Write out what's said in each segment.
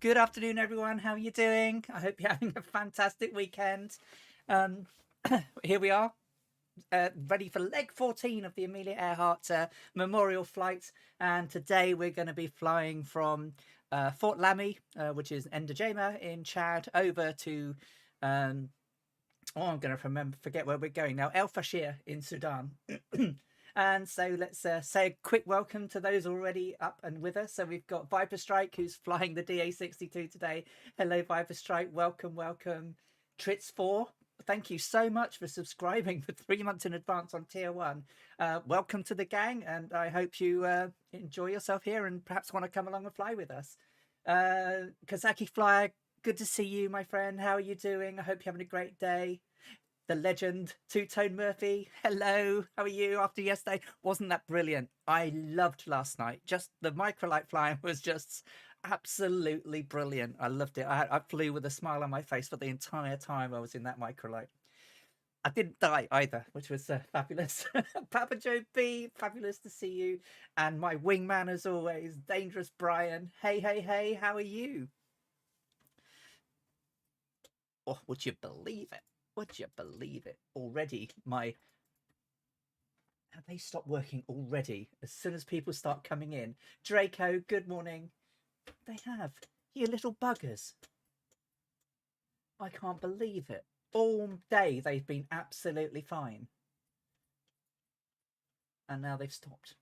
Good afternoon, everyone. How are you doing? I hope you're having a fantastic weekend. Um, Here we are, ready for leg 14 of the Amelia Earhart memorial flight. And today we're going to be flying from Fort Lamy, which is Ndjamena in Chad, over to, um, I'm going to forget where we're going now, El Fasher in Sudan. And so let's say a quick welcome to those already up and with us. So we've got Viper Strike, who's flying the DA62 today. Hello, Viper Strike. Welcome, welcome. Trits4, thank you so much for subscribing for 3 months in advance on Tier 1. Welcome to the gang, and I hope you enjoy yourself here and perhaps want to come along and fly with us. Kazaki Flyer, good to see you, my friend. How are you doing? I hope you're having a great day. The legend, Two Tone Murphy. Hello, how are you after yesterday? Wasn't that brilliant? I loved last night. Just the microlight flying was just absolutely brilliant. I loved it. I flew with a smile on my face for the entire time I was in that microlight. I didn't die either, which was fabulous. Papa Joe B, fabulous to see you. And my wingman, as always, Dangerous Brian. Hey, hey, hey, how are you? Oh, would you believe it? Would you believe it? Already, my have they stopped working already? As soon as people start coming in. Draco, good morning. They have. You little buggers. I can't believe it. All day they've been absolutely fine. And now they've stopped.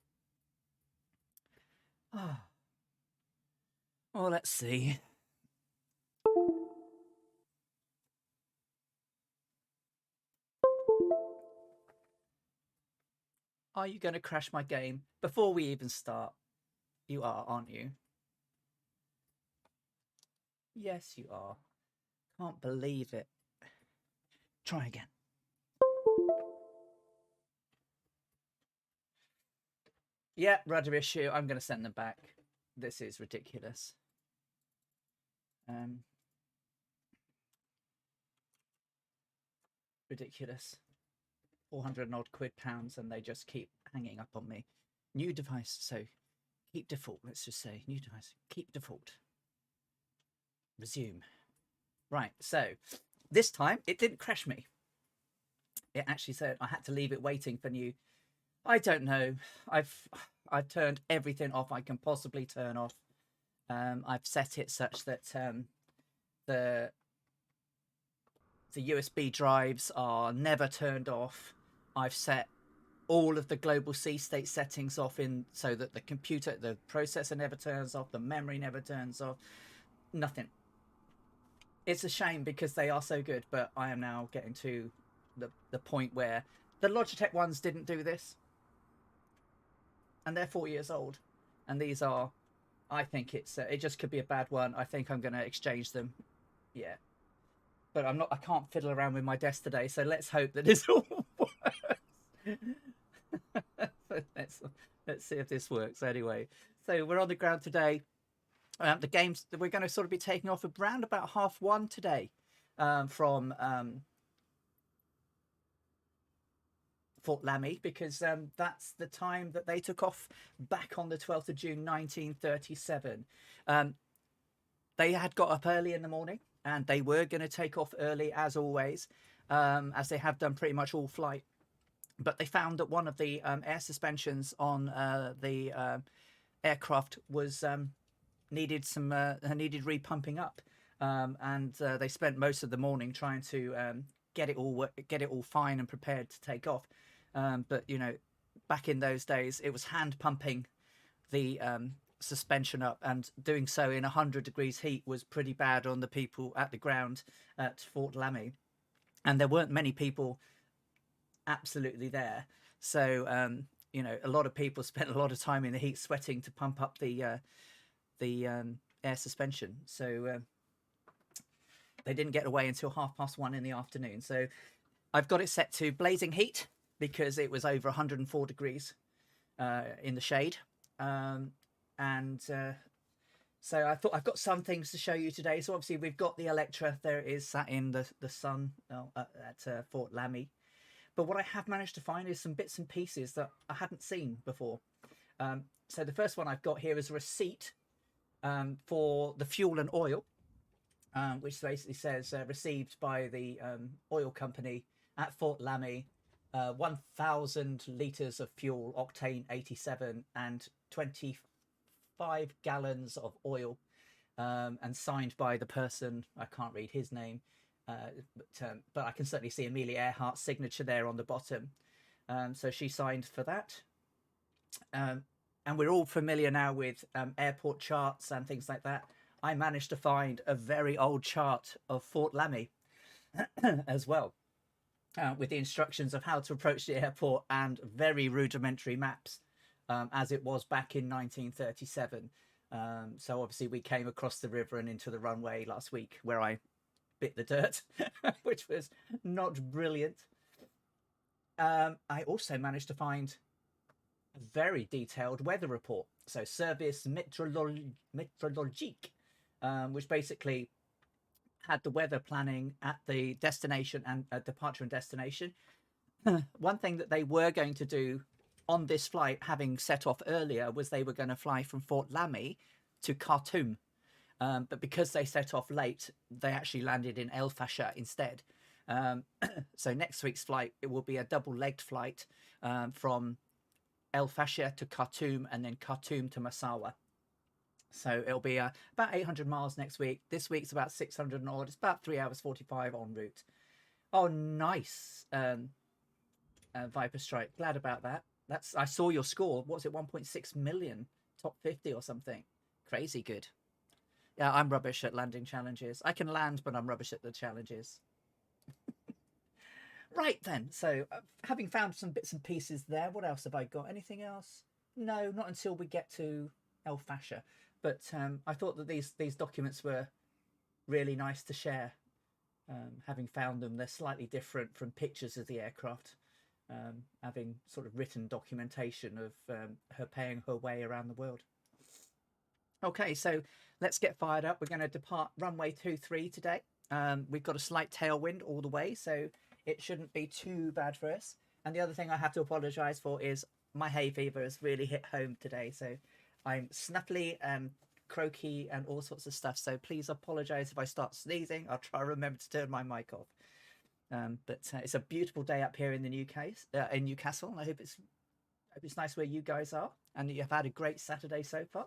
Oh. Well, let's see. Are you going to crash my game before we even start? You are, aren't you? Yes, you are. Can't believe it. Try again. Yeah, rudder issue. I'm going to send them back. This is ridiculous. Ridiculous. 400 and odd quid pounds, and they just keep hanging up on me. New device. So keep default. Let's just say new device. Keep default. Resume. Right. So this time it didn't crash me. It actually said I had to leave it waiting for new. I don't know. I've turned everything off I can possibly turn off. I've set it such that the USB drives are never turned off. I've set all of the global C state settings off in so that the computer, the processor never turns off, the memory never turns off, nothing. It's a shame because they are so good, but I am now getting to the point where the Logitech ones didn't do this, and they're 4 years old, and these are. I think it just could be a bad one. I think I'm going to exchange them. Yeah, but I'm not. I can't fiddle around with my desk today, so let's hope that this all works. let's see if this works anyway. So we're on the ground today. The games we're going to sort of be taking off around about 1:30 today from Fort Lamy, because that's the time that they took off back on the 12th of June 1937. Um, they had got up early in the morning and they were going to take off early as always, as they have done pretty much all flight. But they found that one of the air suspensions on the aircraft was needed repumping up, and they spent most of the morning trying to get it all fine and prepared to take off. But you know, back in those days, it was hand pumping the suspension up, and doing so in 100 degrees heat was pretty bad on the people at the ground at Fort Lamy, and there weren't many people absolutely there. So you know, a lot of people spent a lot of time in the heat sweating to pump up the air suspension. So they didn't get away until 1:30 in the afternoon. So I've got it set to blazing heat because it was over 104 degrees in the shade. And so I thought I've got some things to show you today. So obviously we've got the Electra. There it is, sat in the sun at Fort Lamy. But what I have managed to find is some bits and pieces that I hadn't seen before. So the first one I've got here is a receipt for the fuel and oil, which basically says received by the oil company at Fort Lamy, 1,000 litres of fuel, octane 87, and 25 gallons of oil, and signed by the person, I can't read his name, but I can certainly see Amelia Earhart's signature there on the bottom. So she signed for that. And we're all familiar now with airport charts and things like that. I managed to find a very old chart of Fort Lamy as well, with the instructions of how to approach the airport and very rudimentary maps, as it was back in 1937. So obviously we came across the river and into the runway last week, where I bit the dirt, which was not brilliant. I also managed to find a very detailed weather report. So Service Meteorologique, which basically had the weather planning at the destination and departure and destination. One thing that they were going to do on this flight, having set off earlier, was they were going to fly from Fort Lamy to Khartoum. But because they set off late, they actually landed in El Fasher instead. So next week's flight, it will be a double-legged flight from El Fasher to Khartoum, and then Khartoum to Massawa. So it'll be about 800 miles next week. This week's about 600 and odd. It's about 3 hours 45 en route. Oh, nice. Viper Strike. Glad about that. I saw your score. What was it? 1.6 million. Top 50 or something. Crazy good. Yeah, I'm rubbish at landing challenges. I can land, but I'm rubbish at the challenges. Right then, so having found some bits and pieces there, what else have I got? Anything else? No, not until we get to El Fasher. But I thought that these documents were really nice to share. Having found them, they're slightly different from pictures of the aircraft. Having sort of written documentation of her paying her way around the world. Okay, so let's get fired up. We're going to depart runway 23 today. We've got a slight tailwind all the way, so it shouldn't be too bad for us. And the other thing I have to apologise for is my hay fever has really hit home today. So I'm snuffly and croaky and all sorts of stuff. So please apologise if I start sneezing. I'll try to remember to turn my mic off. But it's a beautiful day up here in the in Newcastle. I hope it's nice where you guys are and you've had a great Saturday so far.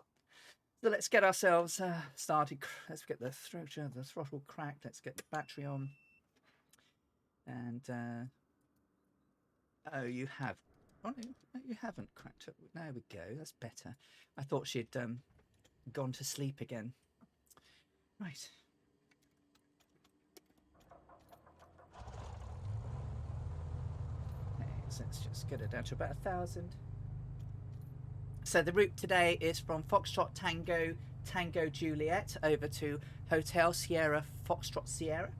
So let's get ourselves started. Let's get the throttle cracked. Let's get the battery on. And oh, you have. Oh no, you haven't cracked it. There we go. That's better. I thought she'd gone to sleep again. Right. Okay, so let's just get it down to about 1,000. So the route today is from Foxtrot Tango Juliet over to Hotel Sierra Foxtrot Sierra.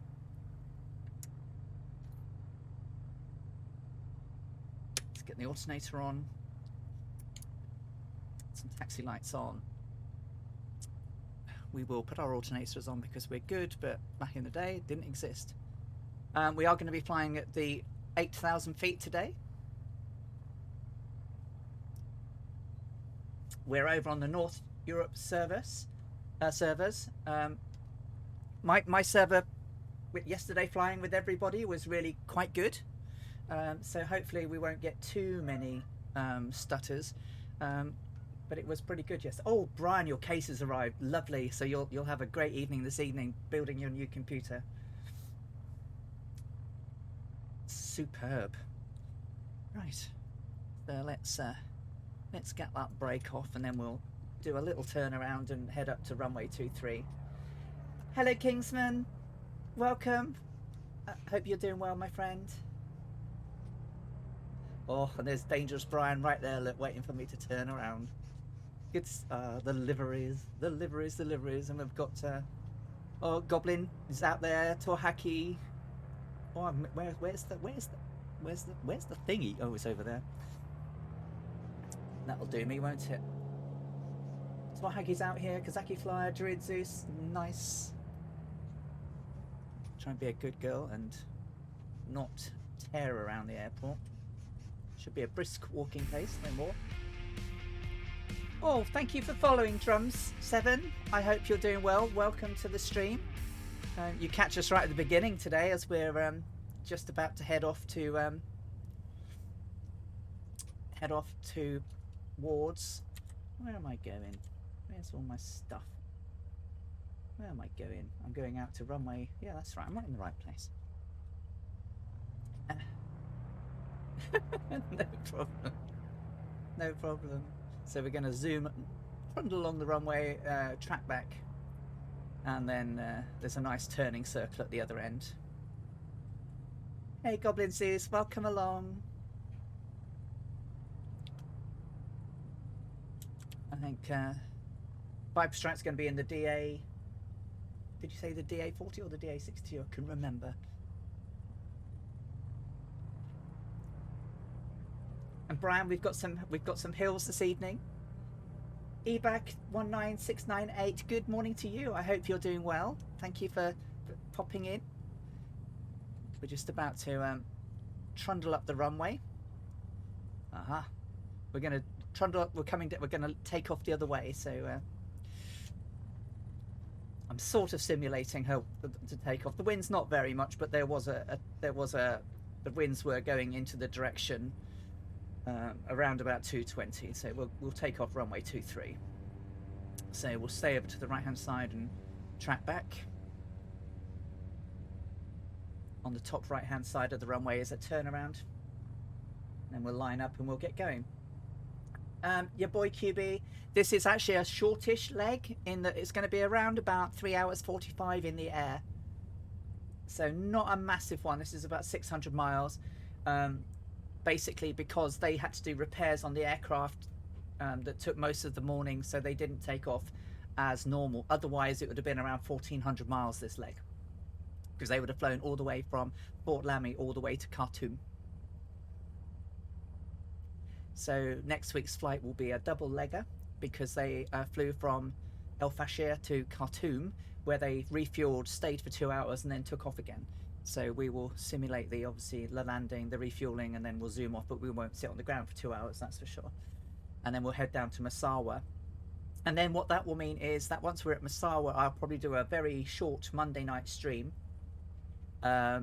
Let's get the alternator on. Some taxi lights on. We will put our alternators on because we're good, but back in the day it didn't exist. We are going to be flying at the 8,000 feet today. We're over on the North Europe servers. My server yesterday flying with everybody was really quite good. So hopefully we won't get too many stutters. But it was pretty good, yes. Oh, Brian, your case has arrived. Lovely. So you'll have a great evening this evening building your new computer. Superb. Right. So let's get that brake off and then we'll do a little turnaround and head up to runway 23. Hello, Kingsman. Welcome. Hope you're doing well, my friend. Oh, and there's Dangerous Brian right there, look, waiting for me to turn around. It's the liveries, and we've got Goblin is out there, Torhaki. Oh, where's the thingy? Oh, it's over there. That'll do me, won't it? Torhaki's out here, Kazaki Flyer, Druid Zeus, nice. Try and be a good girl and not tear around the airport. Should be a brisk walking pace, no more. Oh, thank you for following, Drums7. I hope you're doing well. Welcome to the stream. You catch us right at the beginning today as we're just about to head off to Wards. Where am I going? Where's all my stuff? Where am I going? I'm going out to runway. Yeah, that's right. I'm right in the right place. No problem. No problem. So we're going to zoom front along the runway, track back, and then there's a nice turning circle at the other end. Hey, Goblin Zeus, welcome along. I think Vibe Strike's going to be in the DA. Did you say the DA40 or the DA62? I can remember. And Brian, we've got some hills this evening. Ebac 19698. Good morning to you. I hope you're doing well. Thank you for popping in. We're just about to trundle up the runway. We're going to trundle up. We're going to take off the other way. So I'm sort of simulating her to take off. The wind's not very much, but the winds were going into the direction around about 220. So we'll take off runway 23. So we'll stay over to the right hand side and track back. On the top right hand side of the runway is a turnaround. Then we'll line up and we'll get going. Your boy QB, this is actually a shortish leg in that it's going to be around about 3 hours 45 in the air. So not a massive one. This is about 600 miles. Basically because they had to do repairs on the aircraft that took most of the morning, so they didn't take off as normal. Otherwise it would have been around 1400 miles this leg, because they would have flown all the way from Fort Lamy all the way to Khartoum. So next week's flight will be a double legger, because they flew from El Fasher to Khartoum, where they refueled, stayed for 2 hours and then took off again. So we will simulate the landing, the refueling, and then we'll zoom off, but we won't sit on the ground for 2 hours, that's for sure. And then we'll head down to Massawa. And then what that will mean is that once we're at Massawa, I'll probably do a very short Monday night stream to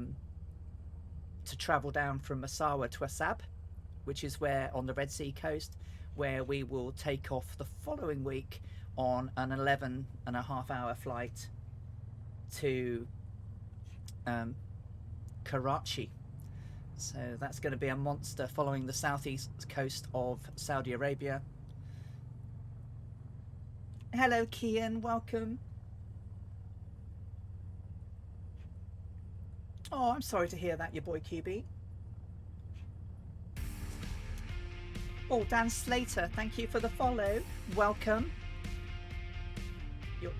travel down from Massawa to Assab, which is where on the Red Sea coast, where we will take off the following week on an 11.5-hour flight to Karachi. So that's going to be a monster, following the southeast coast of Saudi Arabia. Hello Kian, welcome. Oh, I'm sorry to hear that, your boy QB. Oh, Dan Slater, thank you for the follow. Welcome.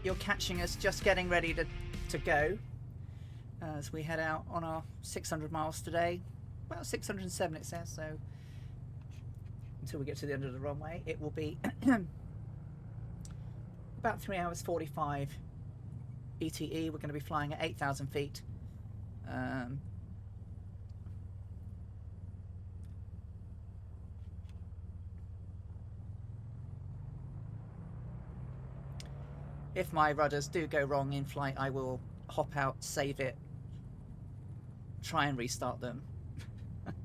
You're catching us just getting ready to go as we head out on our 600 miles today. Well, 607 it says, so until we get to the end of the runway, it will be about 3 hours 45 ETE. We're going to be flying at 8,000 feet. If my rudders do go wrong in flight, I will hop out, save it, try and restart them, and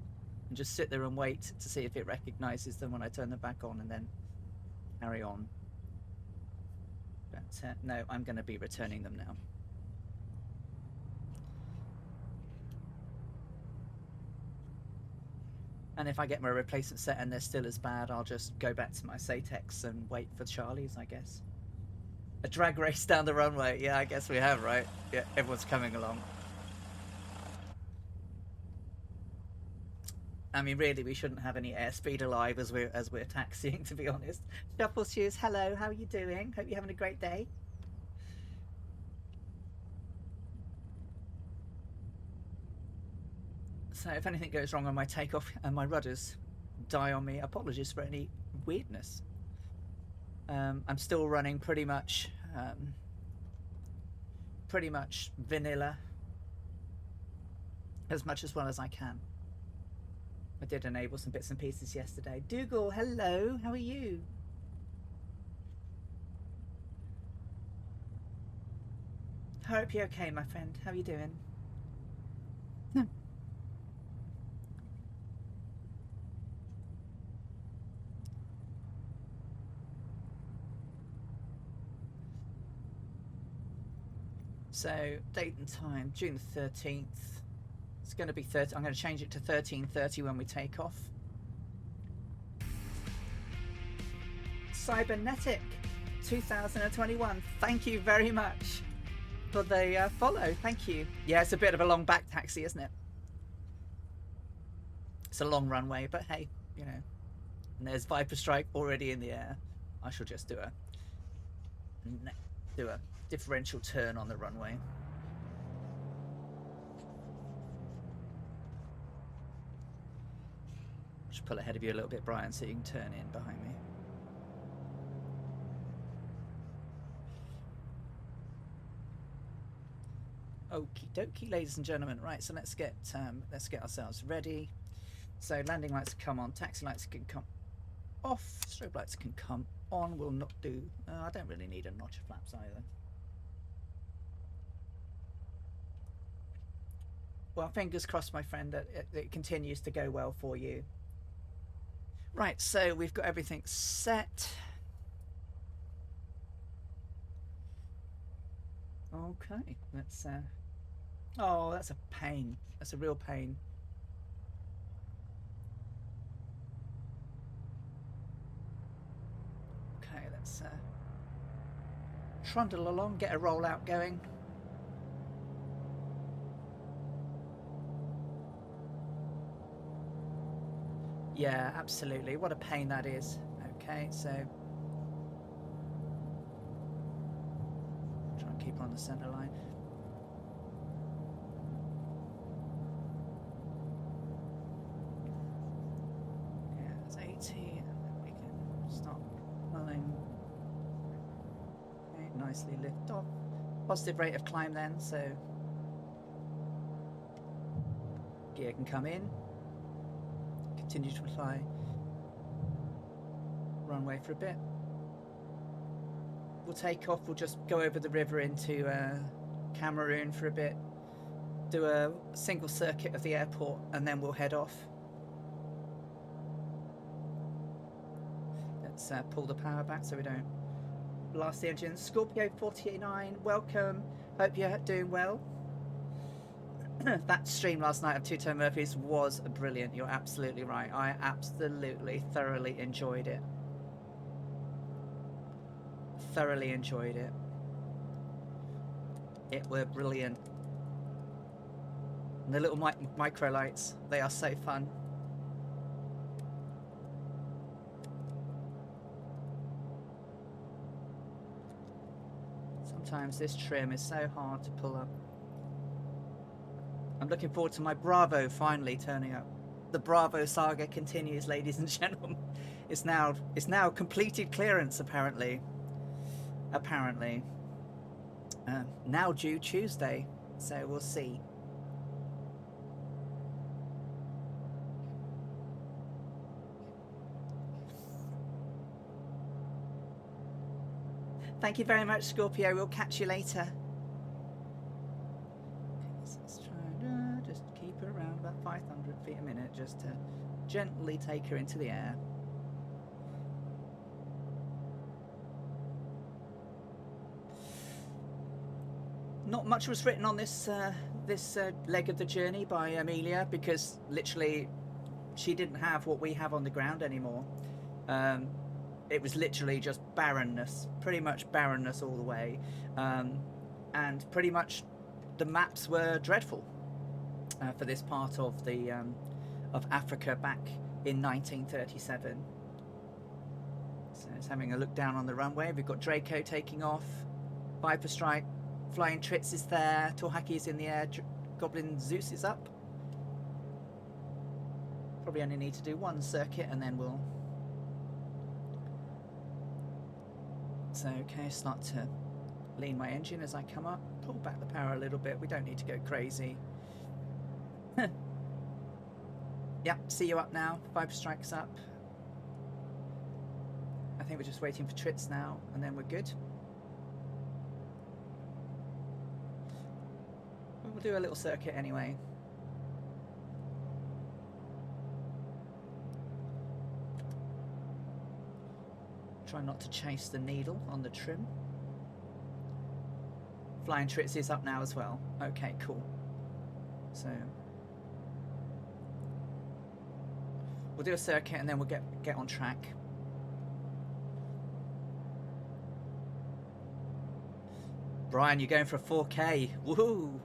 just sit there and wait to see if it recognizes them when I turn them back on, and then carry on. But no, I'm going to be returning them now. And if I get my replacement set and they're still as bad, I'll just go back to my Satex and wait for Charlie's, I guess. A drag race down the runway. Yeah, I guess we have, right? Yeah, everyone's coming along. I mean, really, we shouldn't have any airspeed alive as we're taxiing, to be honest. Shuffle Shoes, hello, how are you doing? Hope you're having a great day. So if anything goes wrong on my takeoff and my rudders die on me, apologies for any weirdness. I'm still running pretty much vanilla, as much as well as I can. I did enable some bits and pieces yesterday. Dougal, hello, how are you? Hope you're okay, my friend. How are you doing? So, date and time, June the 13th. It's going to be 30. I'm going to change it to 13:30 when we take off. Cybernetic 2021. Thank you very much for the follow. Thank you. Yeah, it's a bit of a long back taxi, isn't it? It's a long runway, but hey, you know. And there's Viper Strike already in the air. I shall just do a differential turn on the runway. Just pull ahead of you a little bit, Brian, so you can turn in behind me. Okie dokie, ladies and gentlemen. Right, so let's get ourselves ready. So landing lights come on, taxi lights can come off, strobe lights can come on. We'll not do. I don't really need a notch of flaps either. Well, fingers crossed, my friend, that it continues to go well for you. Right, so we've got everything set. Okay, let's. Oh, that's a pain. That's a real pain. Okay, let's trundle along, get a rollout going. Yeah, absolutely. What a pain that is. Okay, so try and keep on the center line. Yeah, it's 80, and then we can start pulling. Okay, nicely lift off. Positive rate of climb then, so gear can come in. Continue to fly runway for a bit. We'll take off. We'll just go over the river into Cameroon for a bit, do a single circuit of the airport, and then we'll head off. Let's pull the power back so we don't blast the engine. Scorpio 49, welcome. Hope you're doing well. That stream last night of Two Tone Murphys was brilliant. You're absolutely right. I absolutely thoroughly enjoyed it. Thoroughly enjoyed it. It were brilliant. And the little micro lights, they are so fun. Sometimes this trim is so hard to pull up. I'm looking forward to my Bravo finally turning up. The Bravo saga continues, ladies and gentlemen. It's now completed clearance, apparently. Now due Tuesday, so we'll see. Thank you very much, Scorpio. We'll catch you later. Let's try and just keep her around about 500 feet a minute, just to gently take her into the air. Not much was written on this leg of the journey by Amelia, because literally she didn't have what we have on the ground anymore. It was literally just barrenness, pretty much barrenness all the way, and pretty much the maps were dreadful for this part of the of Africa back in 1937. So it's having a look down on the runway. We've got Draco taking off, Viper Strike, Flying Tritz is there, Torhaki is in the air, Goblin Zeus is up. Probably only need to do one circuit and then we'll... So, okay, start to lean my engine as I come up, pull back the power a little bit. We don't need to go crazy. Yep, see you up now. Viper Strike's up. I think we're just waiting for Tritz now, and then we're good. We'll do a little circuit anyway. Try not to chase the needle on the trim. Flying Tricks is up now as well. Okay, cool. So we'll do a circuit and then we'll get on track. Brian, you're going for a 4K. Woohoo!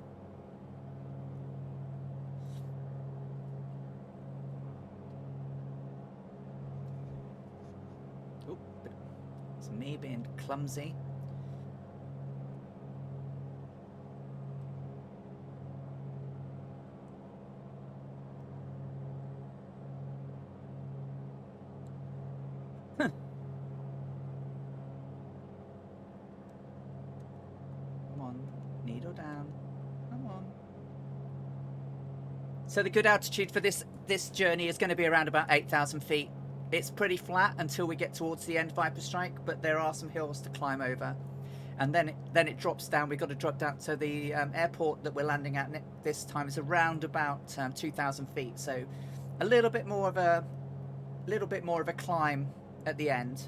Oop, it's me being clumsy. So the good altitude for this journey is going to be around about 8,000 feet. It's pretty flat until we get towards the end Viper Strike, but there are some hills to climb over, and then it drops down. We've got to drop down. So the airport that we're landing at this time is around about 2,000 feet. So a little bit more of a climb at the end.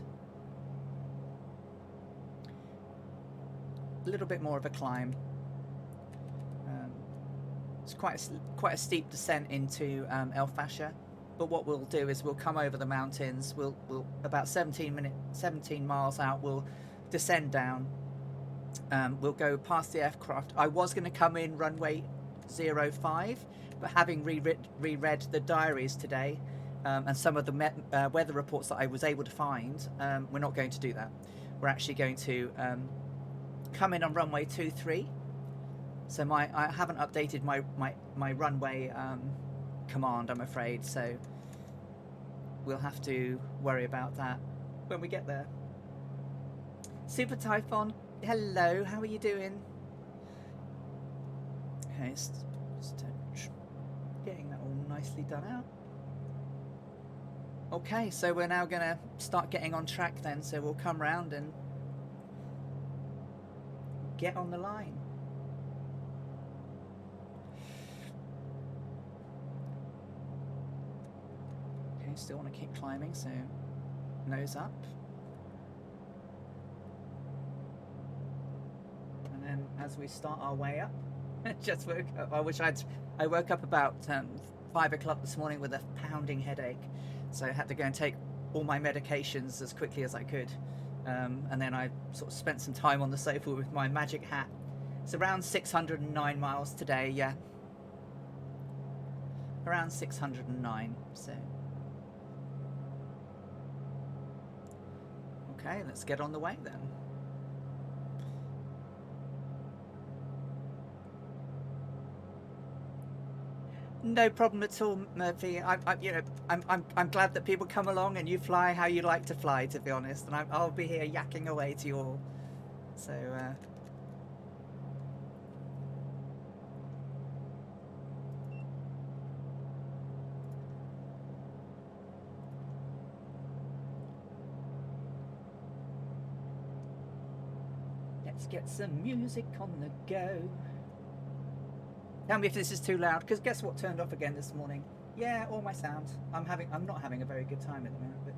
A little bit more of a climb. It's quite a steep descent into El Fasher, but what we'll do is we'll come over the mountains. We'll about 17 miles out. We'll descend down. We'll go past the aircraft. I was going to come in runway 05, but having reread the diaries today and some of the weather reports that I was able to find, we're not going to do that. We're actually going to come in on runway 23. So I haven't updated my runway command, I'm afraid. So we'll have to worry about that when we get there. Super Typhon, hello, how are you doing? Okay, just getting that all nicely done out. Okay, so we're now going to start getting on track then. So we'll come round and get on the line. Still want to keep climbing, so nose up, and then as we start our way up, just woke up. I woke up about 5 o'clock this morning with a pounding headache, so I had to go and take all my medications as quickly as I could, and then I sort of spent some time on the sofa with my magic hat. It's around 609 miles today, yeah, around 609. So okay, let's get on the way then. No problem at all, Murphy. I'm glad that people come along and you fly how you like to fly, to be honest. And I'll be here yakking away to you all. So let's get some music on the go. Tell me if this is too loud, because guess what turned off again this morning? Yeah, all my sound. I'm not having a very good time at the moment, but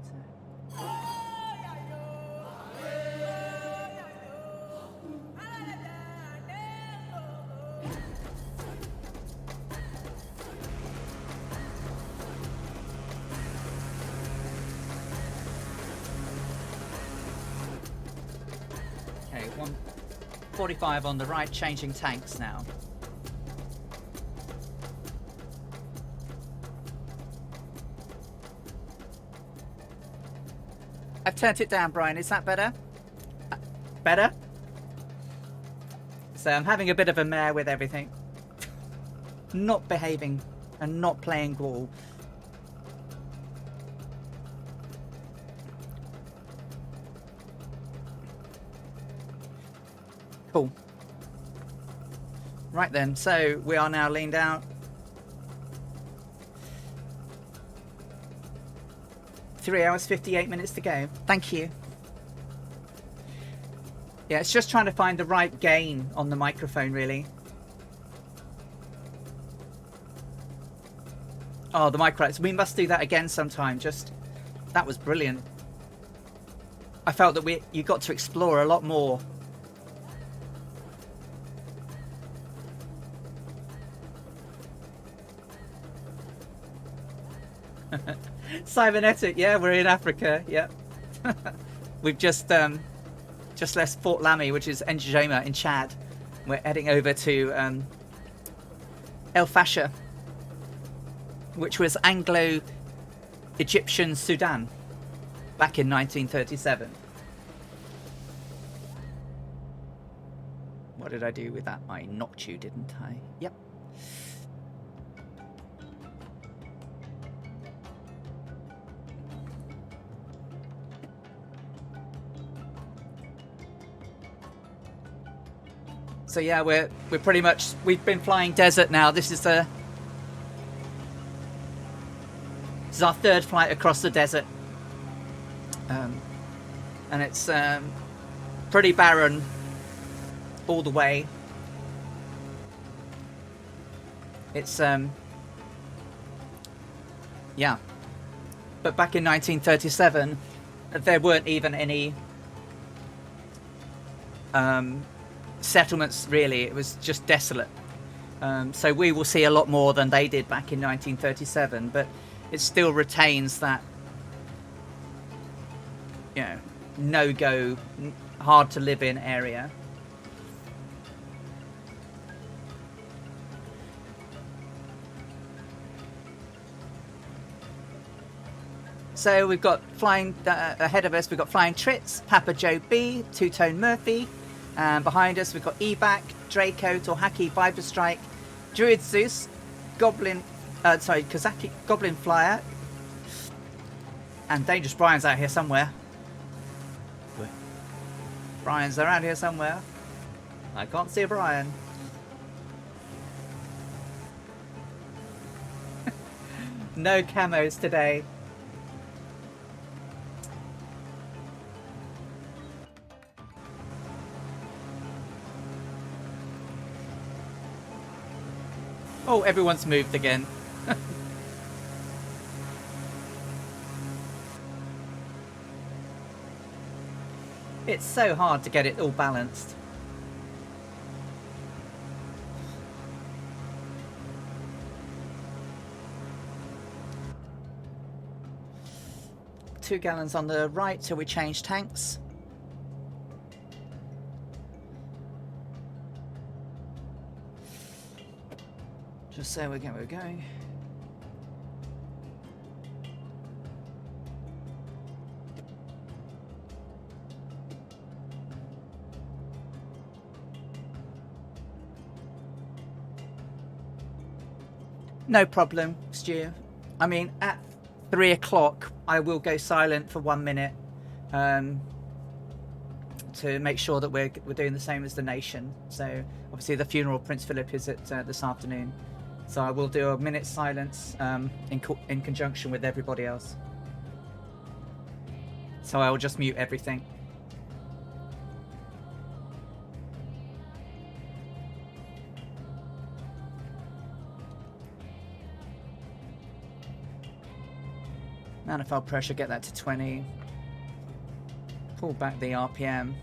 okay, 145 on the right, changing tanks now. I've turned it down, Brian. Is that better? Better? So I'm having a bit of a mare with everything. Not behaving and not playing ball. Cool. Right then, so we are now leaned out. 3 hours, 58 minutes to go. Thank you. Yeah, it's just trying to find the right gain on the microphone, really. Oh, the micro. We must do that again sometime. Just that was brilliant. I felt that you got to explore a lot more. Cybernetic, yeah, we're in Africa. Yep. We've just left Fort Lamy, which is Njema in Chad. We're heading over to El Fasher, which was Anglo-Egyptian Sudan back in 1937. What did I do with that? I knocked you, didn't I? Yep. So yeah, we're pretty much, we've been flying desert now. This is our third flight across the desert, and it's pretty barren all the way. It's yeah, but back in 1937 there weren't even any settlements really. It was just desolate. So we will see a lot more than they did back in 1937, but it still retains that, you know, no-go, hard to live in area. So we've got flying ahead of us. We've got Flying Tritz, Papa Joe B, Two-Tone Murphy. Behind us, we've got Ebac, Draco, Torhaki, Viper Strike, Druid Zeus, Goblin, Kazaki, Goblin Flyer, and Dangerous Brian's out here somewhere. Brian's around here somewhere. I can't see Brian. No camos today. Oh, everyone's moved again. It's so hard to get it all balanced. Two gallons on the right till we change tanks. Just so we're going. No problem, Stu. I mean, at 3 o'clock, I will go silent for 1 minute to make sure that we're doing the same as the nation. So obviously the funeral of Prince Philip is at this afternoon. So I will do a minute's silence in conjunction with everybody else. So I will just mute everything. Manifold pressure, get that to 20. Pull back the RPM.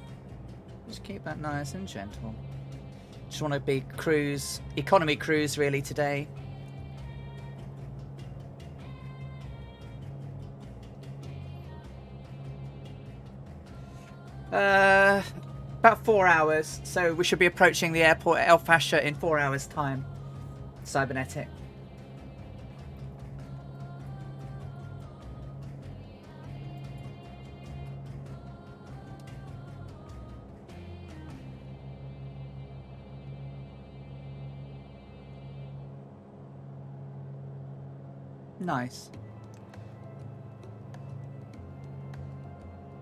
Just keep that nice and gentle. Just want to be cruise, economy cruise really today. About 4 hours, so we should be approaching the airport at El Fasher in 4 hours time. Cybernetic. Nice.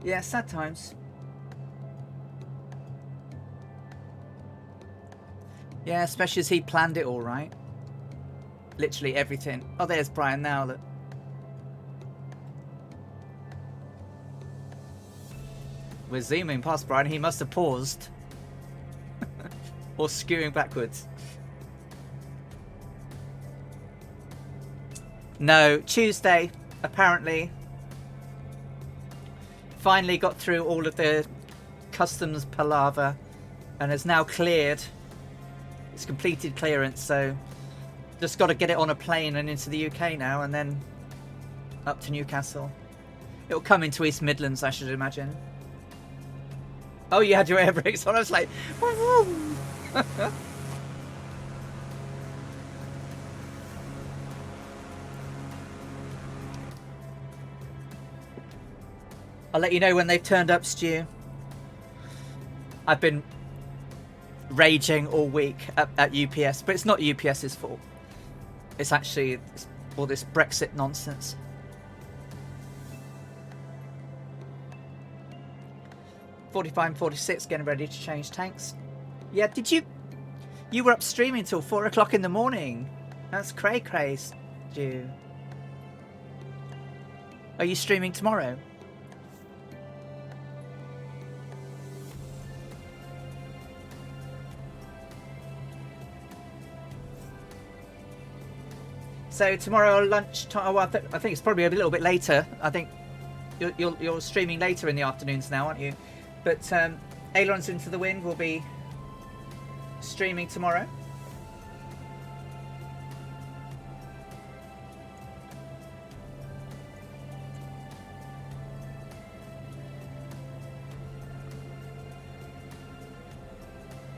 Yeah, sad times. Yeah, especially as he planned it all, right? Literally everything. Oh, there's Brian now, look. We're zooming past Brian. He must have paused. Or skewing backwards. No, Tuesday, apparently. Finally got through all of the customs palaver and has now cleared. It's completed clearance, so just got to get it on a plane and into the UK now, and then up to Newcastle. It'll come into East Midlands, I should imagine. Oh, you had your air brakes on. I was like, I'll let you know when they've turned up, Stu. I've been raging all week at UPS, but it's not UPS's fault. It's actually all this Brexit nonsense. .45, 46, getting ready to change tanks. Yeah, did you were up streaming till 4 o'clock in the morning? That's cray, Stu. Are you streaming tomorrow? So tomorrow lunchtime, well, I think it's probably a little bit later. I think you're streaming later in the afternoons now, aren't you? But Ailerons Into the Wind will be streaming tomorrow.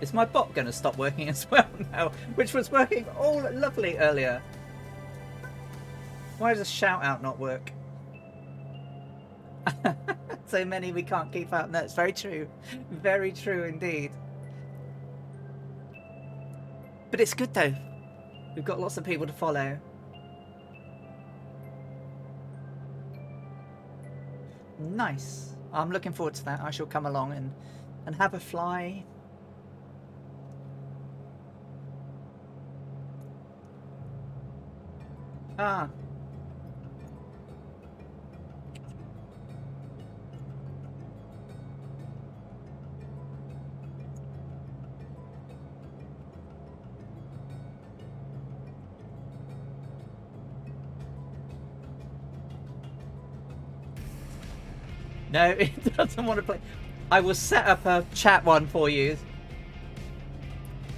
Is my bot going to stop working as well now? Which was working all lovely earlier. Why does a shout out not work? So many we can't keep up. No, it's very true. Very true indeed. But it's good though. We've got lots of people to follow. Nice. I'm looking forward to that. I shall come along and have a fly. Ah. No, it doesn't want to play. I will set up a chat one for you.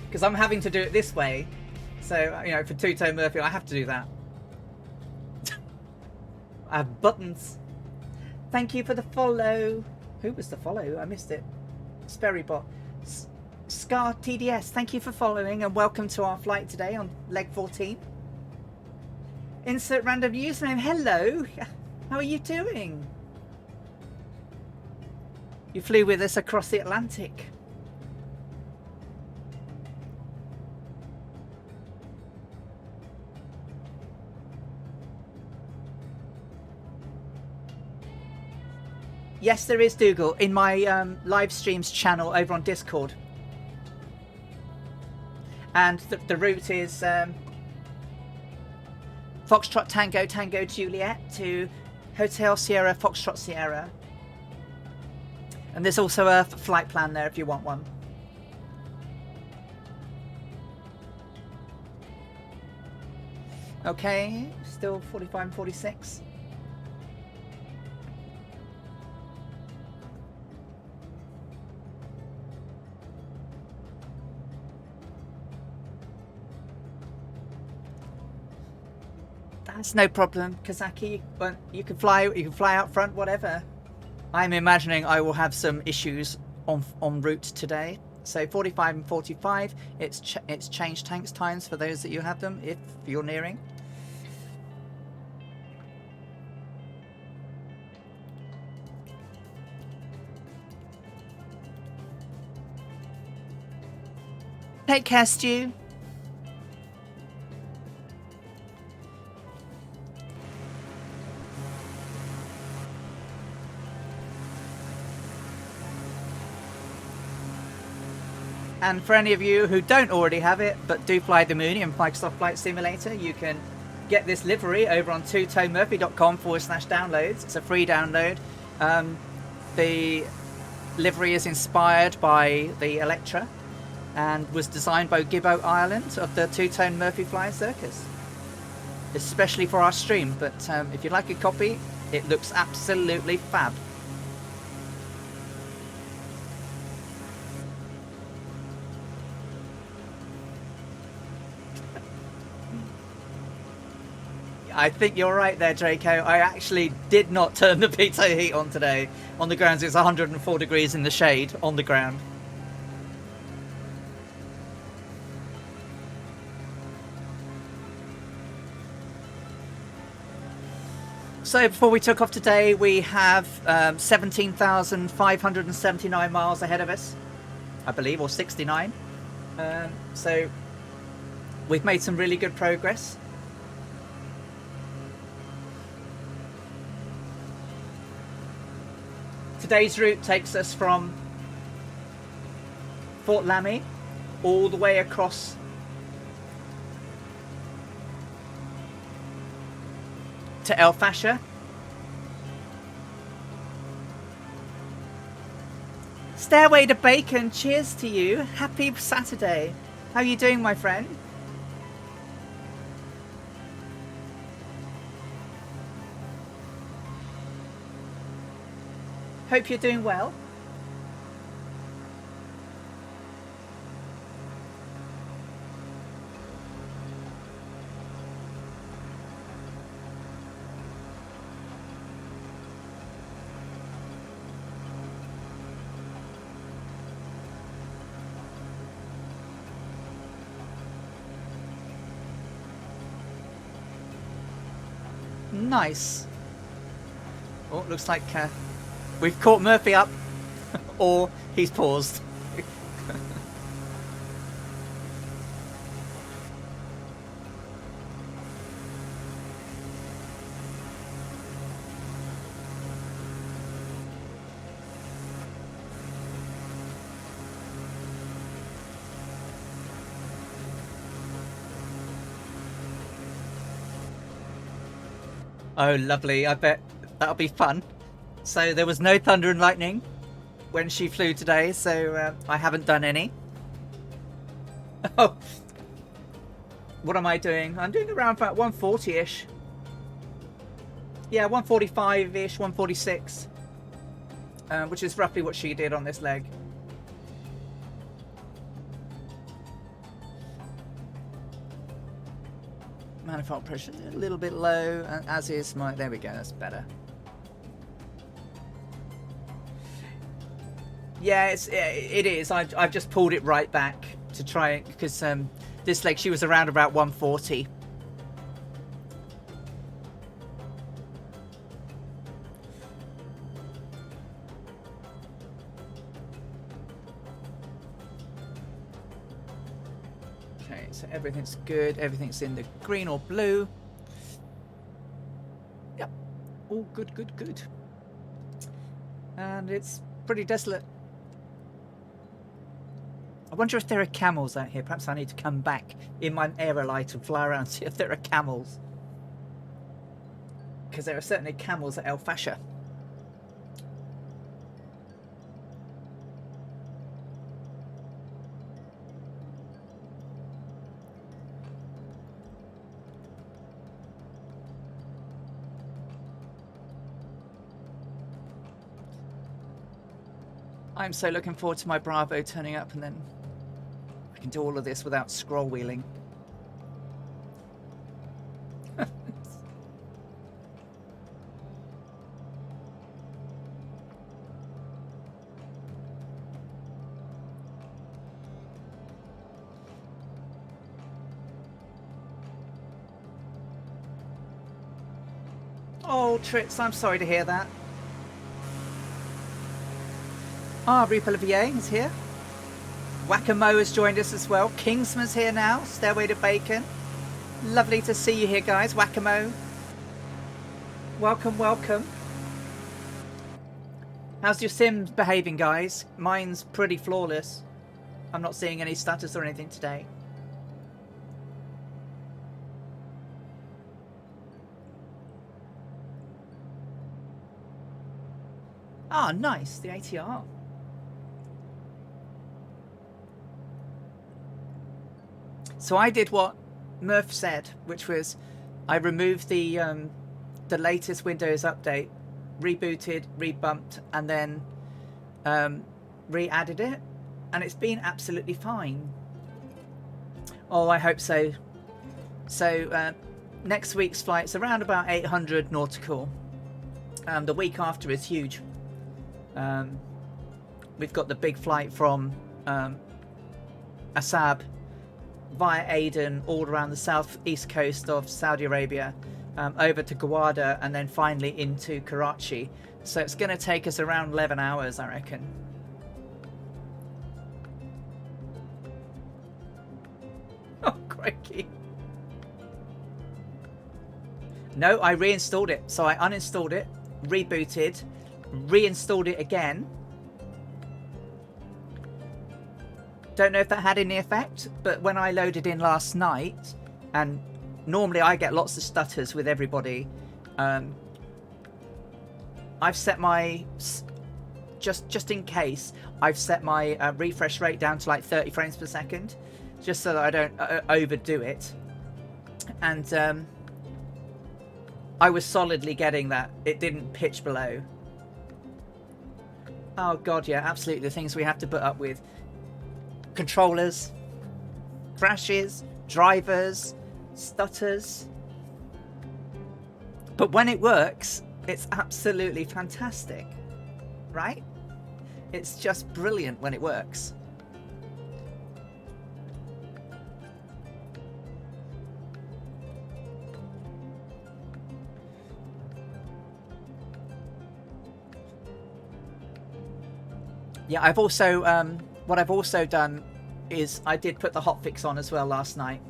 Because I'm having to do it this way. So, you know, for Two-Tone Murphy, I have to do that. I have buttons. Thank you for the follow. Who was the follow? I missed it. Sperrybot. Scar TDS, thank you for following and welcome to our flight today on leg 14. Insert random username. Hello. How are you doing? You flew with us across the Atlantic. Yes, there is, Dougal, in my live streams channel over on Discord. And the route is Foxtrot Tango Tango Juliet to Hotel Sierra Foxtrot Sierra. And there's also a flight plan there if you want one. Okay, still 45 and 46. That's no problem, Kazaki. But you can fly out front, whatever. I'm imagining I will have some issues en route today. So 45 and 45, it's change tanks times for those that you have them, if you're nearing. Take care, Stu. And for any of you who don't already have it, but do fly the Mooney and Microsoft Flight Simulator, you can get this livery over on twotonemurphy.com/downloads. It's a free download. The livery is inspired by the Electra and was designed by Gibbo Ireland of the Two-Tone Murphy Flying Circus. especially for our stream. But if you'd like a copy, it looks absolutely fab. I think you're right there, Draco. I actually did not turn the pitot heat on today. On the grounds, it's 104 degrees in the shade on the ground. So before we took off today, we have 17,579 miles ahead of us, I believe, or 69. So we've made some really good progress. Today's route takes us from Fort Lamy all the way across to El Fasher. Stairway to Bacon, cheers to you. Happy Saturday. How are you doing, my friend? Hope you're doing well. Nice. Oh, looks like we've caught Murphy up, or he's paused. Oh, lovely. I bet that'll be fun. So there was no thunder and lightning when she flew today, so I haven't done any. Oh, what am I doing? I'm doing around about 140-ish. Yeah, 145-ish, 146. Which is roughly what she did on this leg. Manifold pressure a little bit low, as is my... There we go, that's better. Yeah, it is. I've just pulled it right back to try it, because this leg, she was around about 140. Okay, so everything's good. Everything's in the green or blue. Yep. All good, good, good. And it's pretty desolate. I wonder if there are camels out here. Perhaps I need to come back in my aerolite and fly around and see if there are camels. Because there are certainly camels at El Fasher. I'm so looking forward to my Bravo turning up, and then I can do all of this without scroll wheeling. Oh, Tritz, I'm sorry to hear that. Ah, Reaper Olivier is here. Whack-A-Mo has joined us as well. Kingsman's here now. Stairway to Bacon. Lovely to see you here, guys. Whack-A-Mo. Welcome, welcome. How's your Sims behaving, guys? Mine's pretty flawless. I'm not seeing any stutters or anything today. Ah, nice. The ATR. So I did what Murph said, which was I removed the latest Windows update, rebooted, rebumped, and then re-added it, and it's been absolutely fine. Oh, I hope so. So next week's flight's around about 800 nautical. The week after is huge. We've got the big flight from Asab via Aden all around the southeast coast of Saudi Arabia, over to Gawada, and then finally into Karachi. So it's going to take us around 11 hours, I reckon. Oh, crikey. No, I reinstalled it. So I uninstalled it, rebooted, reinstalled it again. Don't know if that had any effect, but when I loaded in last night, and normally I get lots of stutters with everybody, I've set my, just in case, I've set my refresh rate down to like 30 frames per second, just so that I don't overdo it. And I was solidly getting that. It didn't pitch below. Oh god, yeah, absolutely. The things we have to put up with. Controllers, crashes, drivers, stutters. But when it works, it's absolutely fantastic, right? It's just brilliant when it works. Yeah, I've also what I've also done is I did put the hotfix on as well last night.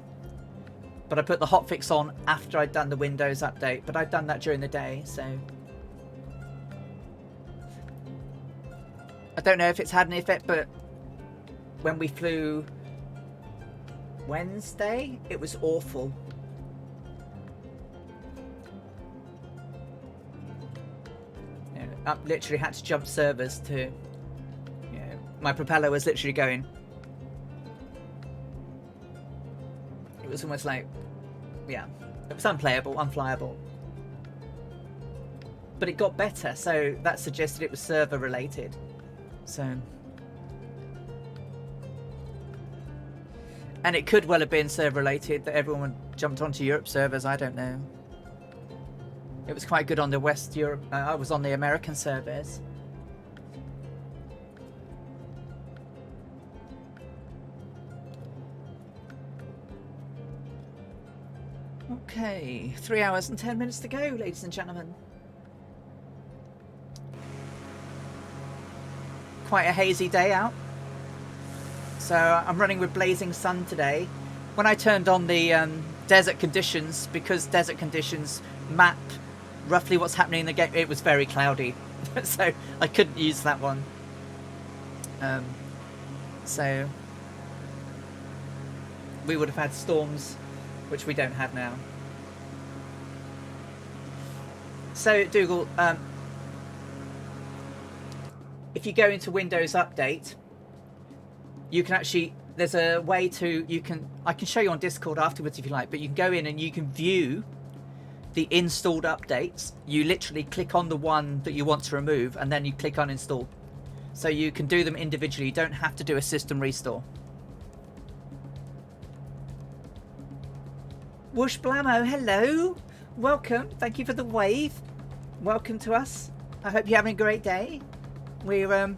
But I put the hotfix on after I'd done the Windows update. But I'd done that during the day, so... I don't know if it's had any effect, but when we flew Wednesday, it was awful. You know, I literally had to jump servers to... My propeller was literally going. It was almost like, yeah, it was unplayable, unflyable. But it got better, so that suggested it was server related. So, and it could well have been server related that everyone jumped onto Europe servers. I don't know. It was quite good on the West Europe. I was on the American servers. Okay, 3 hours and 10 minutes to go, ladies and gentlemen. Quite a hazy day out. So I'm running with blazing sun today. When I turned on the desert conditions, because desert conditions map roughly what's happening in the game, it was very cloudy. So I couldn't use that one. So we would have had storms, which we don't have now. So, Dougal, if you go into Windows Update, you can actually, there's a way to, I can show you on Discord afterwards if you like, but you can go in and you can view the installed updates. You literally click on the one that you want to remove, and then you click on Install. So you can do them individually. You don't have to do a system restore. Whoosh Blammo, hello. Welcome. Thank you for the wave. Welcome to us. I hope you're having a great day. We're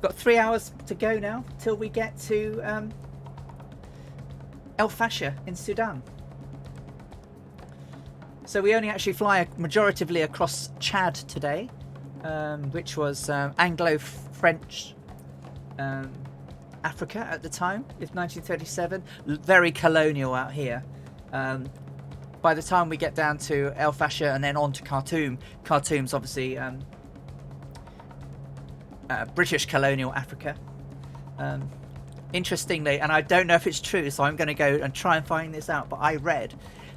got 3 hours to go now till we get to El Fasher in Sudan. So we only actually fly majoritively across Chad today, which was Anglo-French Africa at the time. It's 1937. Very colonial out here. By the time we get down to El Fasher and then on to Khartoum, Khartoum's obviously British colonial Africa. Interestingly, and I don't know if it's true, so I'm going to go and try and find this out, but I read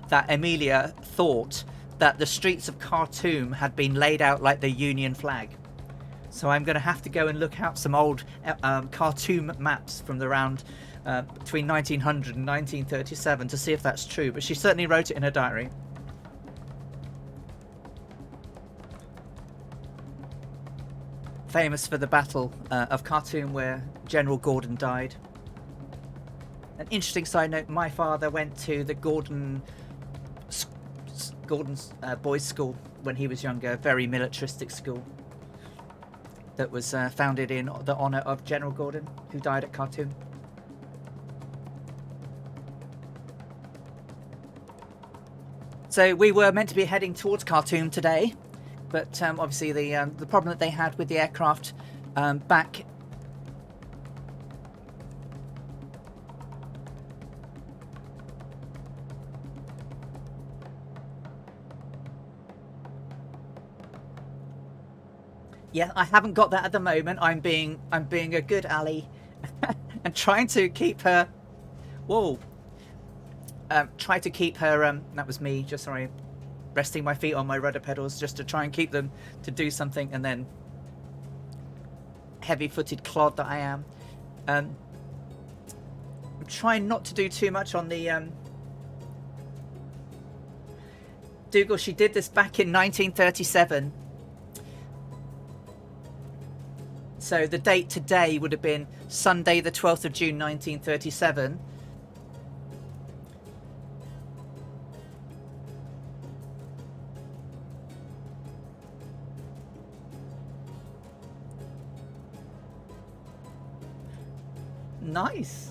that Amelia thought that the streets of Khartoum had been laid out like the Union flag. So I'm going to have to go and look out some old Khartoum maps from around between 1900 and 1937 to see if that's true, but she certainly wrote it in her diary. Famous for the Battle of Khartoum, where General Gordon died. An interesting side note, my father went to the Gordon's boys' school when he was younger, a very militaristic school that was founded in the honour of General Gordon, who died at Khartoum. So we were meant to be heading towards Khartoum today, but obviously the problem that they had with the aircraft back... Yeah, I haven't got that at the moment. I'm being a good ally and trying to keep her... Whoa. Try to keep her... that was me, just sorry. Resting my feet on my rudder pedals just to try and keep them to do something, and then... Heavy-footed clod that I am. I'm trying not to do too much on the... Dougal, she did this back in 1937. So the date today would have been Sunday the 12th of June 1937. Nice.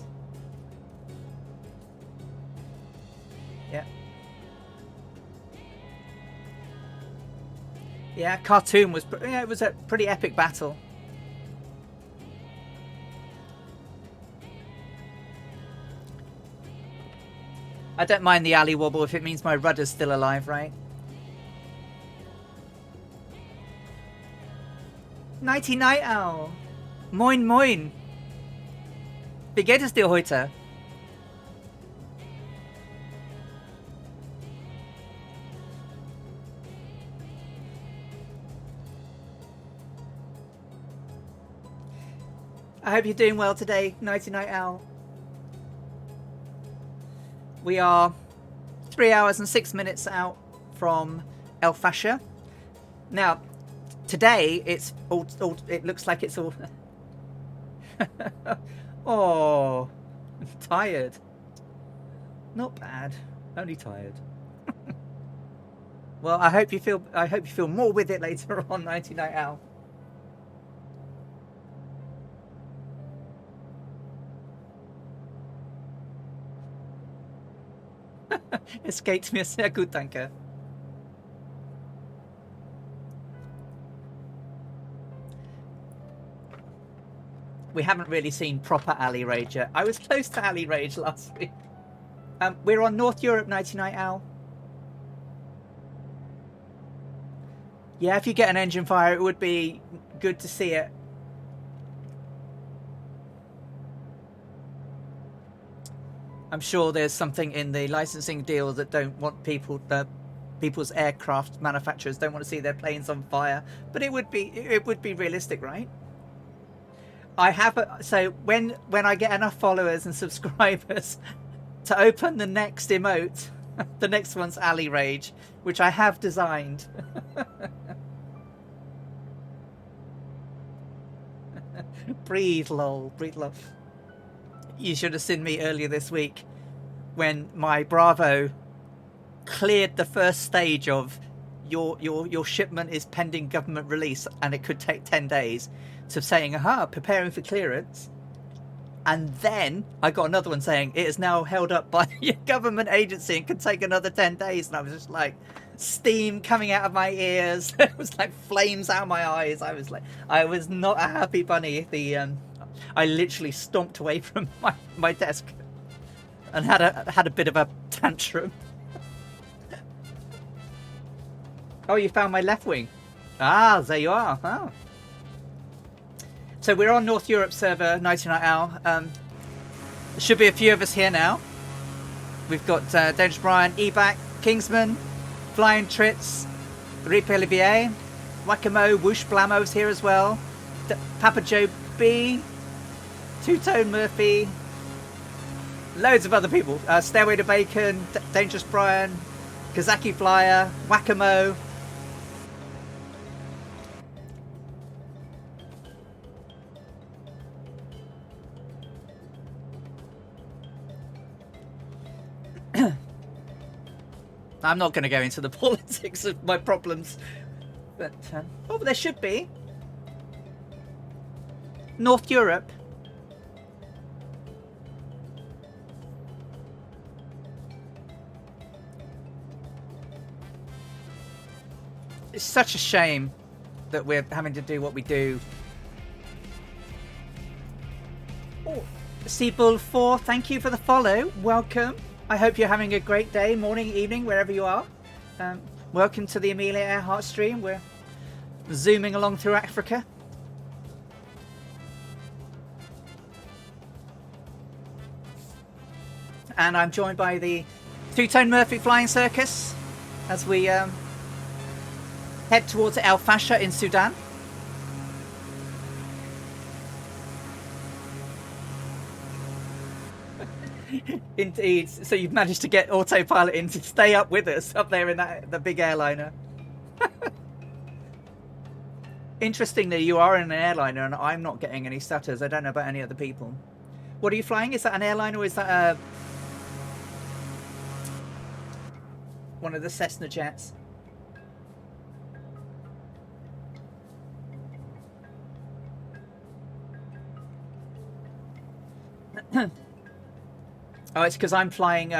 Yeah. Yeah, Khartoum was... Yeah, it was a pretty epic battle. I don't mind the alley wobble if it means my rudder's still alive, right? Nighty Night Owl. Moin moin. Wie geht es dir heute? I hope you're doing well today, Nighty Night Owl. We are 3 hours and 6 minutes out from El Fasher. Now, today it's all it looks like it's all... Oh, I'm tired. Not bad, only tired. Well, I hope you feel more with it later on, 99 Owl. Es geht mir sehr gut, danke. We haven't really seen proper alley rage yet. I was close to alley rage last week. We're on North Europe, 99 Owl. Yeah, if you get an engine fire, it would be good to see it. I'm sure there's something in the licensing deal that don't want people's aircraft manufacturers don't want to see their planes on fire, but it would be realistic, right? I have so when I get enough followers and subscribers to open the next emote, the next one's Alley Rage, which I have designed. Breathe, lol, breathe, lol. You should have seen me earlier this week when my Bravo cleared the first stage of your shipment is pending government release and it could take 10 days. So saying, aha, preparing for clearance. And then I got another one saying it is now held up by your government agency and could take another 10 days. And I was just like, steam coming out of my ears. It was like flames out of my eyes. I was not a happy bunny. I literally stomped away from my desk and had a bit of a tantrum. Oh, you found my left wing. Ah, there you are. Oh. So we're on North Europe server, 99 Owl. There should be a few of us here now. We've got Dangerous Brian, Ebac, Kingsman, Flying Trits, Ripe Olivier, Wakamo, Whoosh Blamo's here as well. Papa Joe B, Two Tone Murphy, Loads of other people. Stairway to Bacon, Dangerous Brian, Kazaki Flyer, Whack-A-Mo. I'm not going to go into the politics of my problems, but oh, there should be. North Europe. It's such a shame that we're having to do what we do. Oh, Seabull4, thank you for the follow. Welcome. I hope you're having a great day, morning, evening, wherever you are. Welcome to the Amelia Earhart stream. We're zooming along through Africa. And I'm joined by the Two-Tone Murphy Flying Circus as we head towards El Fasher in Sudan. Indeed. So you've managed to get autopilot in to stay up with us up there in the big airliner. Interestingly, you are in an airliner and I'm not getting any stutters. I don't know about any other people. What are you flying? Is that an airliner or is that one of the Cessna jets? Oh, it's because I'm flying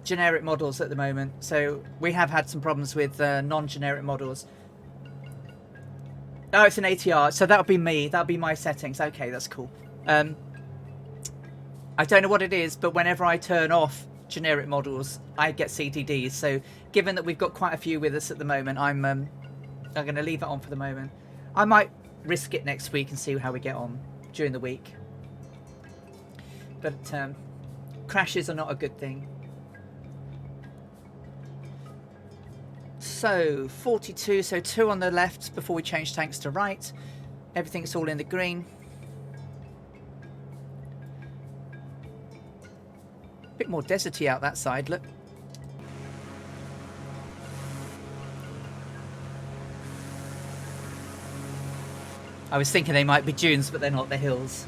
generic models at the moment. So we have had some problems with non-generic models. Oh, it's an ATR. So that'll be me. That'll be my settings. Okay, that's cool. I don't know what it is, but whenever I turn off generic models, I get CTDs. So given that we've got quite a few with us at the moment, I'm going to leave it on for the moment. I might risk it next week and see how we get on during the week. But crashes are not a good thing. So 42, so 2 on the left before we change tanks to right. Everything's all in the green. A bit more deserty out that side, look. I was thinking they might be dunes, but they're not, they're hills.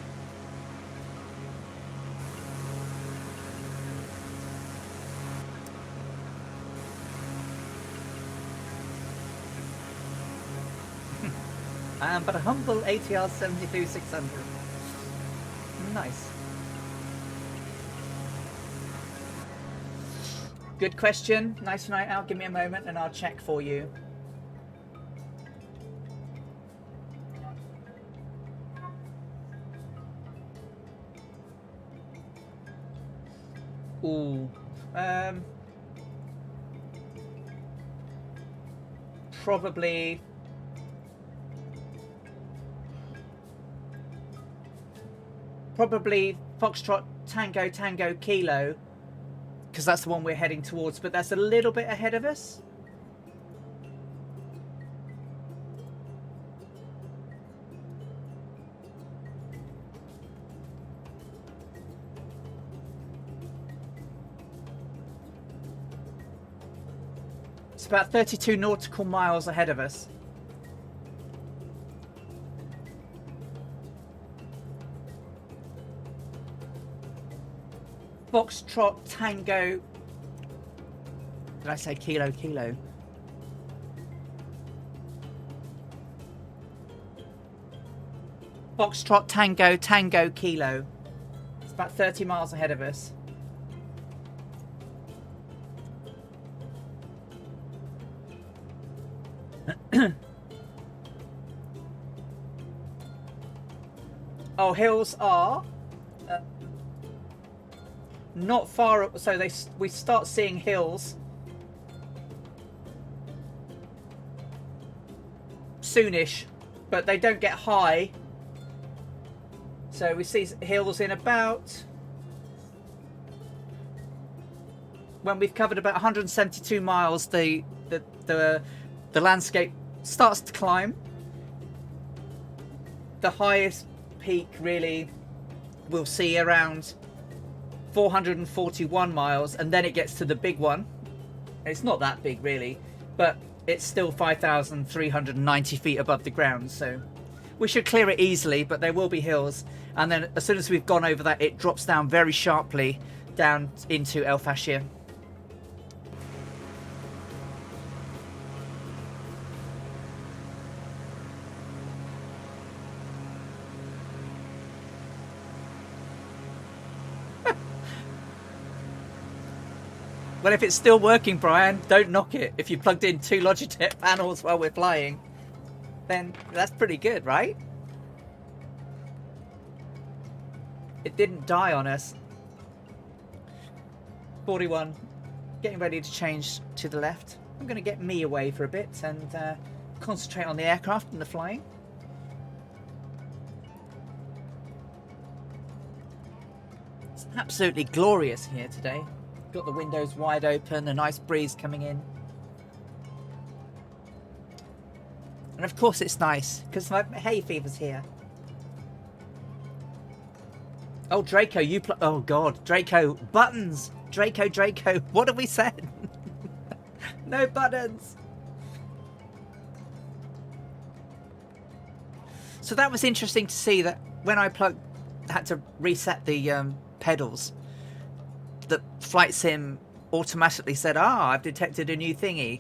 But a humble ATR 72-600. Nice. Good question. Nice night out. Give me a moment and I'll check for you. Ooh. Probably Foxtrot Tango Tango Kilo, because that's the one we're heading towards, but that's a little bit ahead of us. It's about 32 nautical miles ahead of us. Foxtrot Tango. Did I say Kilo Kilo? Foxtrot Tango Tango Kilo. It's about 30 miles ahead of us. Oh, hills are not far, so we start seeing hills soonish, but they don't get high. So we see hills in about, when we've covered about 172 miles, the landscape starts to climb. The highest peak really we'll see around 441 miles, and then it gets to the big one. It's not that big really, but it's still 5,390 feet above the ground, so we should clear it easily, but there will be hills. And then as soon as we've gone over that, it drops down very sharply down into El Fasher. Well, if it's still working, Brian, don't knock it. If you plugged in 2 Logitech panels while we're flying, then that's pretty good, right? It didn't die on us. 41. Getting ready to change to the left. I'm going to get me away for a bit and concentrate on the aircraft and the flying. It's absolutely glorious here today. Got the windows wide open, a nice breeze coming in. And of course it's nice, because my hay fever's here. Oh, Draco, oh God, Draco, buttons! Draco, what have we said? No buttons! So that was interesting to see that when I had to reset the pedals, the flight sim automatically said, I've detected a new thingy.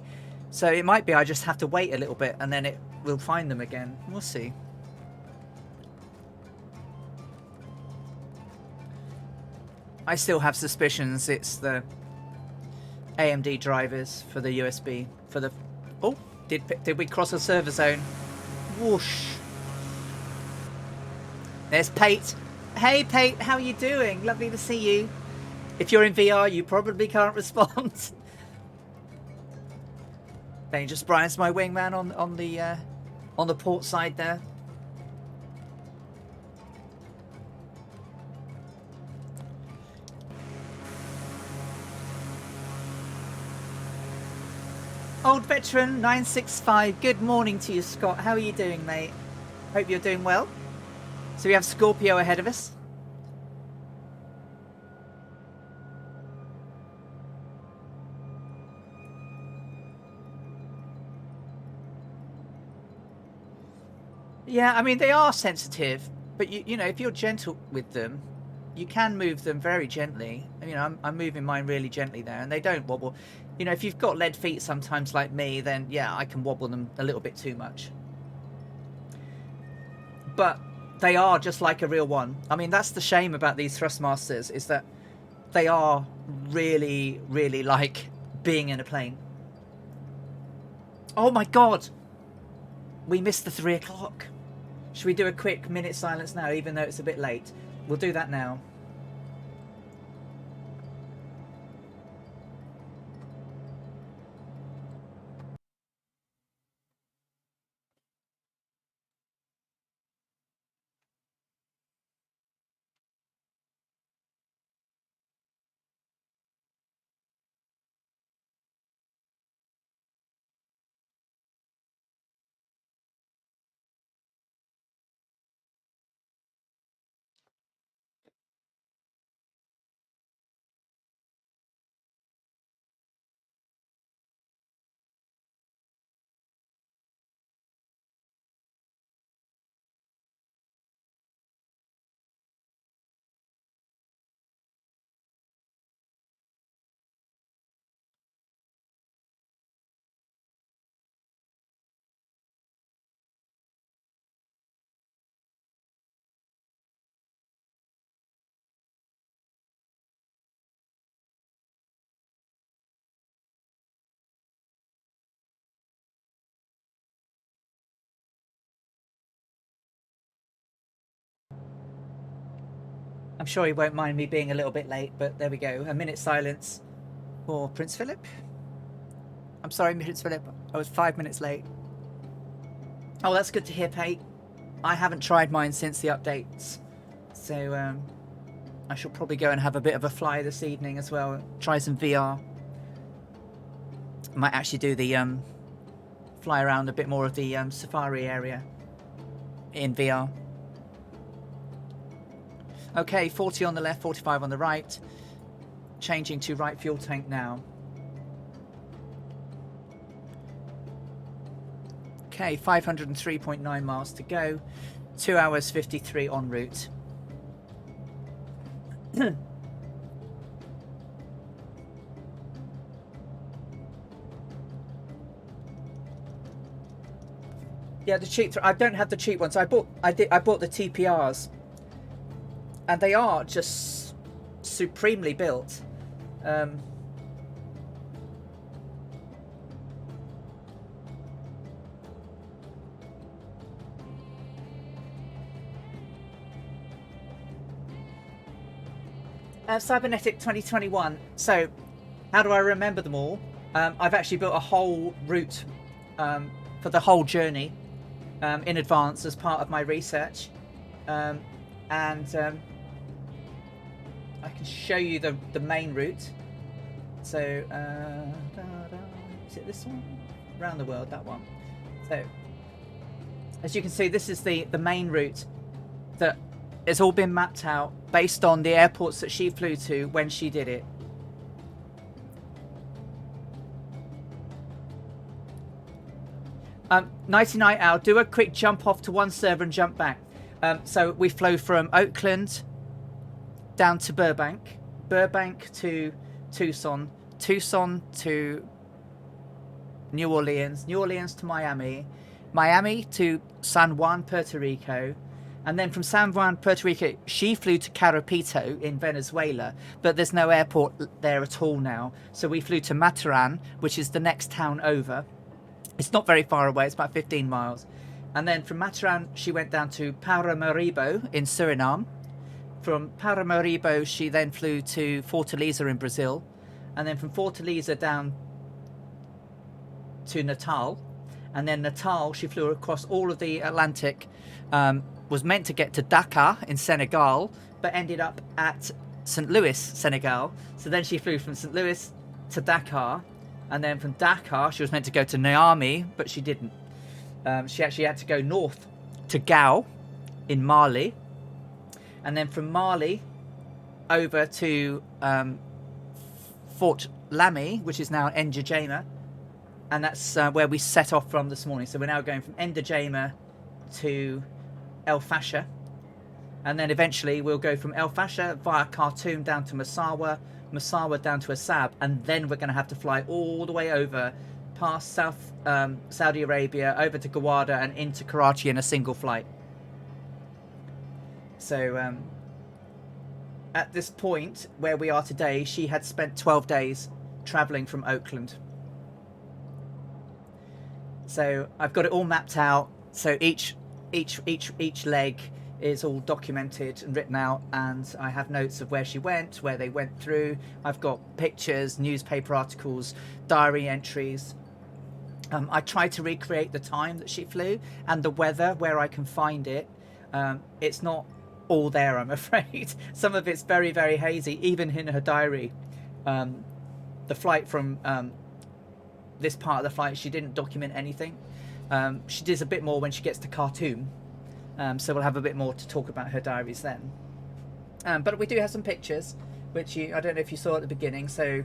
So it might be I just have to wait a little bit and then it will find them again. We'll see. I still have suspicions it's the AMD drivers for the USB. For the... Oh, did we cross a server zone? Whoosh. There's Pate. Hey Pate, how are you doing? Lovely to see you. If you're in VR, you probably can't respond. Dangerous Brian's my wingman on the port side there. Old Veteran 965, good morning to you, Scott. How are you doing, mate? Hope you're doing well. So we have Scorpio ahead of us. Yeah, I mean, they are sensitive, but you know, if you're gentle with them, you can move them very gently. You know, I'm moving mine really gently there, and they don't wobble. You know, if you've got lead feet sometimes like me, then yeah, I can wobble them a little bit too much. But they are just like a real one. I mean, that's the shame about these Thrustmasters, is that they are really, really like being in a plane. Oh my God! We missed the 3 o'clock. Should we do a quick minute silence now, even though it's a bit late? We'll do that now. I'm sure he won't mind me being a little bit late, but there we go. A minute silence for Prince Philip. I'm sorry, Prince Philip. I was 5 minutes late. Oh, that's good to hear, Pate. I haven't tried mine since the updates. So, I shall probably go and have a bit of a fly this evening as well. Try some VR. Might actually do the fly around a bit more of the safari area in VR. Okay, 40 on the left, 45 on the right. Changing to right fuel tank now. Okay, 503.9 miles to go. 2 hours 53 en route. Yeah, the cheap. I don't have the cheap ones. I bought the TPRs, and they are just supremely built. Cybernetic 2021. So, how do I remember them all? I've actually built a whole route for the whole journey in advance as part of my research, and I can show you the main route. So, is it this one? Around the world, that one. So, as you can see, this is the main route that has all been mapped out based on the airports that she flew to when she did it. Nighty night owl, do a quick jump off to one server and jump back. So we flew from Oakland down to Burbank, Burbank to Tucson, Tucson to New Orleans, New Orleans to Miami, Miami to San Juan, Puerto Rico, and then from San Juan, Puerto Rico, she flew to Carapito in Venezuela, but there's no airport there at all now. So we flew to Mataran, which is the next town over. It's not very far away, it's about 15 miles. And then from Mataran, she went down to Paramaribo in Suriname. From Paramaribo, she then flew to Fortaleza in Brazil. And then from Fortaleza down to Natal. And then Natal, she flew across all of the Atlantic, was meant to get to Dakar in Senegal, but ended up at St. Louis, Senegal. So then she flew from St. Louis to Dakar. And then from Dakar, she was meant to go to Niamey, but she didn't. She actually had to go north to Gao in Mali. And then from Mali over to Fort Lamy, which is now Njajama. And that's where we set off from this morning. So we're now going from Njajama to El Fasher. And then eventually we'll go from El Fasher via Khartoum down to Massawa, Massawa down to Assab, and then we're going to have to fly all the way over past Saudi Arabia, over to Gawada and into Karachi in a single flight. So at this point where we are today, she had spent 12 days traveling from Oakland. So I've got it all mapped out. So each leg is all documented and written out, and I have notes of where she went, where they went through. I've got pictures, newspaper articles, diary entries. I tried to recreate the time that she flew and the weather where I can find it. It's not all there, I'm afraid. Some of it's very, very hazy, even in her diary. The flight from this part of the flight, she didn't document anything. She does a bit more when she gets to Khartoum. So we'll have a bit more to talk about her diaries then. But we do have some pictures, which I don't know if you saw at the beginning. So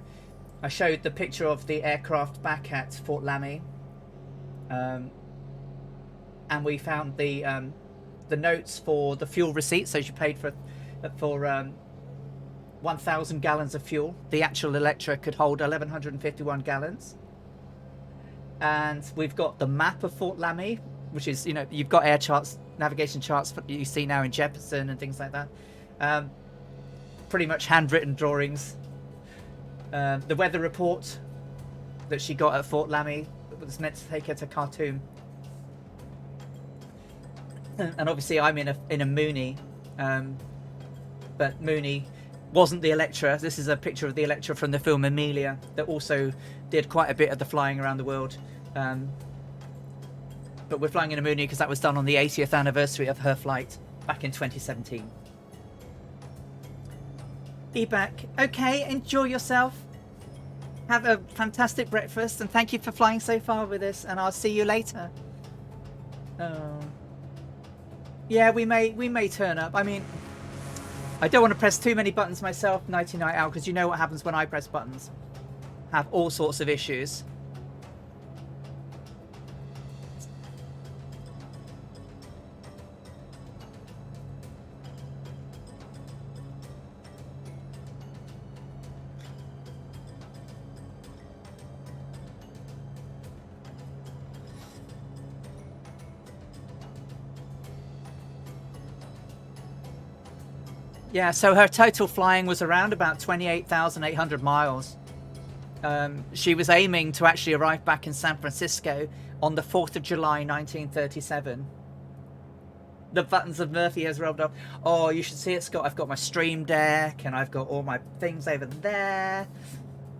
I showed the picture of the aircraft back at Fort Lamy. And we found the notes for the fuel receipt. So she paid for 1,000 gallons of fuel. The actual Electra could hold 1,151 gallons. And we've got the map of Fort Lamy, which is, you know, you've got air charts, navigation charts you see now in Jefferson and things like that. Pretty much handwritten drawings. The weather report that she got at Fort Lamy was meant to take her to Khartoum. And obviously I'm in a Mooney, but Mooney wasn't the Electra. This is a picture of the Electra from the film Amelia that also did quite a bit of the flying around the world. But we're flying in a Mooney because that was done on the 80th anniversary of her flight back in 2017. Be back. Okay, enjoy yourself. Have a fantastic breakfast, and thank you for flying so far with us, and I'll see you later. Oh. Yeah, we may turn up. I mean, I don't want to press too many buttons myself, Nighty Night Owl, because you know what happens when I press buttons. Have all sorts of issues. Yeah, so her total flying was around about 28,800 miles. She was aiming to actually arrive back in San Francisco on the 4th of July, 1937. The buttons of Murphy has rolled off. Oh, you should see it, Scott. I've got my Stream Deck and I've got all my things over there.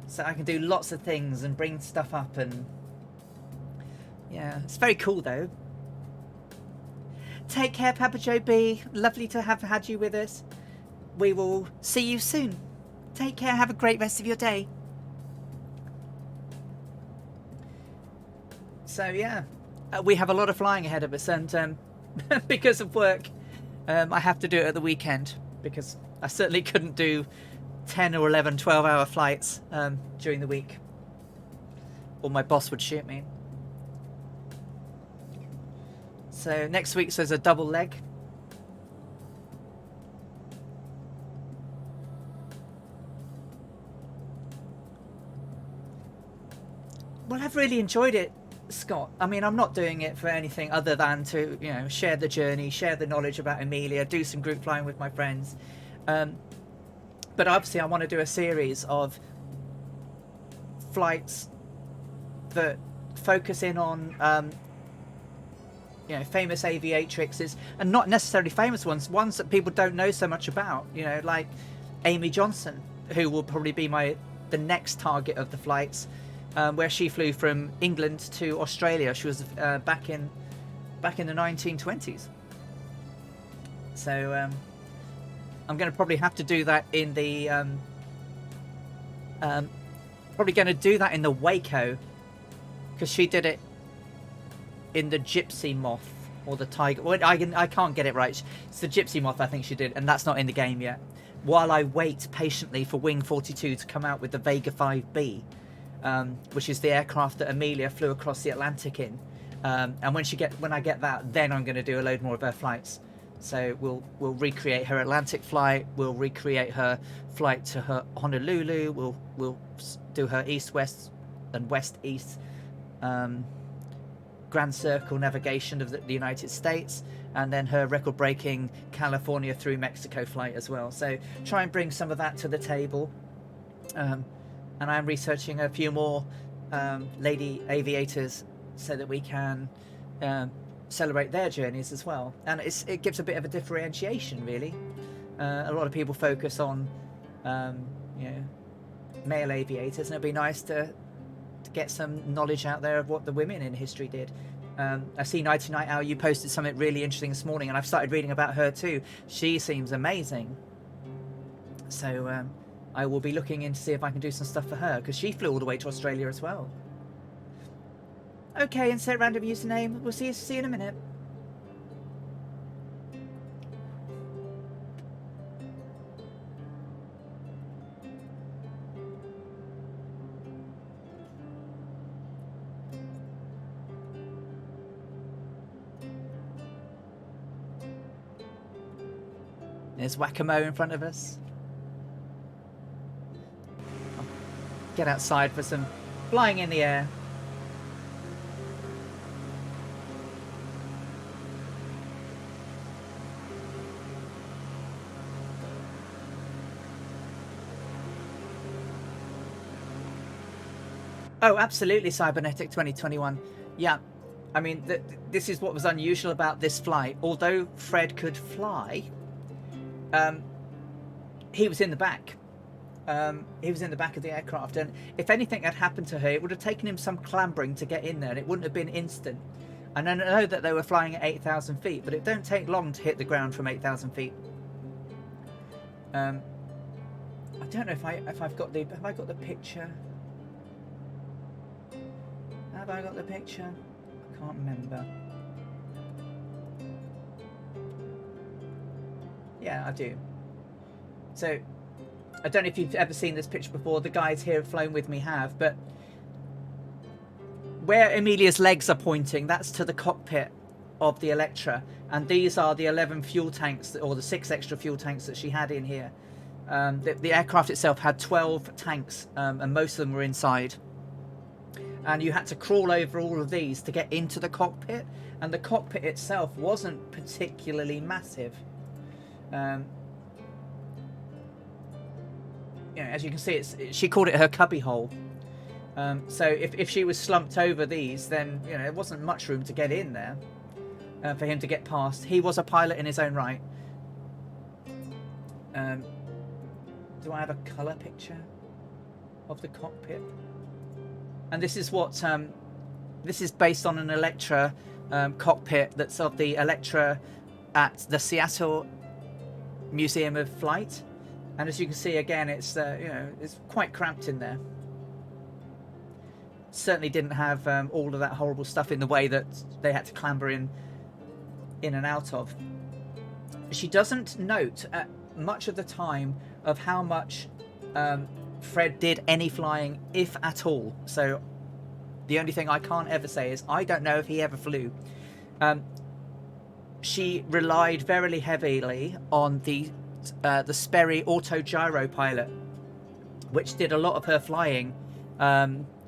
So I can do lots of things and bring stuff up and... Yeah, it's very cool though. Take care, Papa Joe B. Lovely to have had you with us. We will see you soon. Take care. Have a great rest of your day. So yeah, we have a lot of flying ahead of us, and because of work, I have to do it at the weekend because I certainly couldn't do 10 or 11 12-hour flights during the week, or my boss would shoot me. So next week there's a double leg. Well, I've really enjoyed it, Scott. I mean, I'm not doing it for anything other than to, you know, share the journey, share the knowledge about Amelia, do some group flying with my friends. But obviously I want to do a series of flights that focus in on, you know, famous aviatrixes, and not necessarily famous ones that people don't know so much about, you know, like Amy Johnson, who will probably be the next target of the flights. Where she flew from England to Australia. She was back in the 1920s. So I'm going to probably have to do that in the probably going to do that in the Waco, because she did it in the Gypsy Moth or the Tiger. Well, I can't get it right. It's the Gypsy Moth, I think she did, and that's not in the game yet. While I wait patiently for Wing 42 to come out with the Vega 5B. Which is the aircraft that Amelia flew across the Atlantic in, and when I get that, then I'm going to do a load more of her flights. So we'll recreate her Atlantic flight, we'll recreate her flight to her Honolulu, we'll do her east-west and west-east Grand Circle navigation of the United States, and then her record-breaking California through Mexico flight as well. So try and bring some of that to the table. And I'm researching a few more lady aviators so that we can celebrate their journeys as well. And it gives a bit of a differentiation, really. A lot of people focus on, you know, male aviators, and it'd be nice to get some knowledge out there of what the women in history did. I see Nighty Night Owl, you posted something really interesting this morning, and I've started reading about her too. She seems amazing. So I will be looking in to see if I can do some stuff for her, because she flew all the way to Australia as well. Okay, insert random username. We'll see you in a minute. There's Whack-A-Mo in front of us. Get outside for some flying in the air. Oh, absolutely, Cybernetic 2021. Yeah, I mean, this is what was unusual about this flight. Although Fred could fly, he was in the back. He was in the back of the aircraft, and if anything had happened to her, it would have taken him some clambering to get in there, and it wouldn't have been instant. And I know that they were flying at 8,000 feet, but it don't take long to hit the ground from 8,000 feet. I don't know if I've got the picture. Have I got the picture? I can't remember. Yeah, I do. So I don't know if you've ever seen this picture before. The guys here have flown with me have, but where Amelia's legs are pointing, that's to the cockpit of the Electra, and these are the 11 fuel tanks, or the 6 extra fuel tanks that she had in here. The aircraft itself had 12 tanks, and most of them were inside. And you had to crawl over all of these to get into the cockpit, and the cockpit itself wasn't particularly massive. As you can see, she called it her cubby hole. So if she was slumped over these, then there wasn't much room to get in there for him to get past. He was a pilot in his own right. Do I have a colour picture of the cockpit? And this is what this is based on an Electra cockpit that's of the Electra at the Seattle Museum of Flight. And as you can see, again, it's it's quite cramped in there. Certainly didn't have all of that horrible stuff in the way that they had to clamber in and out of. She doesn't note much of the time of how much Fred did any flying, if at all. So the only thing I can't ever say is I don't know if he ever flew. She relied very heavily on the Sperry auto-gyro pilot, which did a lot of her flying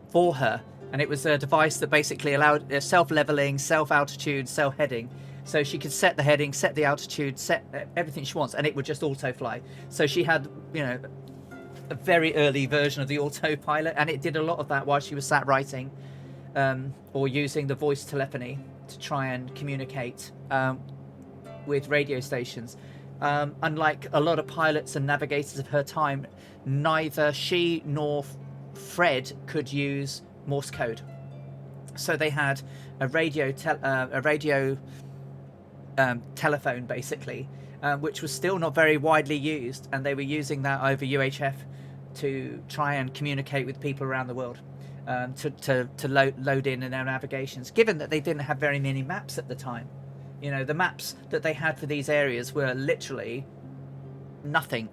for her, and it was a device that basically allowed self-leveling, self-altitude, self-heading, so she could set the heading, set the altitude, set everything she wants, and it would just auto-fly. So she had a very early version of the autopilot, and it did a lot of that while she was sat writing or using the voice telephony to try and communicate with radio stations. Unlike a lot of pilots and navigators of her time, neither she nor Fred could use Morse code. So they had a radio telephone, basically, which was still not very widely used, and they were using that over UHF to try and communicate with people around the world, to load in their navigations, given that they didn't have very many maps at the time. The maps that they had for these areas were literally nothing.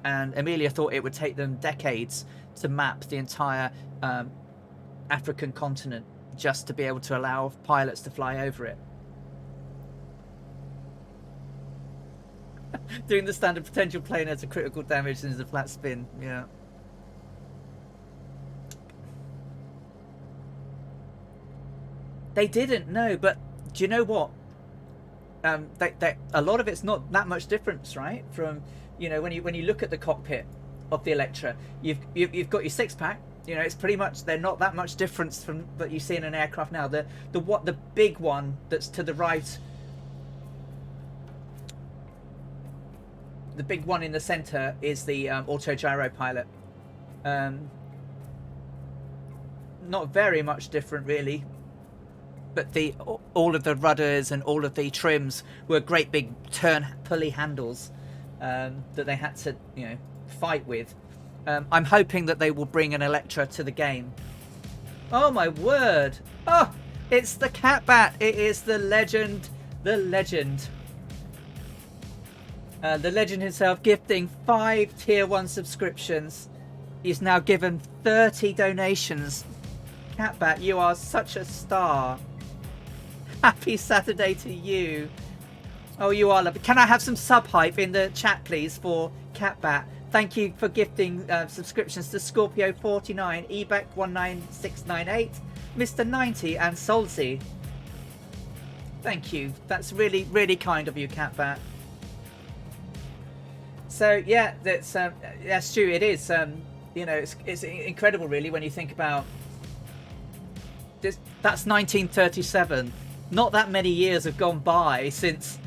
And Amelia thought it would take them decades to map the entire African continent just to be able to allow pilots to fly over it. Doing the standard potential plane as a critical damage and as a flat spin, yeah. They didn't know, but do you know what? A lot of it's not that much difference, right? From when you look at the cockpit of the Electra, you've got your 6-pack. It's pretty much, they're not that much difference from that you see in an aircraft now. The big one that's to the right, the big one in the center is the auto-gyro pilot. Not very much different, really. But all of the rudders and all of the trims were great big pulley handles that they had to fight with. I'm hoping that they will bring an Electra to the game. Oh my word! Oh, it's the Catbat. It is the legend. The legend. The legend himself, gifting 5 tier 1 subscriptions. He's now given 30 donations. Catbat, you are such a star. Happy Saturday to you. Oh, you are lovely. Can I have some sub hype in the chat, please, for Catbat? Thank you for gifting subscriptions to Scorpio 49, Ebec 19698, Mr 90, and Solzy. Thank you. That's really, really kind of you, Catbat. So yeah, that's Stu. It is. It's incredible, really, when you think about this. That's 1937. Not that many years have gone by since,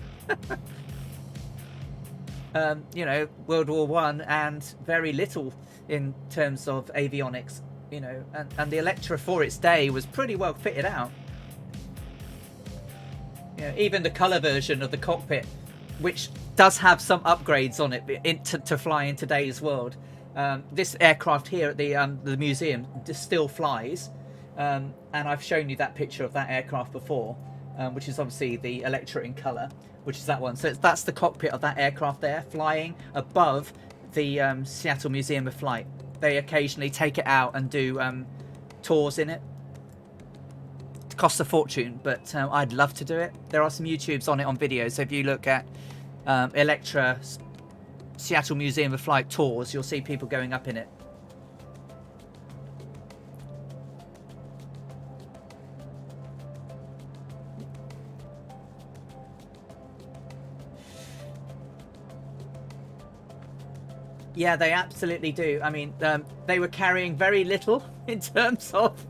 World War One, and very little in terms of avionics. And the Electra for its day was pretty well fitted out. Even the colour version of the cockpit, which does have some upgrades on it to fly in today's world. This aircraft here at the museum still flies, and I've shown you that picture of that aircraft before. which is obviously the Electra in colour, which is that one. So that's the cockpit of that aircraft there, flying above the Seattle Museum of Flight. They occasionally take it out and do tours in it. It costs a fortune, but I'd love to do it. There are some YouTubes on it on video, so if you look at Electra Seattle Museum of Flight tours, you'll see people going up in it. Yeah, they absolutely do. I mean, they were carrying very little in terms of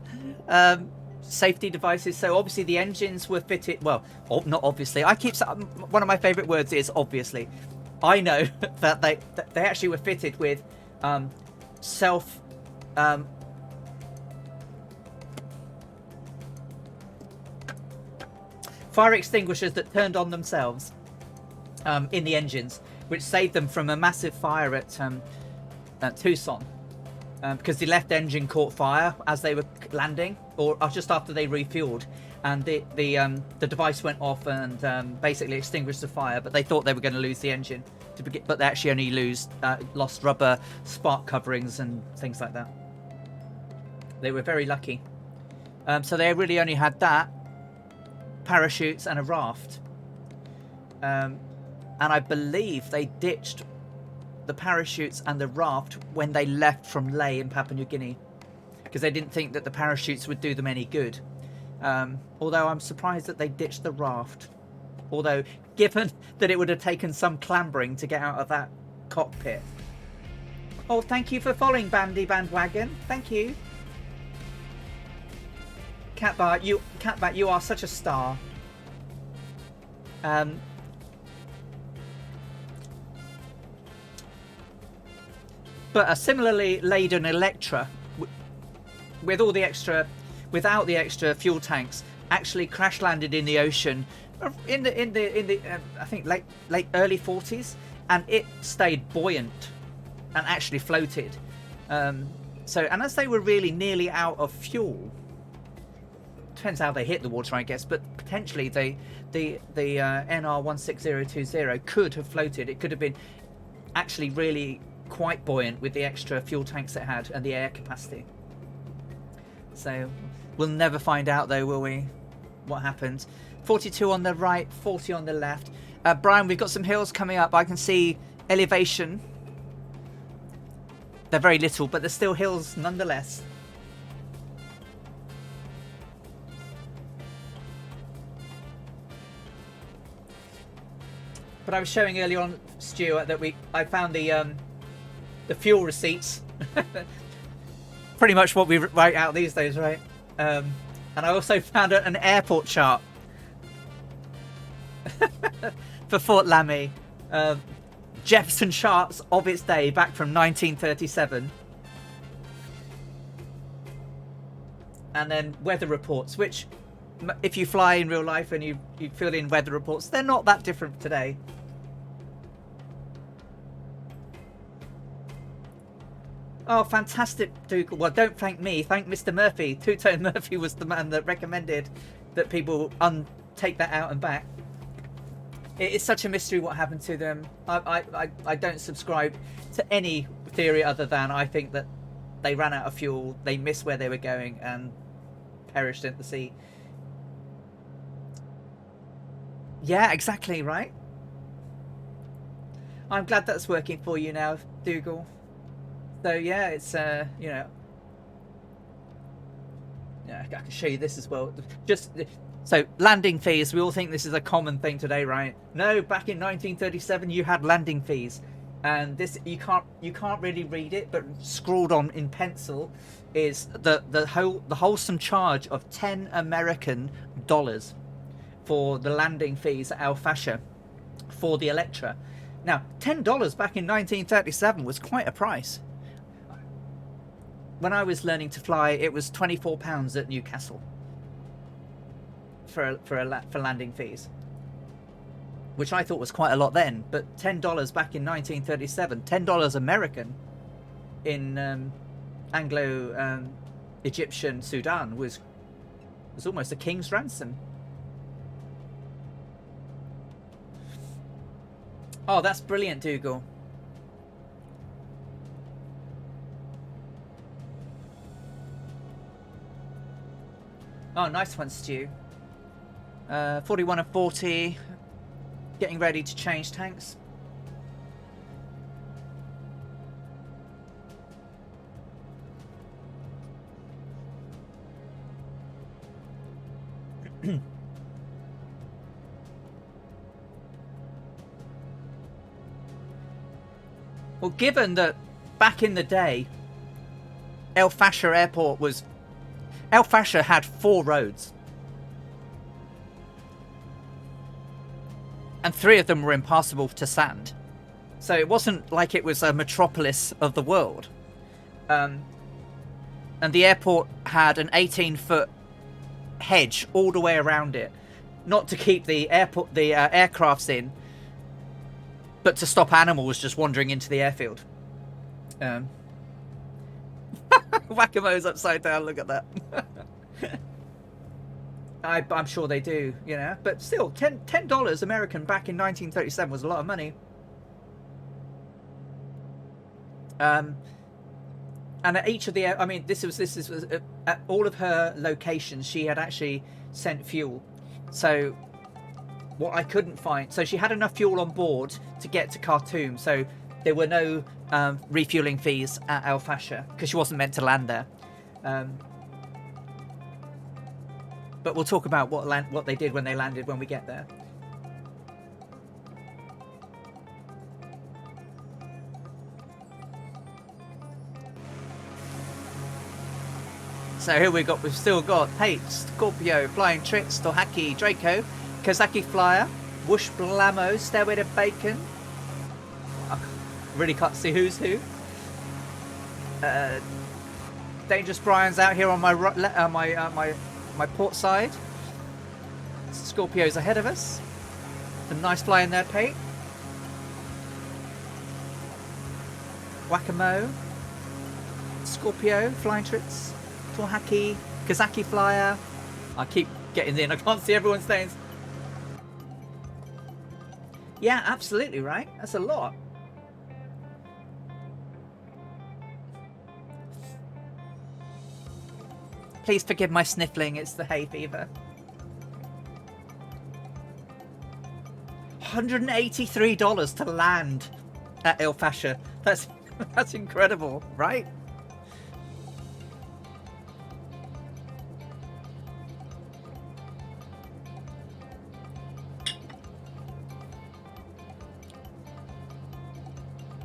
safety devices. So obviously the engines were fitted. Well, not obviously. One of my favourite words is obviously. I know that they actually were fitted with fire extinguishers that turned on themselves in the engines, which saved them from a massive fire at Tucson, because the left engine caught fire as they were landing, or just after they refueled, and the device went off and basically extinguished the fire. But they thought they were going to lose the engine, but they actually only lost rubber spark coverings and things like that. They were very lucky. So they really only had that, parachutes, and a raft. And I believe they ditched the parachutes and the raft when they left from Lay in Papua New Guinea, because they didn't think that the parachutes would do them any good. Although I'm surprised that they ditched the raft. Although, given that it would have taken some clambering to get out of that cockpit. Oh, thank you for following, Bandy Bandwagon. Thank you. Catbat, you are such a star. But a similarly laden Electra, without the extra fuel tanks, actually crash landed in the ocean in the I think early 40s, and it stayed buoyant and actually floated. And as they were really nearly out of fuel, depends how they hit the water, I guess, but potentially the NR 16020 could have floated. It could have been actually really quite buoyant with the extra fuel tanks it had and the air capacity. So we'll never find out, though, will we, what happened? 42 on the right, 40 on the left. Brian, we've got some hills coming up. I can see elevation. They're very little, but they're still hills nonetheless. But I was showing earlier on, Stuart, that I found the fuel receipts. Pretty much what we write out these days, right? And I also found an airport chart for Fort Lamy. Jefferson charts of its day back from 1937. And then weather reports, which, if you fly in real life and you fill in weather reports, they're not that different today. Oh, fantastic, Dougal. Well, don't thank me. Thank Mr. Murphy. Two-Tone Murphy was the man that recommended that people take that out and back. It is such a mystery what happened to them. I don't subscribe to any theory other than I think that they ran out of fuel, they missed where they were going, and perished in the sea. Yeah, exactly, right? I'm glad that's working for you now, Dougal. So yeah, it's yeah, I can show you this as well. So landing fees, we all think this is a common thing today, right? No, back in 1937 you had landing fees, and this you can't really read it, but scrawled on in pencil is the wholesome charge of $10 American for the landing fees at Fasher for the Electra. Now, $10 back in 1937 was quite a price. When I was learning to fly, it was £24 at Newcastle for landing fees, which I thought was quite a lot then. But $10 back in 1937, $10 American in Anglo Egyptian Sudan was almost a king's ransom. Oh, that's brilliant, Dougal. Oh, nice one, Stu. 41 and 40. Getting ready to change tanks. Well, given that back in the day, Fasher Airport was... Fasher had 4 roads. And 3 of them were impassable to sand. So it wasn't like it was a metropolis of the world. And the airport had an 18-foot hedge all the way around it. Not to keep the aircrafts in, but to stop animals just wandering into the airfield. Whack-a-mo's upside down, look at that. I'm sure they do, you know. But still, $10 American back in 1937 was a lot of money. And at each of the... I mean, this was at all of her locations, she had actually sent fuel. So what I couldn't find... So she had enough fuel on board to get to Khartoum. So there were no refueling fees at El Fasher because she wasn't meant to land there. But we'll talk about what they did when they landed when we get there. So here we've still got Hate, Scorpio, Flying Tricks, Tohaki, Draco, Kazaki Flyer, Whoosh Blamo, Stairway to Bacon. I really can't see who's who. Dangerous Brian's out here on my my port side. Scorpio's ahead of us. Some nice fly in there, Pate. Whack-a-mo. Scorpio, Flying Tricks, Tohaki, Kazaki Flyer. I keep getting in. I can't see everyone's names. Yeah, absolutely right. That's a lot. Please forgive my sniffling. It's the hay fever. $183 to land at El Fasher. That's incredible, right?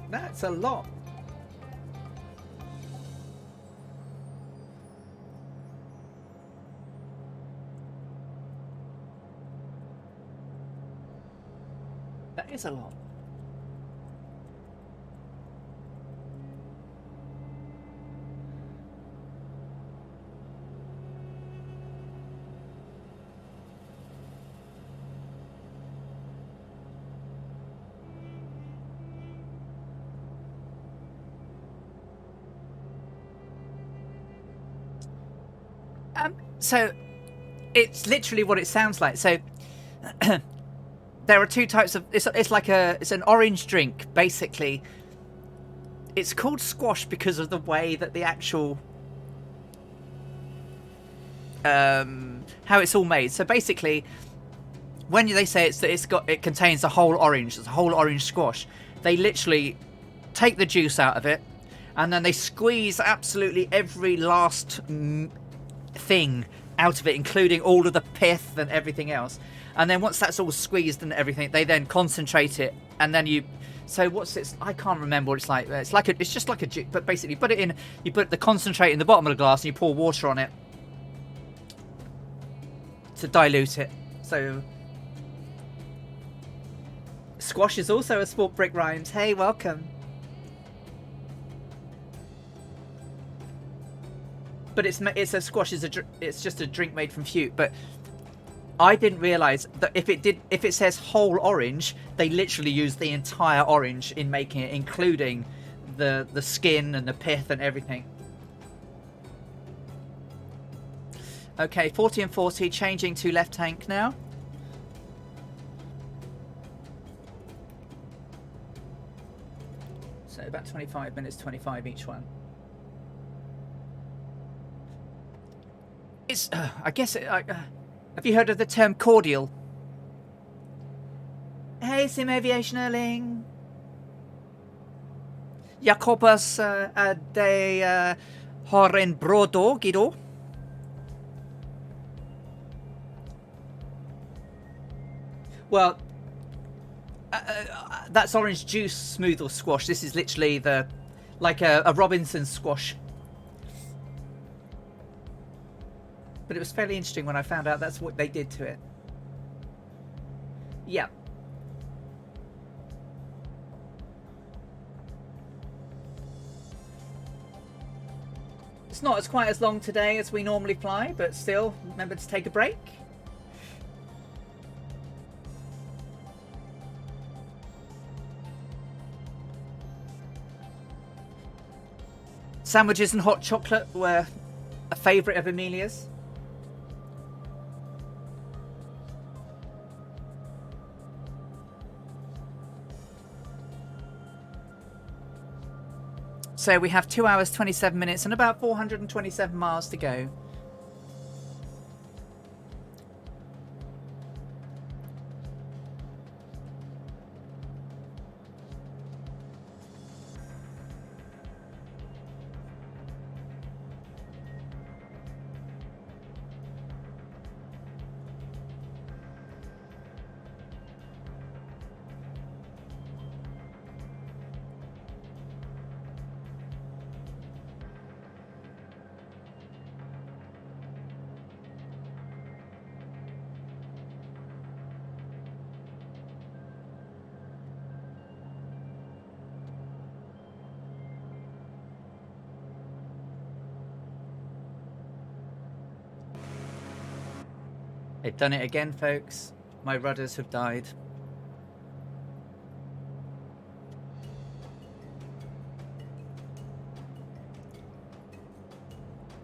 That's a lot. That is a lot. So it's literally what it sounds like. So there are 2 types of it's an orange drink basically. It's called squash because of the way that the actual how it's all made. So basically when they say it contains a whole orange, it's a whole orange squash, they literally take the juice out of it and then they squeeze absolutely every last thing out of it, including all of the pith and everything else. And then once that's all squeezed and everything, they then concentrate it, and then so what's it? I can't remember what it's like. It's just like a juice, but basically you put it in, you put the concentrate in the bottom of the glass and you pour water on it to dilute it. So squash is also a sport, Brick Rhymes. Hey, welcome. But it's a squash it's just a drink made from fruit. But I didn't realise that if it says whole orange, they literally use the entire orange in making it, including the skin and the pith and everything. Okay, 40 and 40, changing to left tank now. 25 minutes, 25 each one. It's, I guess, have you heard of the term cordial? Hey, Sim Aviation Erling. Jacobus de Horen Brodo, Guido. Well, that's orange juice smooth or squash. This is literally like a Robinson squash. But it was fairly interesting when I found out that's what they did to it. Yeah. It's not as quite as long today as we normally fly, but still, remember to take a break. Sandwiches and hot chocolate were a favourite of Amelia's. So we have 2 hours, 27 minutes and about 427 miles to go. They've done it again, folks. My rudders have died.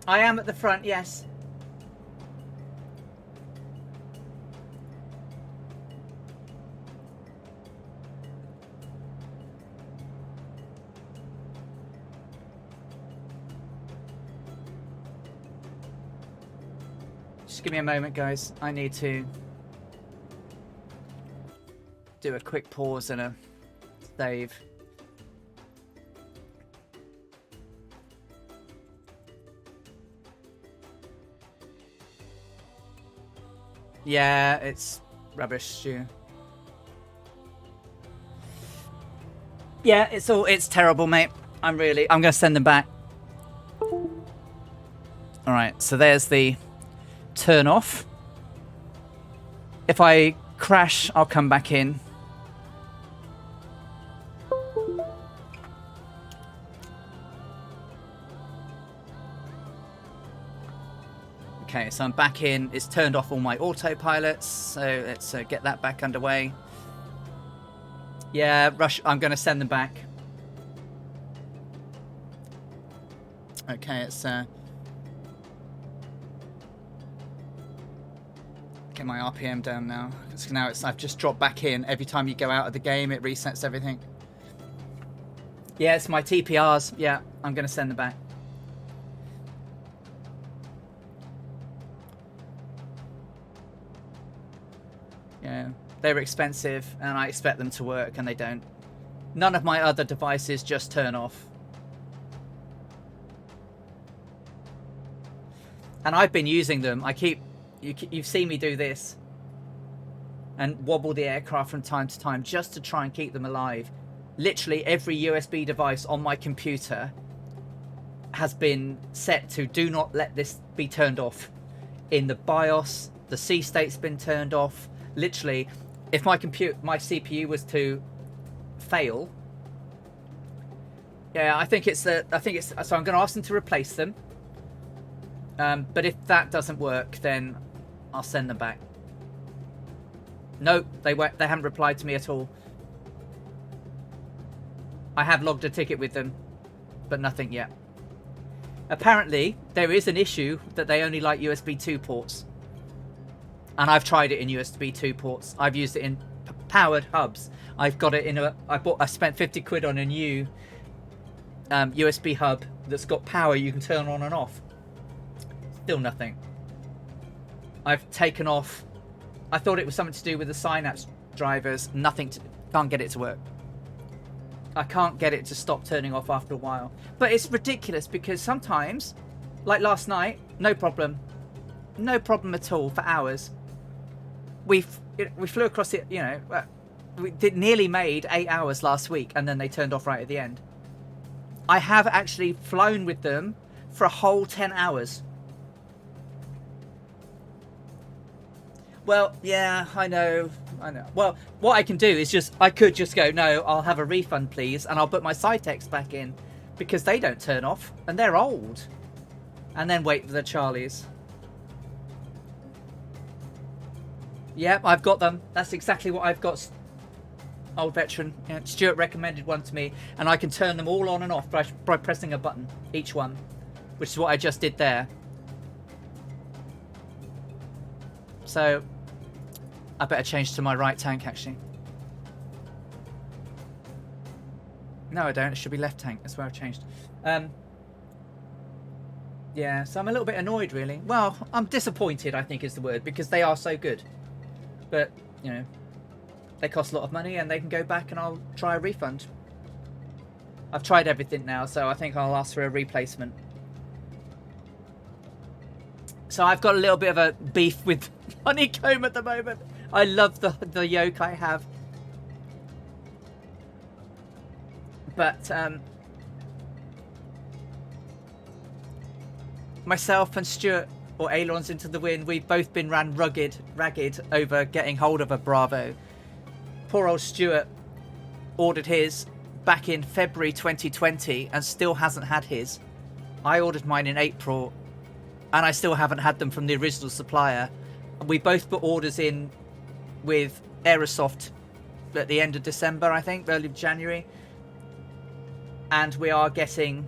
I am at the front, yes. Just give me a moment, guys. I need to do a quick pause and a save. Yeah, it's rubbish, Stu. Yeah, it's terrible, mate. I'm gonna send them back. Alright, so there's the turn off. If I crash, I'll come back in. Okay, so I'm back in. It's turned off all my autopilots, so let's get that back underway. Yeah, rush. I'm going to send them back. Okay, it's get my RPM down now. I've just dropped back in. Every time you go out of the game, it resets everything. Yeah, it's my TPRs. Yeah, I'm going to send them back. Yeah, they were expensive, and I expect them to work, and they don't. None of my other devices just turn off. And I've been using them. You've seen me do this and wobble the aircraft from time to time just to try and keep them alive. Literally every USB device on my computer has been set to do not let this be turned off. In the BIOS, the C state's been turned off. Literally, if my CPU was to fail, yeah, I think it's so I'm going to ask them to replace them. But if that doesn't work, then I'll send them back. No, they haven't replied to me at all. I have logged a ticket with them, but nothing yet. Apparently, there is an issue that they only like USB 2 ports. And I've tried it in USB 2 ports. I've used it in powered hubs. I've got it in I spent 50 quid on a new USB hub that's got power you can turn on and off. Still nothing. I've taken off. I thought it was something to do with the Synapse drivers. Nothing. Can't get it to work. I can't get it to stop turning off after a while. But it's ridiculous because sometimes, like last night, no problem. No problem at all for hours. We flew across it, we nearly made 8 hours last week, and then they turned off right at the end. I have actually flown with them for a whole 10 hours. Well, yeah, I know. Well, what I can do is I could just go, no, I'll have a refund, please, and I'll put my Cytex back in, because they don't turn off, and they're old. And then wait for the Charlies. Yep, I've got them. That's exactly what I've got. Old veteran. Yeah, Stuart recommended one to me, and I can turn them all on and off by pressing a button, each one, which is what I just did there. So, I better change to my right tank, actually. No, I don't. It should be left tank. That's where I've changed. Yeah, so I'm a little bit annoyed, really. Well, I'm disappointed, I think is the word, because they are so good. But, they cost a lot of money, and they can go back and I'll try a refund. I've tried everything now, so I think I'll ask for a replacement. So I've got a little bit of a beef with Honeycomb at the moment. I love the yoke I have. But, myself and Stuart, or Ailerons into the Wind, we've both been ragged over getting hold of a Bravo. Poor old Stuart ordered his back in February 2020 and still hasn't had his. I ordered mine in April and I still haven't had them from the original supplier. We both put orders in with Aerosoft at the end of December, I think, early January. And we are getting...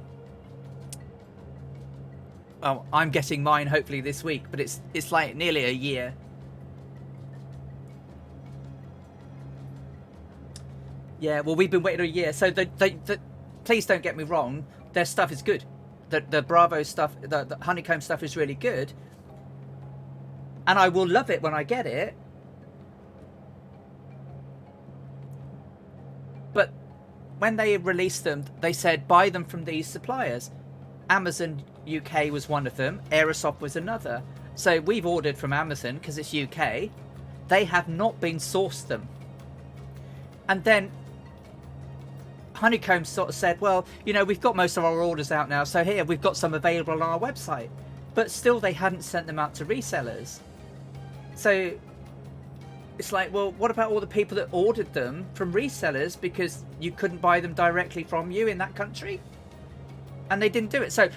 Well, I'm getting mine hopefully this week, but it's like nearly a year. Yeah, well, we've been waiting a year. So please don't get me wrong. Their stuff is good. The Bravo stuff, the Honeycomb stuff is really good. And I will love it when I get it. But when they released them, they said buy them from these suppliers. Amazon UK was one of them. Aerosoft was another. So we've ordered from Amazon because it's UK. They have not been sourced them. And then Honeycomb sort of said, well, we've got most of our orders out now, so here, we've got some available on our website. But still, they hadn't sent them out to resellers. So it's like, well, what about all the people that ordered them from resellers because you couldn't buy them directly from you in that country? And they didn't do it. So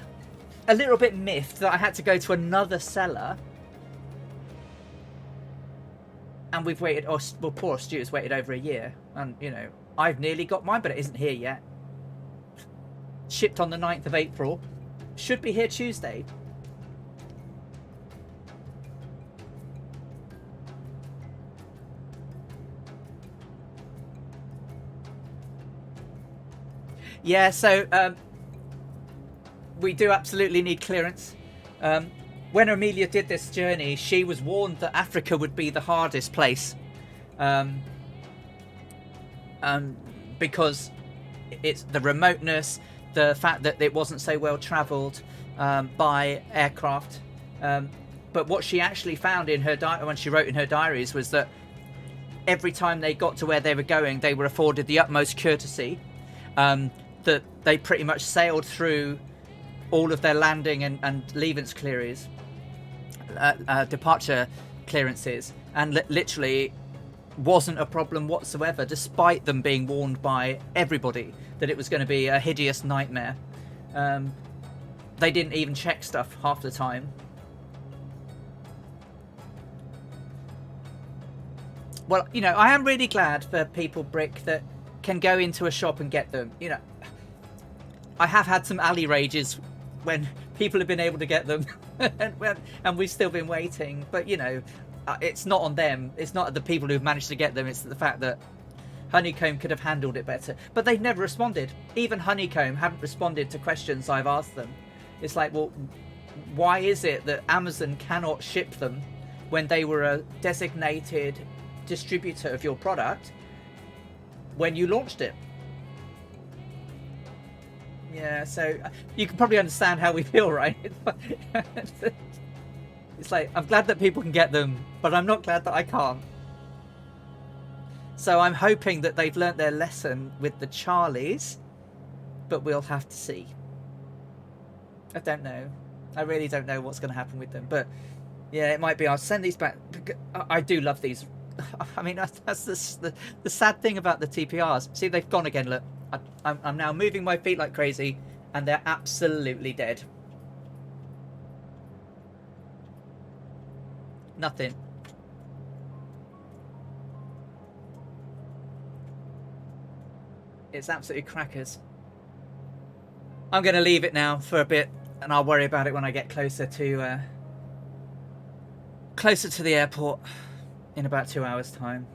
a little bit miffed that I had to go to another seller. And we've waited, well, poor Stuart's waited over a year. And, I've nearly got mine, but it isn't here yet. Shipped on the 9th of April. Should be here Tuesday. Yeah, so we do absolutely need clearance. When Amelia did this journey, she was warned that Africa would be the hardest place. Because it's the remoteness, the fact that it wasn't so well travelled by aircraft. But what she actually found in her when she wrote in her diaries was that every time they got to where they were going, they were afforded the utmost courtesy. That they pretty much sailed through all of their landing and leavance clearances, departure clearances, and literally wasn't a problem whatsoever, despite them being warned by everybody that it was going to be a hideous nightmare. They didn't even check stuff half the time. Well, I am really glad for people, Brick, that can go into a shop and get them. I have had some alley rages when people have been able to get them and we've still been waiting. But, it's not on them. It's not the people who've managed to get them. It's the fact that Honeycomb could have handled it better, but they've never responded. Even Honeycomb haven't responded to questions I've asked them. It's like, well, why is it that Amazon cannot ship them when they were a designated distributor of your product when you launched it? Yeah, so you can probably understand how we feel, right? It's like, I'm glad that people can get them, but I'm not glad that I can't. So I'm hoping that they've learnt their lesson with the Charlies, but we'll have to see. I don't know. I really don't know what's going to happen with them. But yeah, it might be. I'll send these back. I do love these. I mean, that's the sad thing about the TPRs. See, they've gone again. Look, I'm now moving my feet like crazy, and they're absolutely dead. Nothing. It's absolutely crackers. I'm going to leave it now for a bit, and I'll worry about it when I get closer to the airport in about 2 hours' time.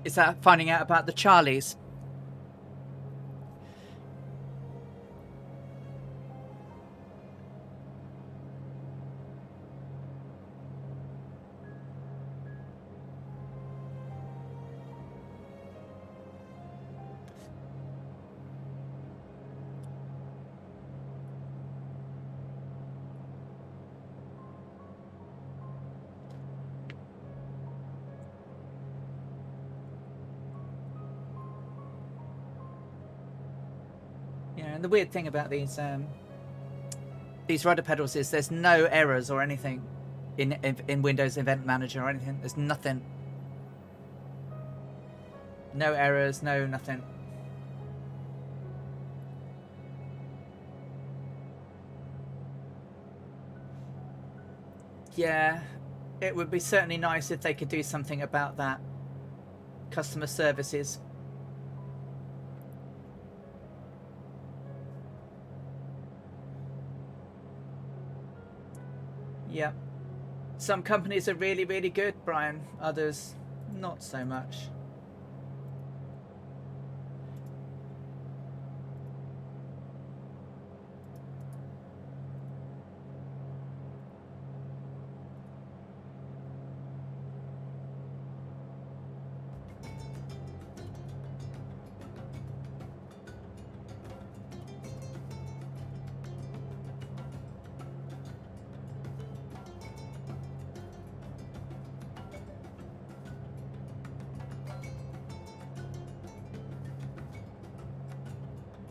Is that finding out about the Charlies? Yeah, and the weird thing about these rudder pedals is there's no errors or anything in Windows Event Manager or anything. There's nothing. No errors, no nothing. Yeah, it would be certainly nice if they could do something about that. Customer services. Yep. Some companies are really, really good, Brian. Others, not so much.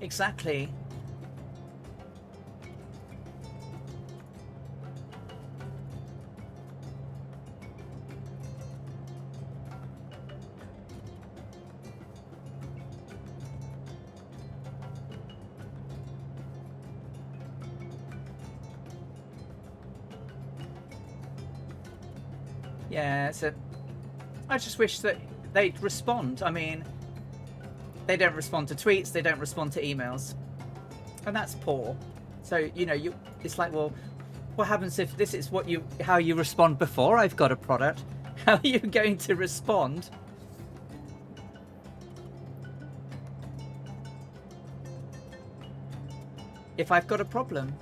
Exactly. Yeah, so I just wish that they'd respond. I mean, they don't respond to tweets, they don't respond to emails, and that's poor. So it's like, well, what happens if this is how you respond before I've got a product? How are you going to respond if I've got a problem?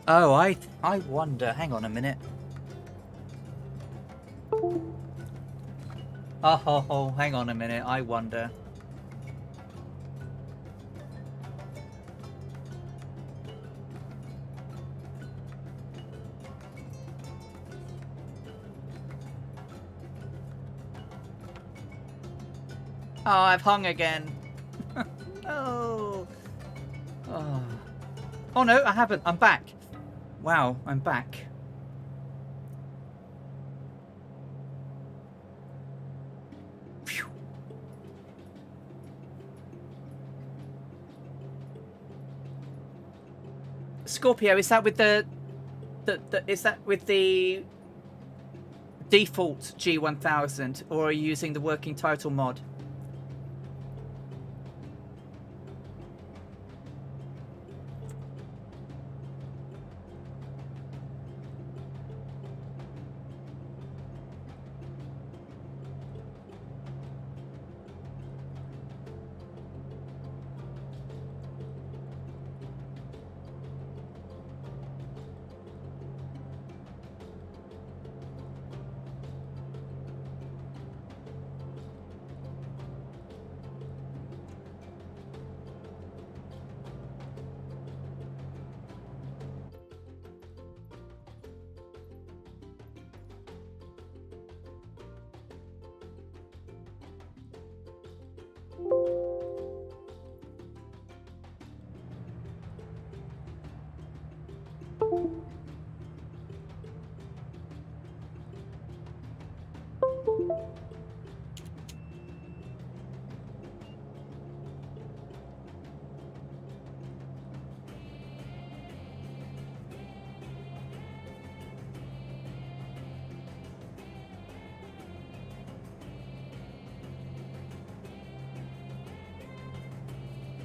Oh, I wonder. Hang on a minute. Oh, hang on a minute. I wonder. Oh, I've hung again. No. Oh no, I haven't. I'm back. Wow, I'm back. Phew. Scorpio, is that with the is that with the default G1000, or are you using the working title mod?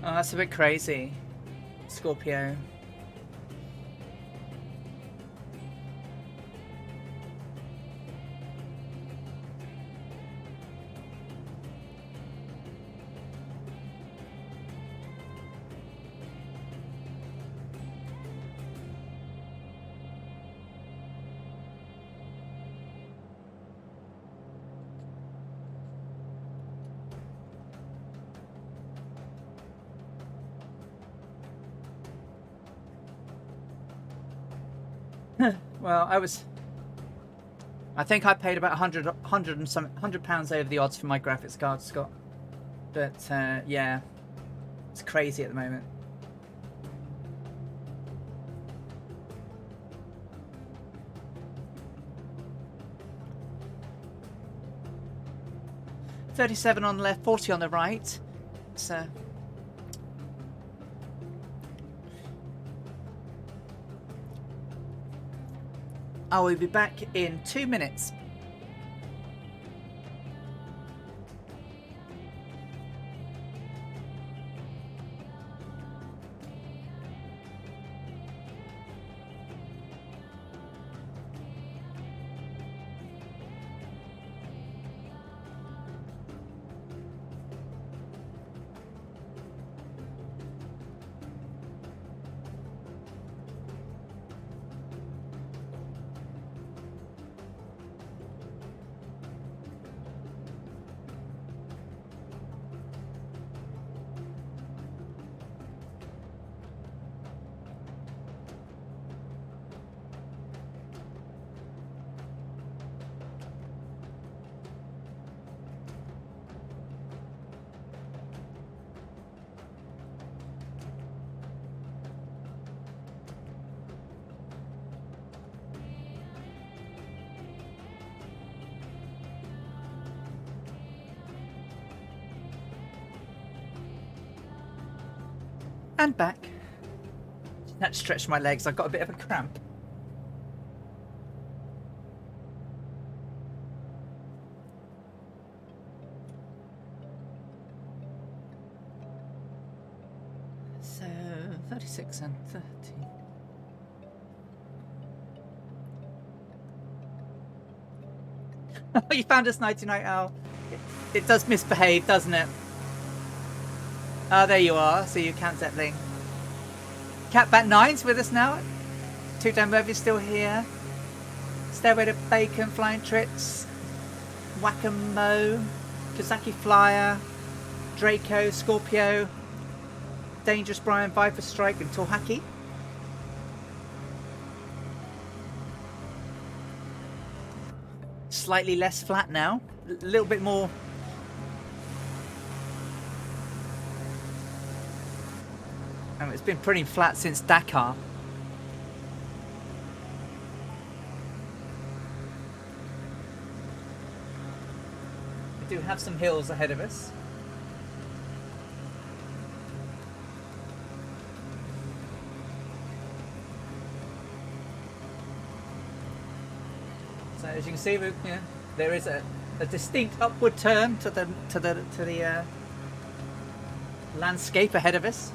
Oh, that's a bit crazy, Scorpio. Well, I think I paid about £100 over the odds for my graphics card, Scott. But yeah, it's crazy at the moment. $37 on the left, 40 on the right. So I will be back in 2 minutes. And back. That stretched my legs. I've got a bit of a cramp. So 36 and 30. You found us 99 Al. It does misbehave, doesn't it? Ah, there you are. So you Cat Zeppling. Catbat 9's with us now. Two Down Murphy's still here. Stairway to Bacon, Flying Tricks, Whack-a-Mo, Kazaki Flyer, Draco, Scorpio, Dangerous Brian, Viper Strike, and Torhaki. Slightly less flat now. A little bit more. It's been pretty flat since Dakar. We do have some hills ahead of us. So as you can see, there is a distinct upward turn to the landscape ahead of us.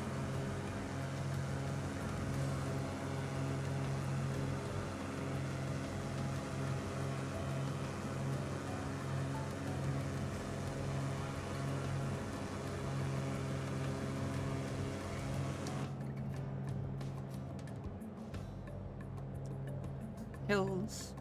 Hills.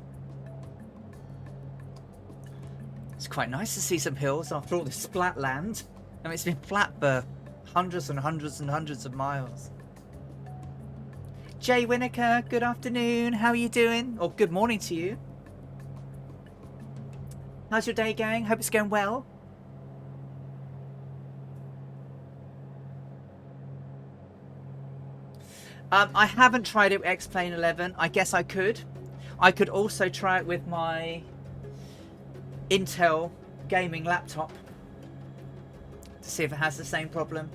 It's quite nice to see some hills after all this flat land. I mean, it's been flat for hundreds and hundreds and hundreds of miles. Jay Winokur, good afternoon. How are you doing? Or good morning to you. How's your day going? Hope it's going well. I haven't tried it with X-Plane 11. I guess I could. I could also try it with my Intel gaming laptop to see if it has the same problem.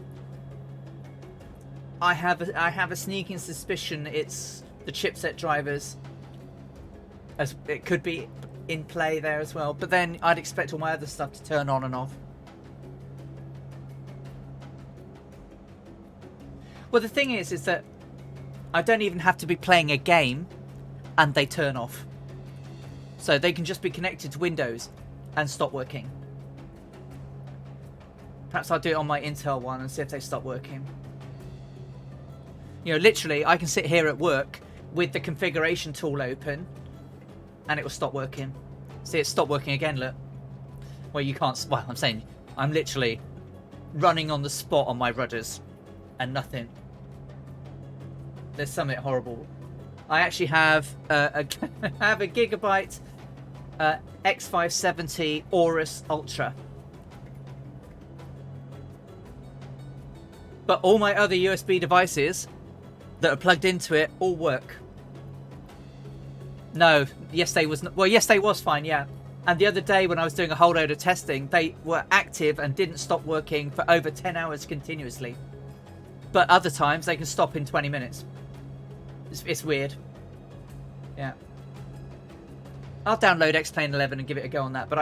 I have a sneaking suspicion it's the chipset drivers, as it could be in play there as well. But then I'd expect all my other stuff to turn on and off. Well, the thing is that I don't even have to be playing a game and they turn off. So they can just be connected to Windows and stop working. Perhaps I'll do it on my Intel one and see if they stop working. You know, literally, I can sit here at work with the configuration tool open and it will stop working. See, it stopped working again, look. Well, you can't... Well, I'm saying I'm literally running on the spot on my rudders and nothing. There's something horrible. I actually have a Gigabyte X570 Aorus Ultra. But all my other USB devices that are plugged into it all work. No, yesterday was not, well, yesterday was fine, yeah. And the other day when I was doing a whole load of testing, they were active and didn't stop working for over 10 hours continuously. But other times they can stop in 20 minutes. It's weird. Yeah. I'll download X-Plane 11 and give it a go on that, but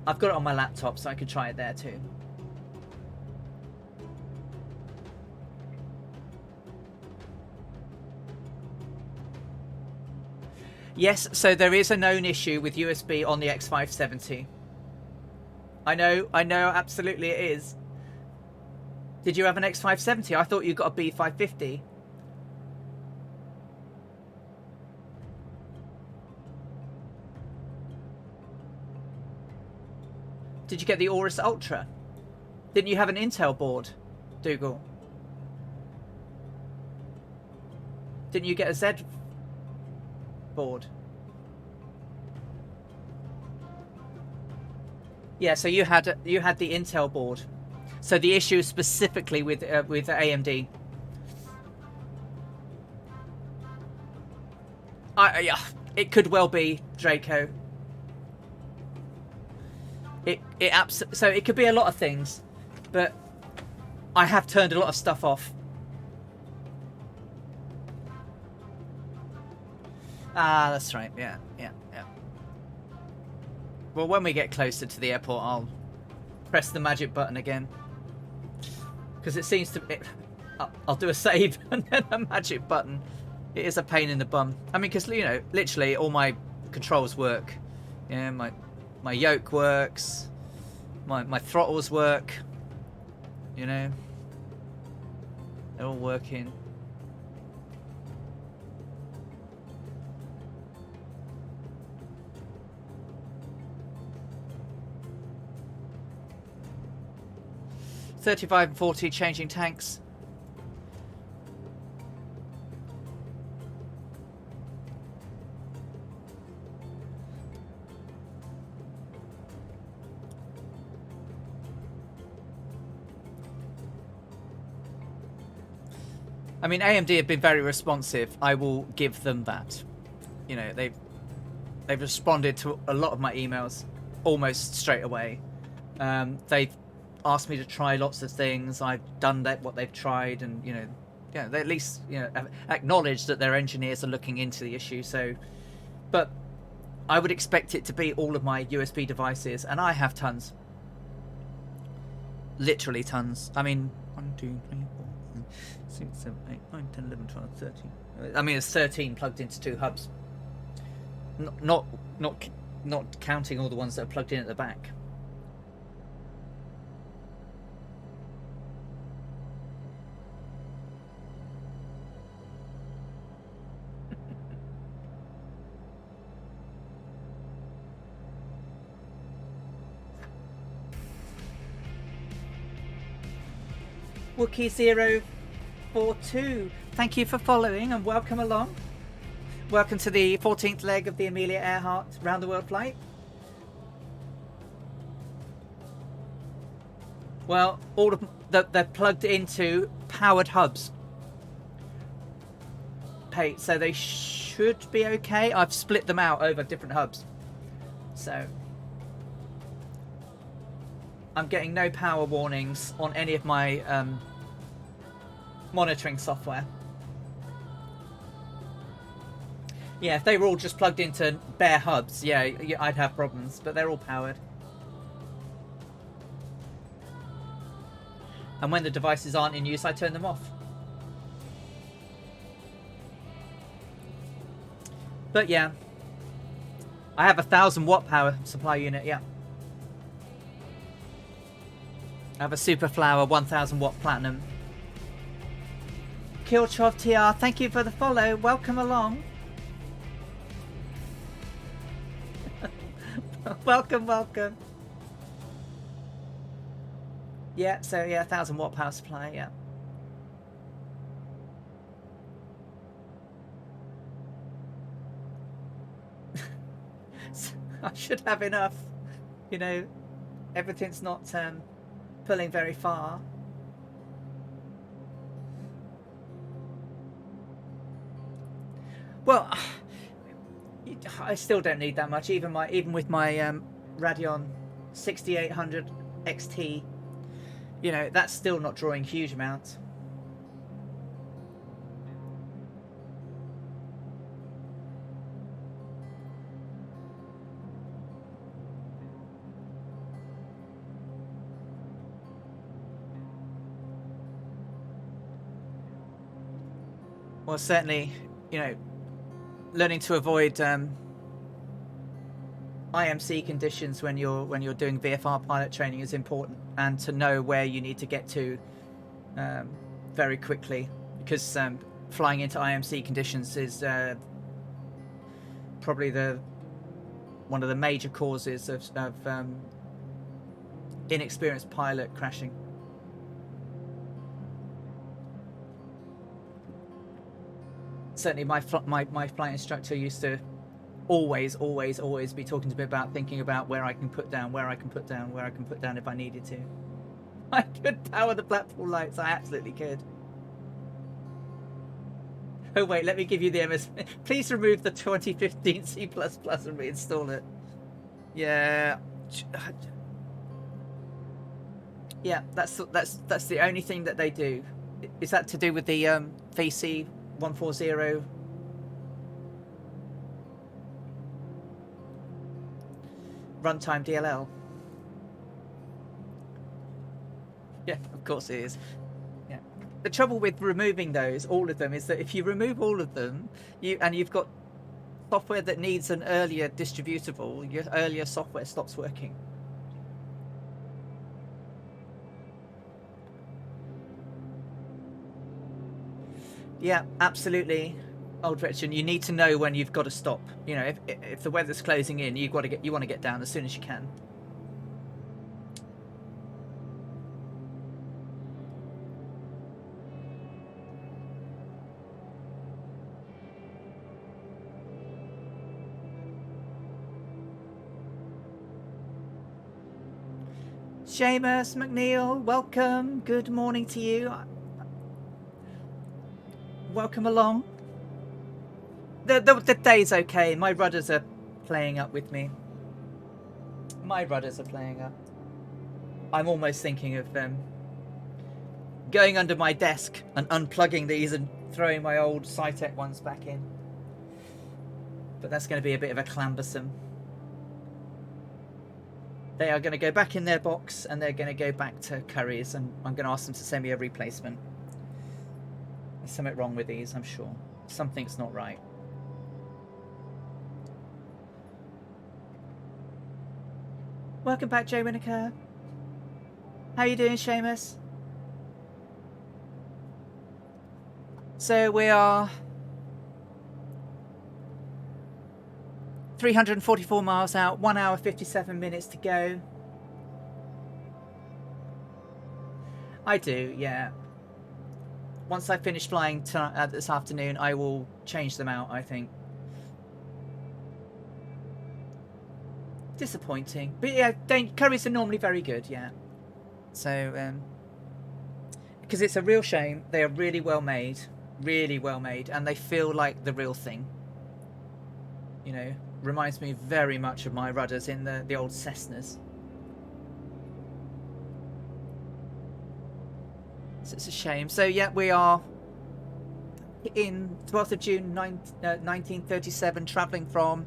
I've got it on my laptop, so I could try it there too. Yes, so there is a known issue with USB on the X570. I know, absolutely it is. Did you have an X570? I thought you got a B550. Did you get the Aorus Ultra? Didn't you have an Intel board, Dougal? Didn't you get a Z board? Yeah, so you had the Intel board. So the issue is specifically with AMD. Yeah, it could well be, Draco. So it could be a lot of things, but I have turned a lot of stuff off. Ah, that's right. Yeah. Well, when we get closer to the airport, I'll press the magic button again, because it seems to. I'll do a save and then a magic button. It is a pain in the bum. I mean, because literally all my controls work. Yeah, my yoke works. My throttles work. You know, they're all working. $35 and $40 changing tanks. I mean, AMD have been very responsive. I will give them that. You know, they've responded to a lot of my emails almost straight away. They've asked me to try lots of things. I've done what they've tried, and yeah, they at least acknowledge that their engineers are looking into the issue. So, but I would expect it to be all of my USB devices, and I have tons. Literally tons. I mean, 1, 2, 3, 4, 6, 7, 8, 9, 10, 11, 12, 13. I mean, there's 13 plugged into 2 hubs. Not counting all the ones that are plugged in at the back. Wookie042, thank you for following and welcome along. Welcome to the 14th leg of the Amelia Earhart round the world flight. Well, all of they're plugged into powered hubs. Hey, so they should be okay. I've split them out over different hubs, so I'm getting no power warnings on any of my monitoring software. Yeah, if they were all just plugged into bare hubs, yeah, I'd have problems, but they're all powered. And when the devices aren't in use, I turn them off. But yeah, I have a 1000-watt power supply unit, yeah. I have a Super Flower 1000-watt platinum. Killchov TR, thank you for the follow. Welcome along. welcome. Yeah, so yeah, 1000-watt power supply, yeah. I should have enough. You know, everything's not pulling very far. Well, I still don't need that much. Even with my Radeon 6800 XT, you know, that's still not drawing huge amounts. Well, certainly, you know, learning to avoid IMC conditions when you're doing VFR pilot training is important, and to know where you need to get to very quickly, because flying into IMC conditions is probably one of the major causes of inexperienced pilot crashing. Certainly, my flight instructor used to always be talking to me about thinking about where I can put down, where I can put down if I needed to. I could power the platform lights. I absolutely could. Oh wait, let me give you the MS. Please remove the 2015 C++ and reinstall it. Yeah. Yeah, that's the only thing that they do. Is that to do with the VC 140 runtime DLL? Yeah, of course it is. Yeah. The trouble with removing those, all of them, is that if you remove all of them, you've got software that needs an earlier distributable, your earlier software stops working. Yeah, absolutely, old veteran. You need to know when you've got to stop. You know, if the weather's closing in, you want to get down as soon as you can. Seamus McNeil, welcome. Good morning to you. Welcome along. The day's okay. My rudders are playing up with me. My rudders are playing up. I'm almost thinking of going under my desk and unplugging these and throwing my old Cytec ones back in. But that's going to be a bit of a clambersome. They are going to go back in their box and they're going to go back to Curry's, and I'm going to ask them to send me a replacement. There's something wrong with these, I'm sure. Something's not right. Welcome back, Joe Winokur. How you doing, Seamus? So we are 344 miles out, 1 hour 57 minutes to go. I do, yeah. Once I finish flying this afternoon, I will change them out, I think. Disappointing. But yeah, curries are normally very good, yeah. So, because it's a real shame. They are really well made, and they feel like the real thing. You know, reminds me very much of my rudders in the old Cessnas. So it's a shame. So yeah, we are in 12th of June 1937, travelling from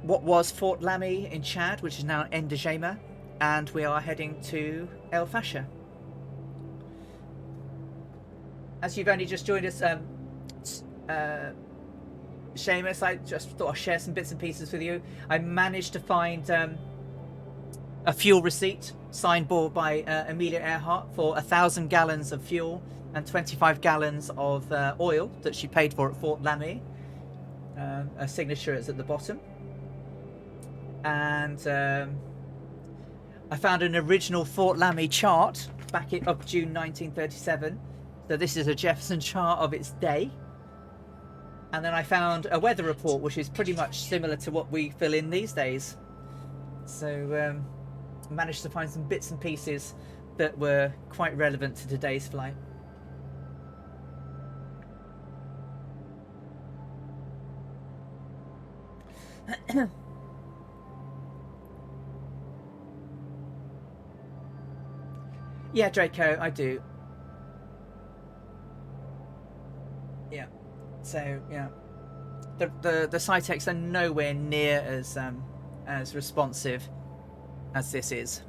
what was Fort Lamy in Chad, which is now Ndjamena, and we are heading to El Fasher. As you've only just joined us, Seamus, I just thought I'd share some bits and pieces with you. I managed to find a fuel receipt signed by Amelia Earhart for 1,000 gallons of fuel and 25 gallons of oil that she paid for at Fort Lamy. Her signature is at the bottom. And I found an original Fort Lamy chart back of June 1937. So this is a Jefferson chart of its day. And then I found a weather report, which is pretty much similar to what we fill in these days. So I managed to find some bits and pieces that were quite relevant to today's flight. Yeah, Draco, I do. Yeah. So yeah, the Cytex are nowhere near as responsive as this is.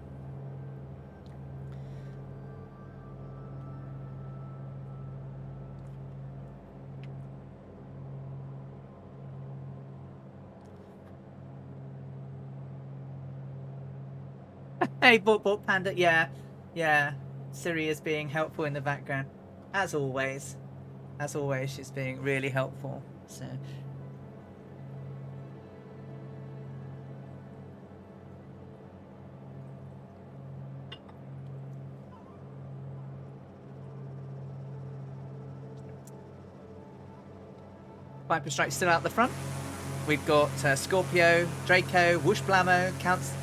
Hey, Bort Panda, yeah. Siri is being helpful in the background, as always. As always, she's being really helpful. So. Viper Strike still out the front. We've got Scorpio, Draco, Whoosh Blamo, Counts,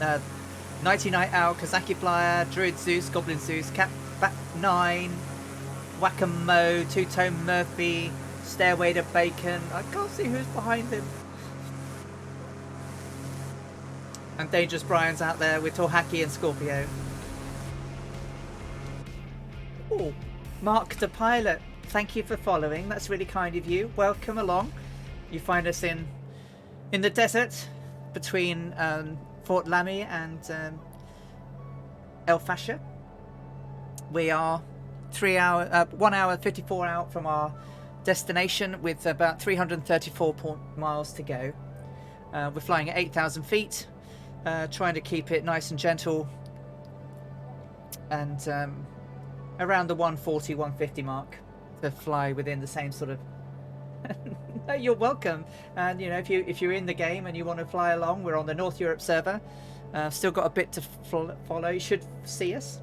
Nighty Night Owl, Kazaki Flyer, Druid Zeus, Goblin Zeus, Cat Bat 9, Whack-a-Mo, Two-Tone Murphy, Stairway to Bacon. I can't see who's behind him. And Dangerous Brian's out there with Torhaki and Scorpio. Oh, Mark the Pilot, thank you for following. That's really kind of you. Welcome along. You find us in the desert between Fort Lamy and El Fasher. We are 1 hour 54 out from our destination with about 334 miles to go. We're flying at 8,000 feet, trying to keep it nice and gentle, and around the 140, 150 mark to fly within the same sort of. You're welcome. And you know, if you're in the game and you want to fly along, we're on the North Europe server. Still got a bit to follow. You should see us.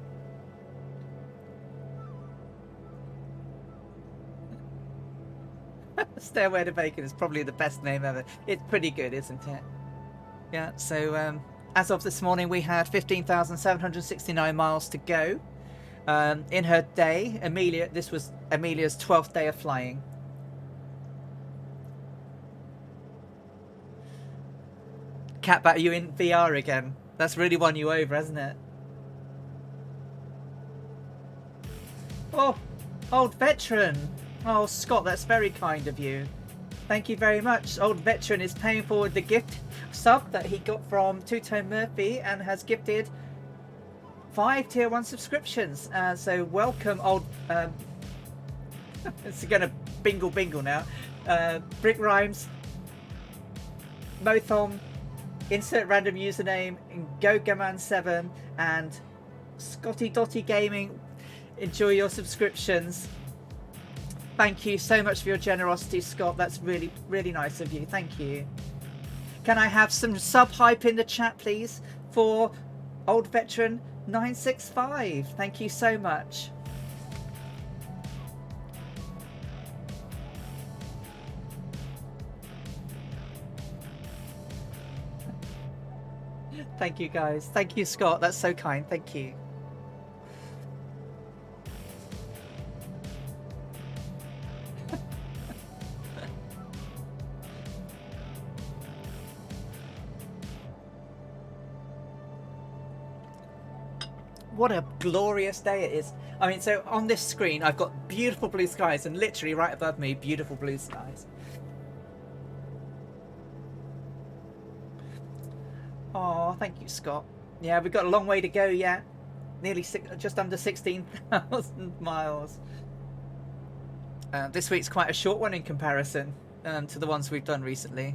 Stairway to Bacon is probably the best name ever. It's pretty good, isn't it? Yeah. So as of this morning, we had 15,769 miles to go. In her day, Amelia. This was Amelia's 12th day of flying. Catbat, are you in VR again? That's really won you over, hasn't it? Oh, old veteran. Oh, Scott, that's very kind of you. Thank you very much. Old Veteran is paying forward the gift sub that he got from Two Tone Murphy and has gifted 5 tier 1 subscriptions. So welcome, old. It's gonna bingle now. Brick Rhymes, Mothom, insert random username, GoGaman7, and Scotty Dotty Gaming. Enjoy your subscriptions. Thank you so much for your generosity, Scott. That's really, really nice of you. Thank you. Can I have some sub hype in the chat, please, for Old Veteran 965? Thank you so much. Thank you, guys. Thank you, Scott. That's so kind. Thank you. What a glorious day it is. I mean, so on this screen, I've got beautiful blue skies, and literally right above me, beautiful blue skies. Oh, thank you, Scott. Yeah, we've got a long way to go yet. Nearly just under 16,000 miles. This week's quite a short one in comparison to the ones we've done recently.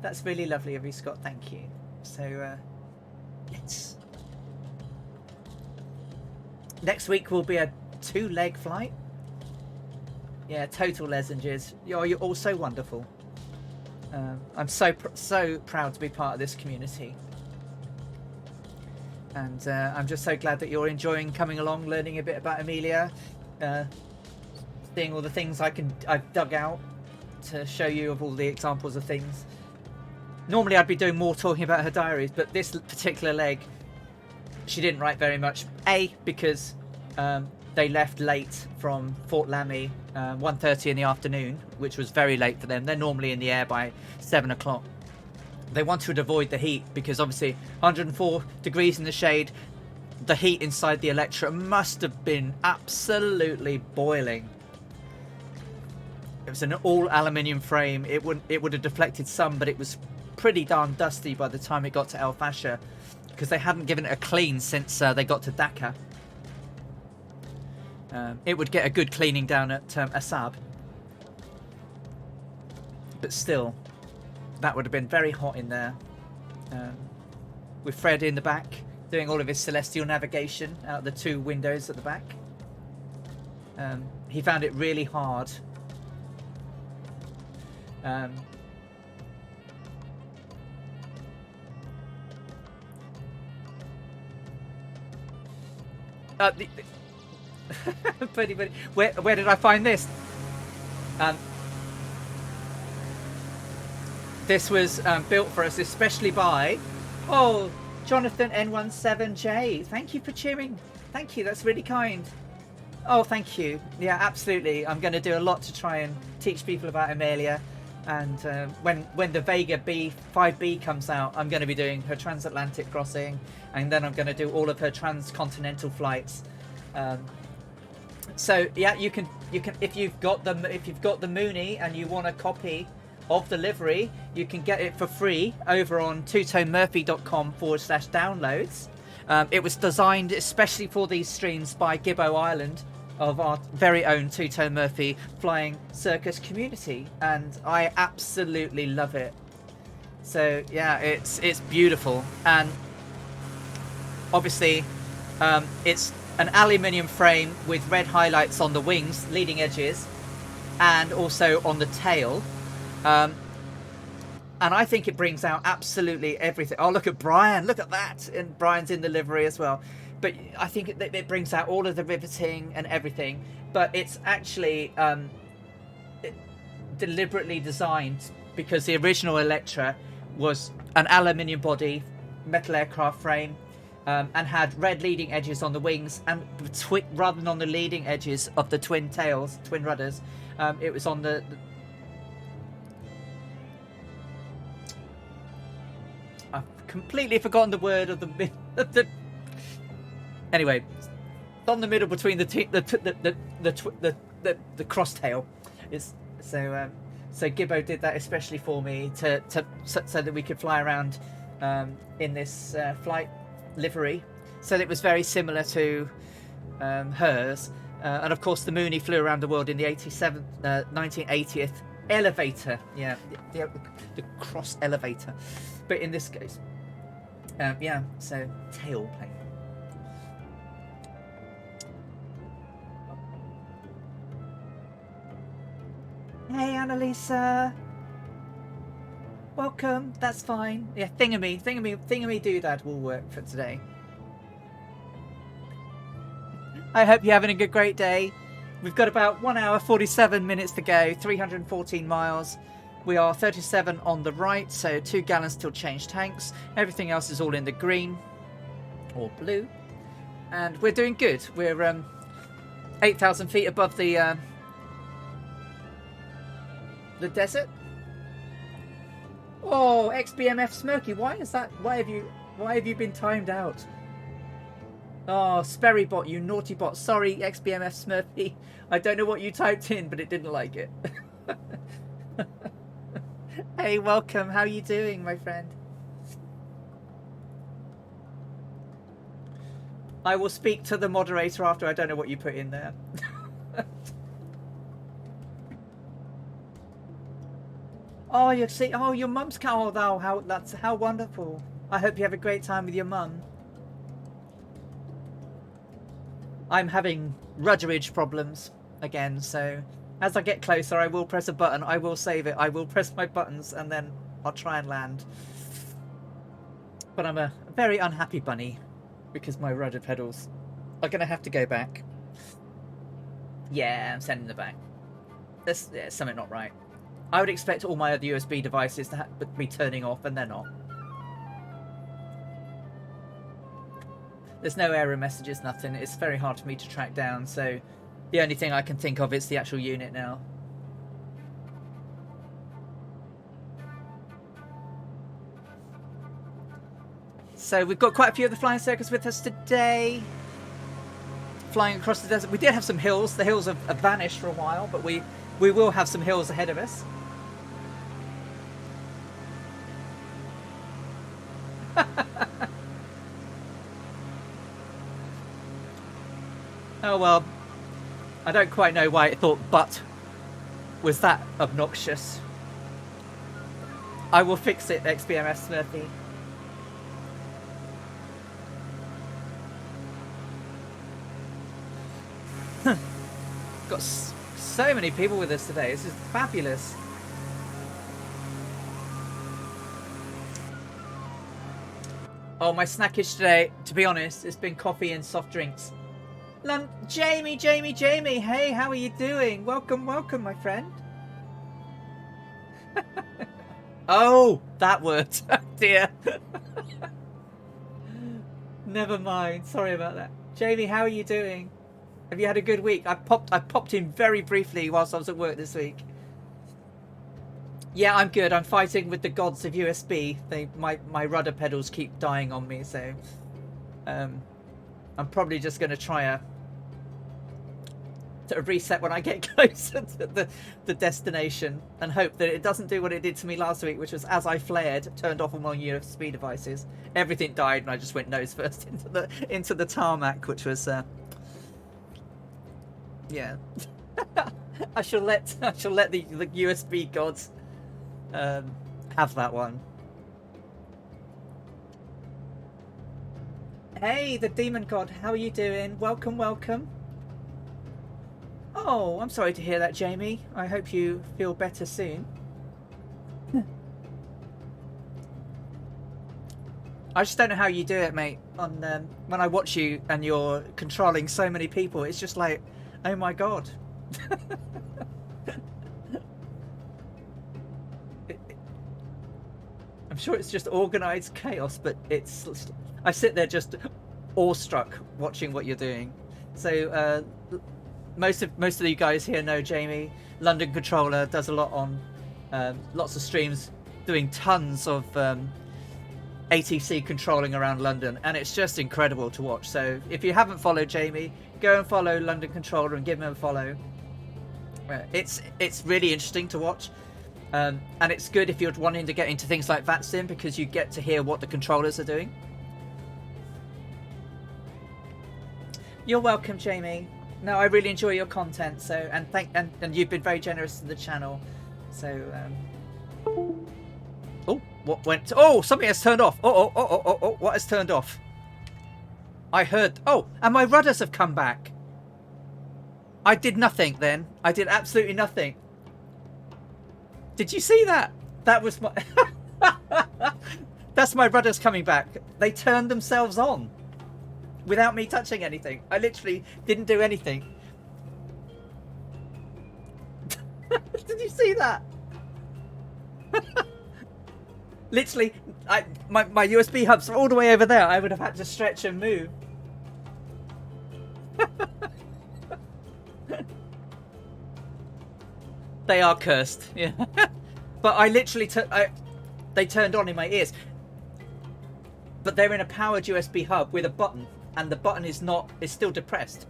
That's really lovely of you, Scott. Thank you. So, yes. Next week will be a 2-leg flight. Yeah, total lesenges. You're all so wonderful. I'm so proud to be part of this community. And I'm just so glad that you're enjoying coming along, learning a bit about Amelia, seeing all the things I've dug out to show you of all the examples of things. Normally I'd be doing more talking about her diaries, but this particular leg, she didn't write very much. A, because they left late from Fort Lamy, 1:30 in the afternoon, which was very late for them. They're normally in the air by 7 o'clock. They wanted to avoid the heat because obviously 104 degrees in the shade, the heat inside the Electra must have been absolutely boiling. It was an all aluminium frame. It would have deflected some, but it was pretty darn dusty by the time it got to El Fasher because they hadn't given it a clean since they got to Dhaka. It would get a good cleaning down at Asab, but still, that would have been very hot in there. With Fred in the back doing all of his celestial navigation out the 2 windows at the back. He found it really hard. Buddy, where did I find this? This was built for us especially by Jonathan N17J. Thank you for cheering. Thank you, that's really kind. Oh, thank you. Yeah, absolutely. I'm going to do a lot to try and teach people about Amelia. And when the Vega 5B comes out, I'm going to be doing her transatlantic crossing, and then I'm going to do all of her transcontinental flights. So yeah, you can if you've got the Mooney and you want a copy of the livery, you can get it for free over on twotonemurphy.com/downloads. It was designed especially for these streams by Gibbo Island, of our very own Two Tone Murphy flying circus community, and I absolutely love it. So yeah, it's beautiful, and obviously it's an aluminium frame with red highlights on the wings, leading edges, and also on the tail. And I think it brings out absolutely everything. Oh, look at Brian, look at that, and Brian's in the livery as well. But I think it brings out all of the riveting and everything. But it's actually deliberately designed because the original Electra was an aluminium body, metal aircraft frame, and had red leading edges on the wings, and rather than on the leading edges of the twin tails, twin rudders, it was on the I've completely forgotten the word of the Anyway, on the middle between the crosstail. It's so Gibbo did that especially for me so that we could fly around in this flight livery. So it was very similar to hers. And of course, the Mooney flew around the world in the 1980th elevator. Yeah, the cross elevator. But in this case, yeah, so tail plane. Hey, Annalisa. Welcome. That's fine. Yeah, thingamy doodad will work for today. I hope you're having a great day. We've got about 1 hour 47 minutes to go, 314 miles. We are 37 on the right, so 2 gallons till change tanks. Everything else is all in the green or blue, and we're doing good. We're 8,000 feet above the desert. Oh, XBMF Smirky, why is that? Why have you been timed out? Oh, Sperrybot, you naughty bot. Sorry, XBMF Smurfy. I don't know what you typed in, but it didn't like it. Hey, welcome. How are you doing, my friend? I will speak to the moderator after. I don't know what you put in there. Oh, you see. Oh, your mum's car. Oh, how wonderful. I hope you have a great time with your mum. I'm having rudderage problems again, so as I get closer, I will press a button. I will save it. I will press my buttons, and then I'll try and land. But I'm a very unhappy bunny because my rudder pedals are going to have to go back. Yeah, I'm sending them back. There's something not right. I would expect all my other USB devices to be turning off, and they're not. There's no error messages, nothing. It's very hard for me to track down, so the only thing I can think of is the actual unit now. So we've got quite a few of the flying circus with us today. Flying across the desert. We did have some hills. The hills have vanished for a while, but we will have some hills ahead of us. Oh well, I don't quite know why it thought "but" was that obnoxious. I will fix it, XBMS Smurfy. Got so many people with us today. This is fabulous. Oh, my snackage today, to be honest, it's been coffee and soft drinks. Jamie, hey, how are you doing? Welcome, my friend. Oh, that worked. Oh, dear. Never mind. Sorry about that. Jamie, how are you doing? Have you had a good week? I popped in very briefly whilst I was at work this week. Yeah, I'm good. I'm fighting with the gods of USB. My rudder pedals keep dying on me, so I'm probably just going to try a reset when I get closer to the destination, and hope that it doesn't do what it did to me last week, which was as I flared, turned off all my USB devices, everything died, and I just went nose first into the tarmac, which was yeah. I shall let the USB gods have that one. Hey, the demon god, how are you doing? Welcome. Oh, I'm sorry to hear that, Jamie. I hope you feel better soon. I just don't know how you do it, mate. When I watch you and you're controlling so many people, it's just like, oh my god. I'm sure it's just organised chaos, but I sit there just awestruck watching what you're doing. So most of you guys here know Jamie. London Controller does a lot on lots of streams, doing tons of ATC controlling around London, and it's just incredible to watch. So if you haven't followed Jamie, go and follow London Controller and give him a follow. It's really interesting to watch, and it's good if you're wanting to get into things like VATSIM, because you get to hear what the controllers are doing. You're welcome, Jamie. No, I really enjoy your content. So and you've been very generous to the channel. So oh, what went? Oh, something has turned off. Oh, what has turned off? I heard. Oh, and my rudders have come back. I did nothing then. I did absolutely nothing. Did you see that? That was my... That's my rudders coming back. They turned themselves on without me touching anything. I literally didn't do anything. Did you see that? Literally, my USB hubs are all the way over there. I would have had to stretch and move. They are cursed, yeah. But I literally they turned on in my ears. But they're in a powered USB hub with a button, and the button is still depressed.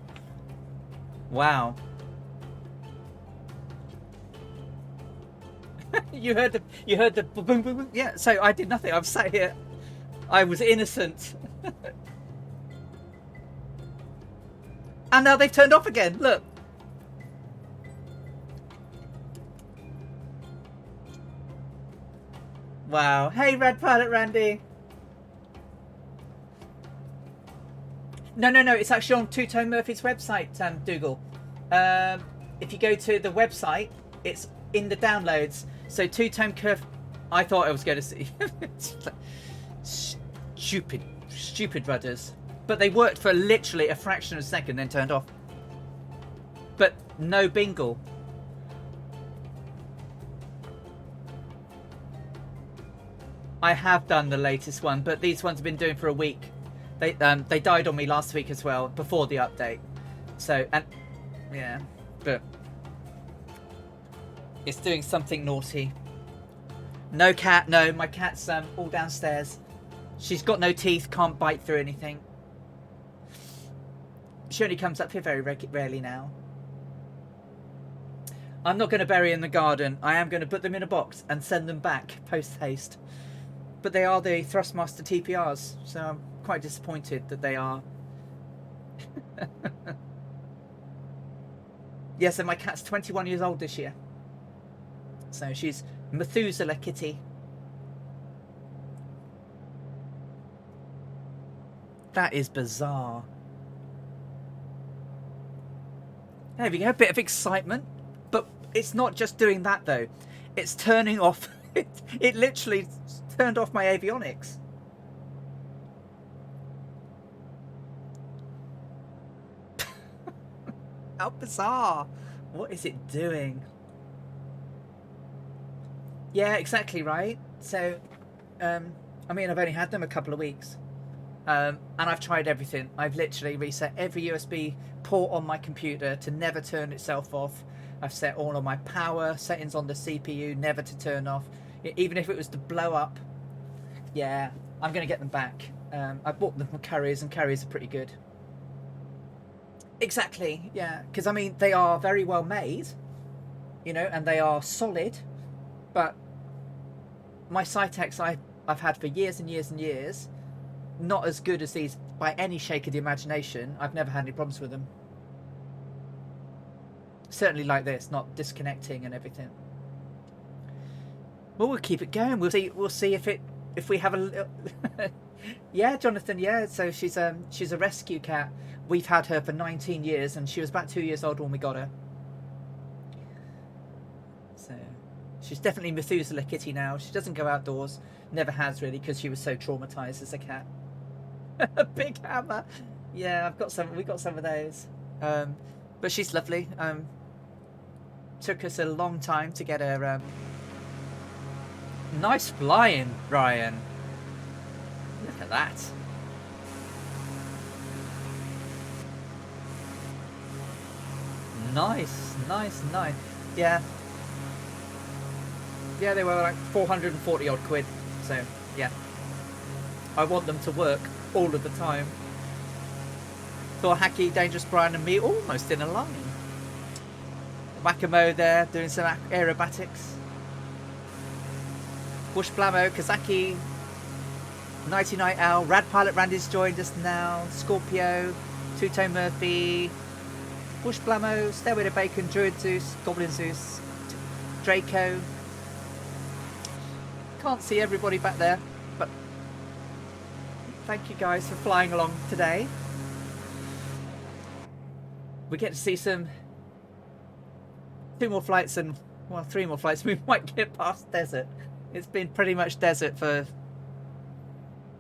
Wow. you heard the boom boom boom. Yeah, so I did nothing. I've sat here. I was innocent. And now they've turned off again. Look. Wow. Hey, Red Pilot Randy. No. It's actually on Two Tone Murphy's website, Dougal. If you go to the website, it's in the downloads. So Two Tone Curve. I thought I was going to see. Stupid rudders. But they worked for literally a fraction of a second, then turned off. But no bingle. I have done the latest one, but these ones have been doing for a week. They died on me last week as well, before the update. So, and yeah, but it's doing something naughty. No cat, no, my cat's all downstairs. She's got no teeth, can't bite through anything. She only comes up here very rarely now. I'm not going to bury in the garden. I am going to put them in a box and send them back post haste. But they are the Thrustmaster TPRs, so I'm quite disappointed that they are. Yes, and my cat's 21 years old this year. So she's Methuselah Kitty. That is bizarre. There we go, a bit of excitement. But it's not just doing that though. It's turning off. It literally turned off my avionics. How bizarre. What is it doing? Yeah, exactly right. So, I mean, I've only had them a couple of weeks. And I've tried everything. I've literally reset every USB port on my computer to never turn itself off. I've set all of my power settings on the CPU never to turn off. Even if it was to blow up. Yeah, I'm going to get them back. I bought them from Currys, and Currys are pretty good. Exactly, yeah. Because, I mean, they are very well made, you know, and they are solid. But my Cytex I've had for years and years and years, not as good as these by any shake of the imagination. I've never had any problems with them. Certainly like this, not disconnecting and everything. Well, we'll keep it going. We'll see if we have a little... Yeah, Jonathan, yeah. So she's a rescue cat. We've had her for 19 years, and she was about 2 years old when we got her. So she's definitely Methuselah Kitty now. She doesn't go outdoors. Never has really, because she was so traumatized as a cat. A big hammer. Yeah, we got some of those. But she's lovely. Took us a long time to get her. Nice flying, Ryan. Look at that. Nice. Yeah. Yeah, they were like 440 odd quid. So, yeah. I want them to work all of the time. Thor, Hacky, Dangerous Brian and me almost in a line. Whack-a-mo there, doing some aerobatics. Bush Blamo, Kazaki, Nighty Night Owl, Rad Pilot Randy's joined us now. Scorpio, Two-Tone Murphy, Bush Blamo, Stairway to Bacon, Druid Zeus, Goblin Zeus, Draco. Can't see everybody back there, but thank you guys for flying along today. We get to see two more flights and, well, 3 more flights. We might get past desert. It's been pretty much desert for,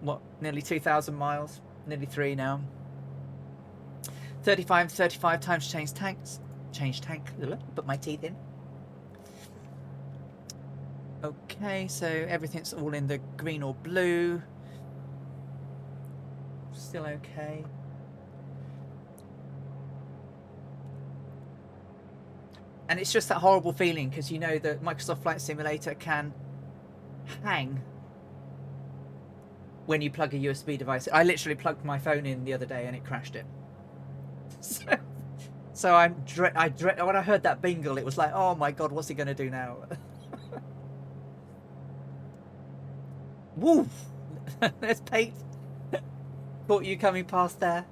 what, nearly 2,000 miles? Nearly 3 now. 35 times change tanks. Change tank. Put my teeth in. Okay, so everything's all in the green or blue. Still okay. And it's just that horrible feeling because you know that Microsoft Flight Simulator can hang when you plug a USB device. I literally plugged my phone in the other day and it crashed it. So I dread when I heard that bingle, it was like, oh my god, what's he going to do now? Woo! There's Pate. Thought you coming past there.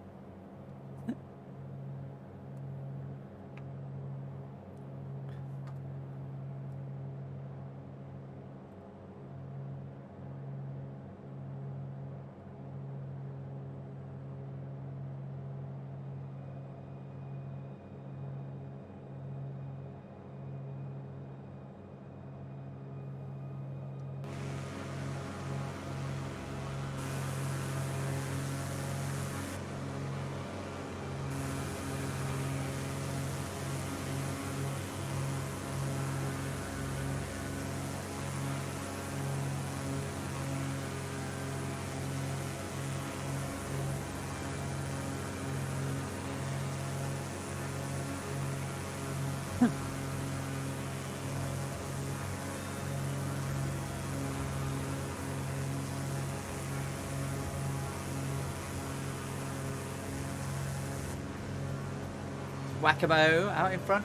Whack-a-mo out in front.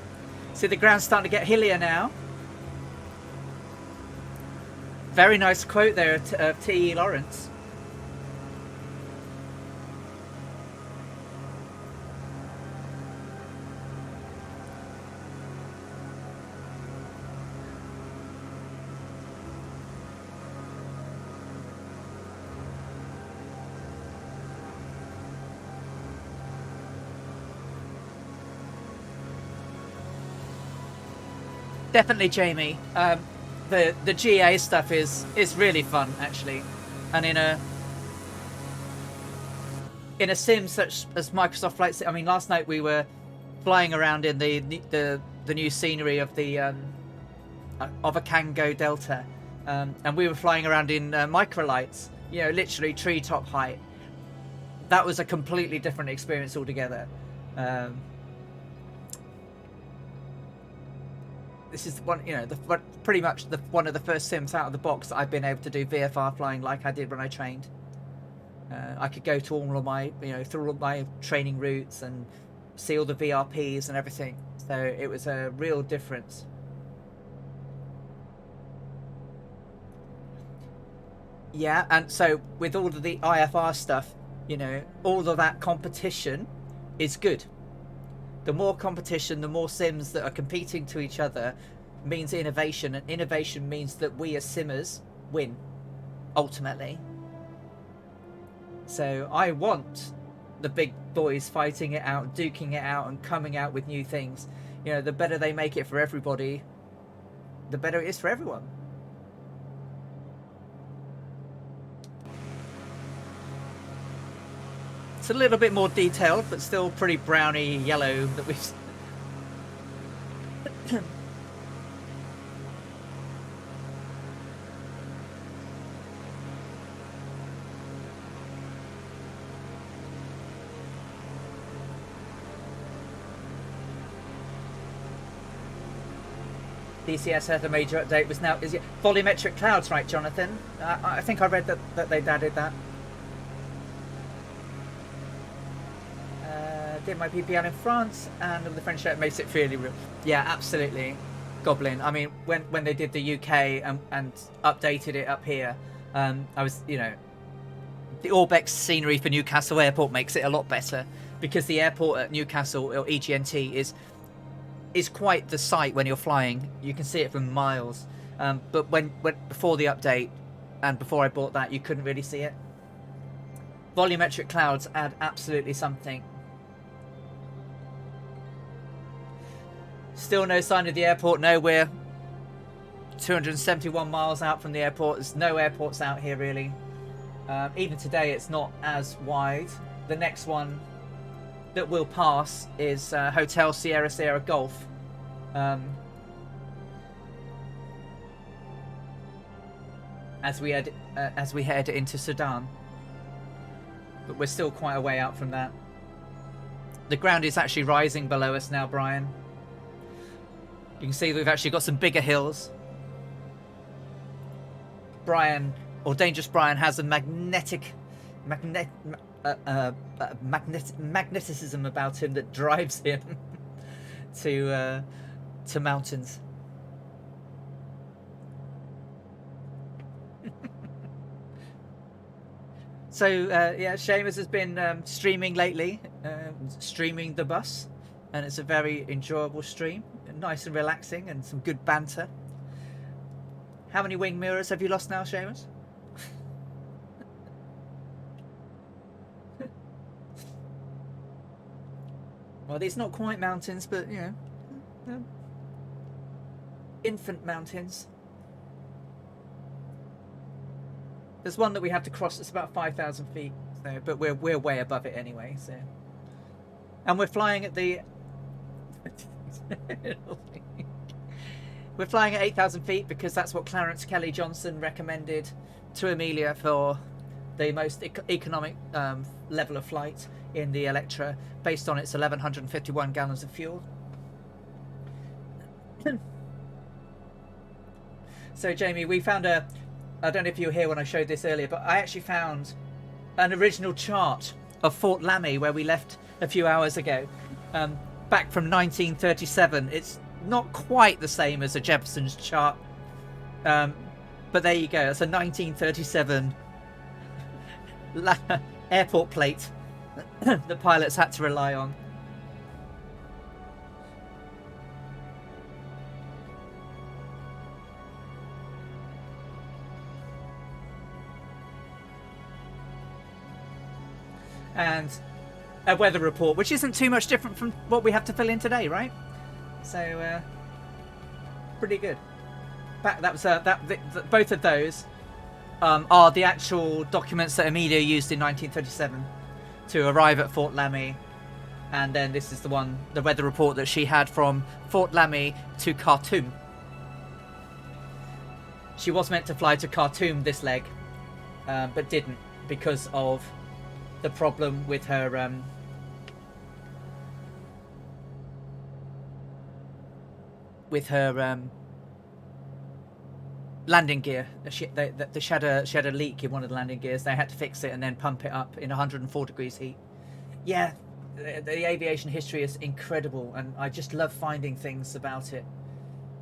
See, the ground's starting to get hillier now. Very nice quote there of T.E. Lawrence. Definitely, Jamie. The GA stuff is really fun actually, and in a sim such as Microsoft Flight Sim. I mean, last night we were flying around in the new scenery of a Kango Delta, and we were flying around in microlights. You know, literally treetop height. That was a completely different experience altogether. This is one, you know, pretty much one of the first sims out of the box that I've been able to do VFR flying like I did when I trained. I could go to all of my, through all my training routes and see all the VRPs and everything. So it was a real difference. Yeah, and so with all of the IFR stuff, all of that competition is good. The more competition, the more sims that are competing to each other means innovation, and innovation means that we as simmers win, ultimately. So I want the big boys fighting it out, duking it out, and coming out with new things. The better they make it for everybody, the better it is for everyone. It's a little bit more detailed, but still pretty browny yellow that we've... DCS had a major update. Is it volumetric clouds, right, Jonathan? I think I read that they'd added that. did my PPL in France, and the French shirt makes it really real. Yeah, absolutely. Goblin. I mean, when they did the UK and updated it up here, I was, you know, the Orbex scenery for Newcastle Airport makes it a lot better, because the airport at Newcastle, or EGNT, is quite the sight when you're flying. You can see it from miles. But when before the update and before I bought that, you couldn't really see it. Volumetric clouds add absolutely something. Still no sign of the airport. No, we're 271 miles out from the airport. There's no airports out here really. Even today it's not as wide. The next one that we'll pass is Hotel Sierra Sierra Golf. As we head into Sudan. But we're still quite a way out from that. The ground is actually rising below us now, Brian. You can see that we've actually got some bigger hills. Brian, or Dangerous Brian, has a magnetism about him that drives him to mountains. So yeah, Seamus has been streaming lately, streaming the bus, and it's a very enjoyable stream, nice and relaxing, and some good banter. How many wing mirrors have you lost now, Seamus? Well, these not quite mountains, but you know, infant mountains. There's one that we have to cross. It's about 5,000 feet, so, but we're way above it anyway. So, and we're flying at the. We're flying at 8,000 feet because that's what Clarence Kelly Johnson recommended to Amelia for the most economic level of flight in the Electra, based on its 1,151 gallons of fuel. So, Jamie, we found a. I don't know if you were here when I showed this earlier, but I actually found an original chart of Fort Lamy where we left a few hours ago, back from 1937. It's not quite the same as a Jefferson's chart, but there you go. It's a 1937 airport plate the pilots had to rely on. And a weather report, which isn't too much different from what we have to fill in today, right? So, pretty good. That was both of those are the actual documents that Amelia used in 1937 to arrive at Fort Lamy, and then this is the weather report that she had from Fort Lamy to Khartoum. She was meant to fly to Khartoum this leg, but didn't because of the problem with her landing gear. She had a leak in one of the landing gears. They had to fix it and then pump it up in 104 degrees heat. Yeah, the aviation history is incredible, and I just love finding things about it.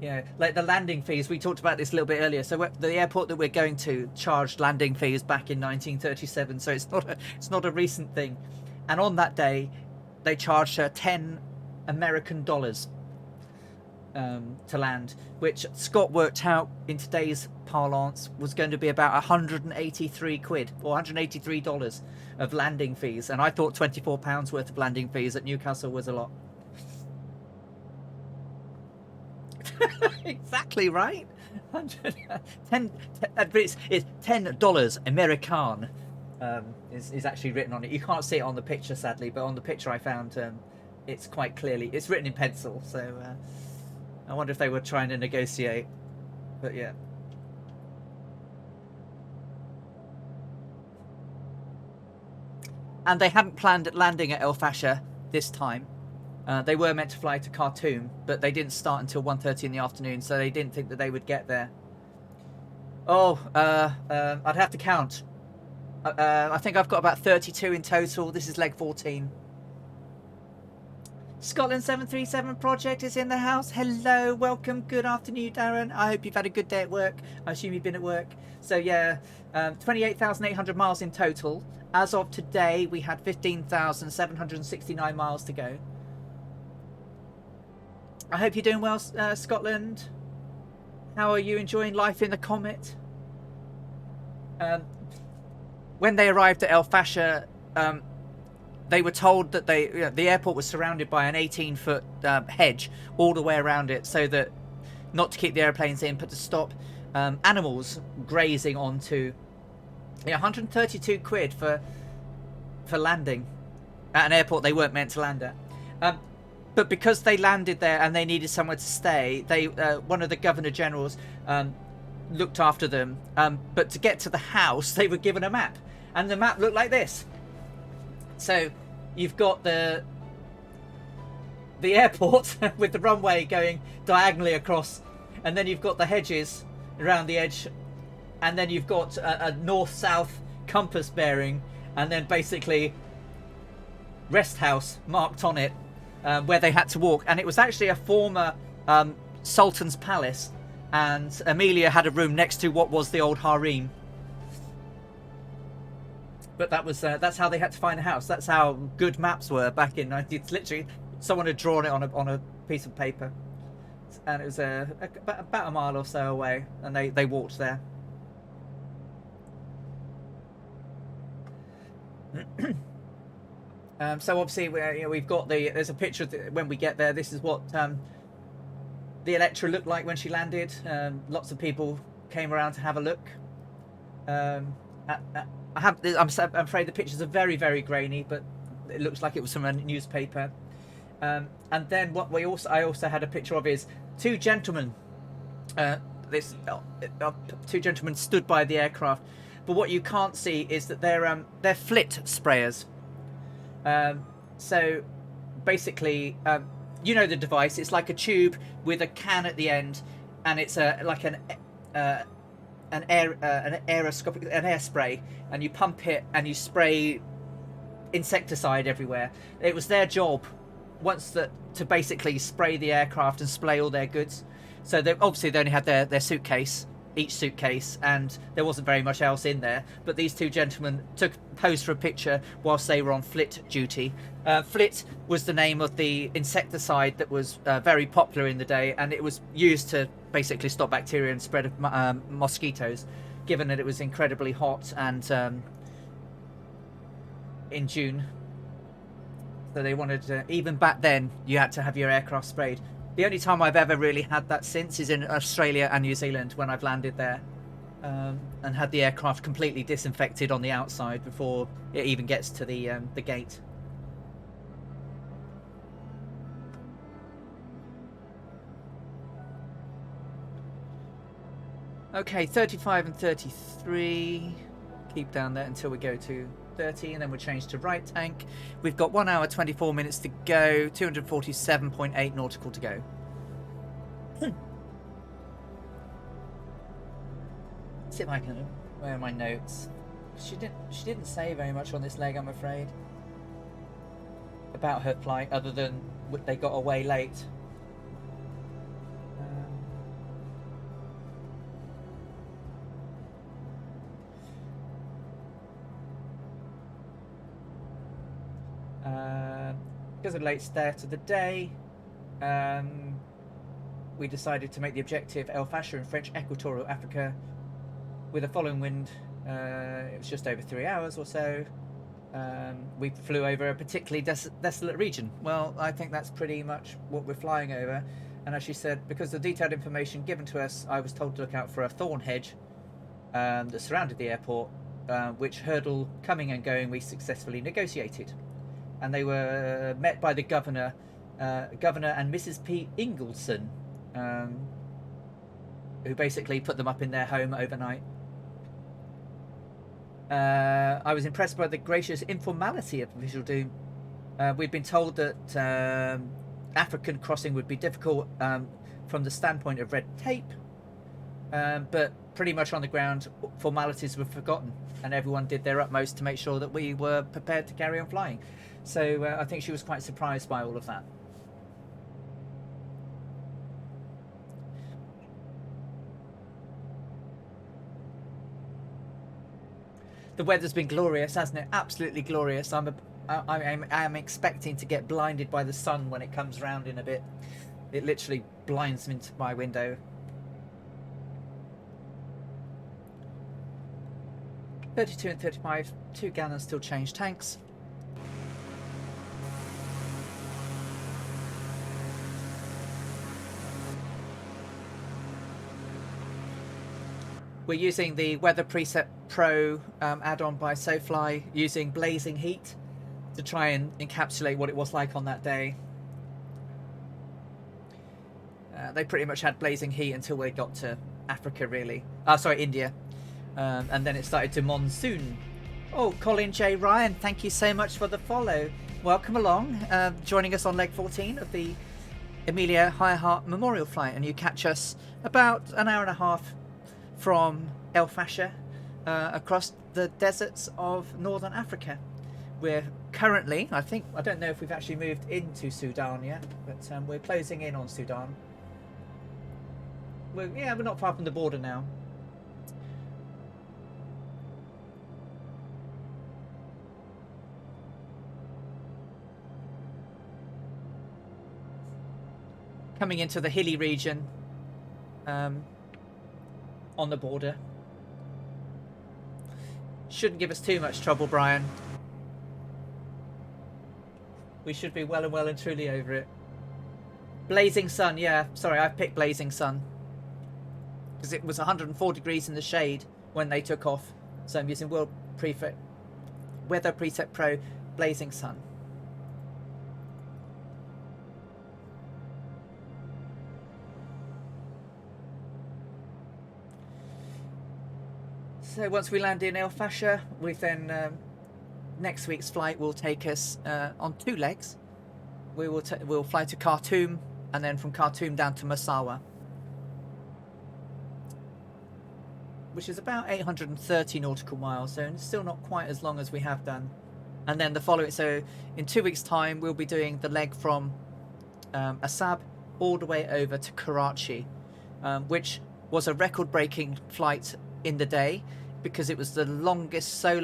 Yeah, like the landing fees. We talked about this a little bit earlier. So the airport that we're going to charged landing fees back in 1937. So it's not a recent thing. And on that day, they charged her $10 American to land, which Scott worked out in today's parlance was going to be about 183 quid or $183 of landing fees. And I thought £24 worth of landing fees at Newcastle was a lot. Exactly right. 10, but it's $10 American is actually written on it. You can't see it on the picture, sadly, but on the picture I found, it's quite clearly it's written in pencil. So I wonder if they were trying to negotiate. But yeah. And they hadn't planned at landing at El Fasher this time. They were meant to fly to Khartoum, but they didn't start until 1:30 in the afternoon, so they didn't think that they would get there. Oh, I'd have to count. I think I've got about 32 in total. This is leg 14. Scotland 737 Project is in the house. Hello, welcome, good afternoon, Darren. I hope you've had a good day at work. I assume you've been at work. So yeah, 28,800 miles in total. As of today, we had 15,769 miles to go. I hope you're doing well, Scotland. How are you enjoying life in the Comet? When they arrived at Fasher, they were told that the airport was surrounded by an 18-foot hedge all the way around it, so that not to keep the airplanes in, but to stop animals grazing onto. 132 quid for landing at an airport they weren't meant to land at. But because they landed there and they needed somewhere to stay, one of the Governor Generals looked after them. But to get to the house, they were given a map, and the map looked like this. So you've got the airport with the runway going diagonally across, and then you've got the hedges around the edge, and then you've got a north-south compass bearing, and then basically rest house marked on it, where they had to walk. And it was actually a former Sultan's palace, and Amelia had a room next to what was the old harem. But that was that's how they had to find a house. That's how good maps were back in 19. It's literally someone had drawn it on a piece of paper, and it was about a mile or so away, and they walked there. So obviously we've got there's a picture when we get there. This is what the Electra looked like when she landed. Lots of people came around to have a look. I'm afraid the pictures are very, very grainy, but it looks like it was from a newspaper. And then what I also had a picture of is two gentlemen. Two gentlemen stood by the aircraft, but what you can't see is that they're flit sprayers. So basically, you know the device. It's like a tube with a can at the end, and it's like an air spray, and you pump it and you spray insecticide everywhere. It was their job to basically spray the aircraft and spray all their goods. So they only had their suitcase, each suitcase, and there wasn't very much else in there. But these two gentlemen posed for a picture whilst they were on flit duty. Flit was the name of the insecticide that was very popular in the day, and it was used to basically stop bacteria and spread of mosquitoes, given that it was incredibly hot and in June. So they wanted to, even back then, you had to have your aircraft sprayed. The only time I've ever really had that since is in Australia and New Zealand, when I've landed there and had the aircraft completely disinfected on the outside before it even gets to the gate. Okay, 35 and 33. Keep down there until we go to 30, and then we'll change to right tank. We've got 1 hour 24 minutes to go, 247.8 nautical to go. See if I can. Where are my notes? She didn't say very much on this leg, I'm afraid, about her flight, other than they got away late. Because of late start of the day, we decided to make the objective El Fasher in French Equatorial Africa with a following wind. It was just over 3 hours or so. We flew over a particularly desolate region. Well, I think that's pretty much what we're flying over. And as she said, because of the detailed information given to us, I was told to look out for a thorn hedge that surrounded the airport, which hurdle coming and going we successfully negotiated. And they were met by the Governor and Mrs. P. Ingleson, who basically put them up in their home overnight. I was impressed by the gracious informality of Visual Doom. We'd been told that African crossing would be difficult from the standpoint of red tape, but pretty much on the ground, formalities were forgotten, and everyone did their utmost to make sure that we were prepared to carry on flying. So I think she was quite surprised by all of that. The weather's been glorious, hasn't it? Absolutely glorious. I'm expecting to get blinded by the sun when it comes round in a bit. It literally blinds me into my window. 32 and 35, 2 gallons still change tanks. We're using the Weather Preset Pro add-on by SoFly, using blazing heat to try and encapsulate what it was like on that day. They pretty much had blazing heat until they got to Africa, really. Sorry, India. And then it started to monsoon. Oh, Colin J. Ryan, thank you so much for the follow. Welcome along, joining us on leg 14 of the Amelia Earhart Memorial Flight. And you catch us about an hour and a half from Fasher across the deserts of northern Africa. We're currently, I don't know if we've actually moved into Sudan yet, but we're closing in on Sudan. We're not far from the border now. Coming into the hilly region on the border. Shouldn't give us too much trouble, Brian. We should be well and truly over it. Blazing sun, yeah. Sorry, I've picked blazing sun. Because it was 104 degrees in the shade when they took off. So I'm using Weather Preset Pro blazing sun. So once we land in Fasher, we then next week's flight will take us on 2 legs. We'll fly to Khartoum, and then from Khartoum down to Massawa, which is about 830 nautical miles. So still not quite as long as we have done. And then the following, so in 2 weeks' time, we'll be doing the leg from Assab all the way over to Karachi, which was a record-breaking flight in the day, because it was the longest flight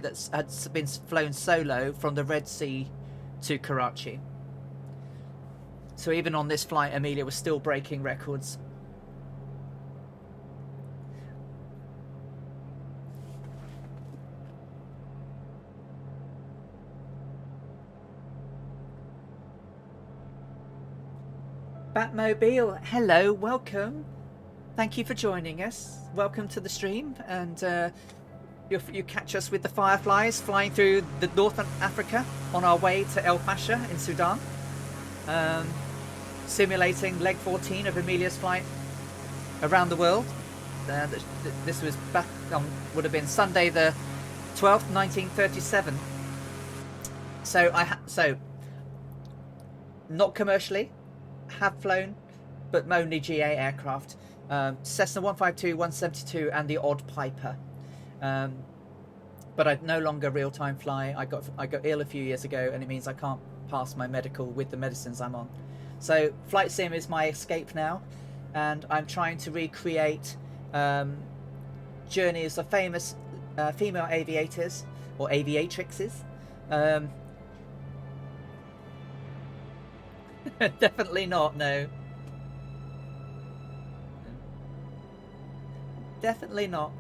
that had been flown solo from the Red Sea to Karachi. So even on this flight, Amelia was still breaking records. Batmobile, hello, welcome. Thank you for joining us. Welcome to the stream, and you catch us with the Fireflies flying through the northern Africa on our way to Fasher in Sudan, simulating leg 14 of Amelia's flight around the world. This was back on, would have been Sunday the 12th, 1937. So not commercially, have flown, but only GA aircraft. Cessna 152, 172 and the odd Piper, but I no longer real-time fly. I got ill a few years ago, and it means I can't pass my medical with the medicines I'm on. So flight sim is my escape now, and I'm trying to recreate journeys of famous female aviators or aviatrixes. Definitely not, no. Definitely not.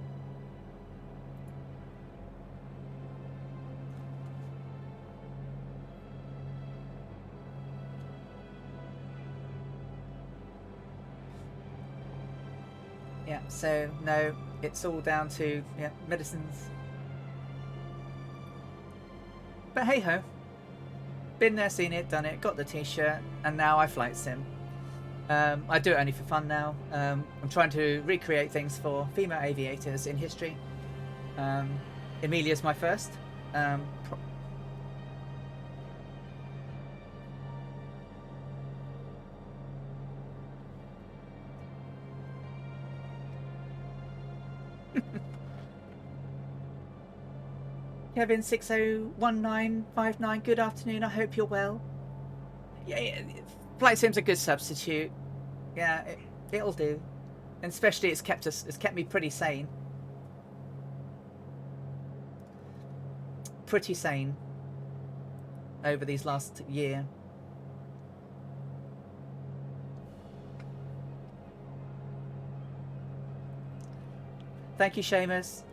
Yeah, so no, it's all down to medicines. But hey ho, been there, seen it, done it, got the t-shirt, and now I flight sim. I do it only for fun now. I'm trying to recreate things for female aviators in history. Amelia's my first. Kevin 601959, good afternoon, I hope you're well. Yeah, flight sim's a good substitute. Yeah, it'll do. And especially it's kept me pretty sane. pretty sane over these last year. Thank you, Seamus.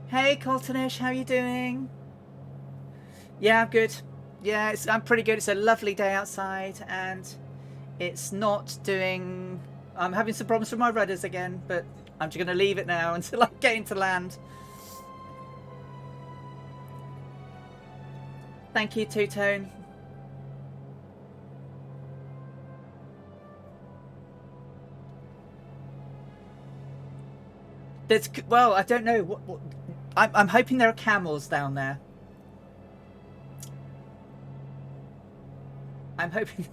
Hey, Coltonish, how are you doing? Yeah, I'm good. Yeah, I'm pretty good. It's a lovely day outside, and it's not doing... I'm having some problems with my rudders again, but I'm just going to leave it now until I get into land. Thank you, Two-Tone. Well, I don't know. I'm hoping there are camels down there. I'm hoping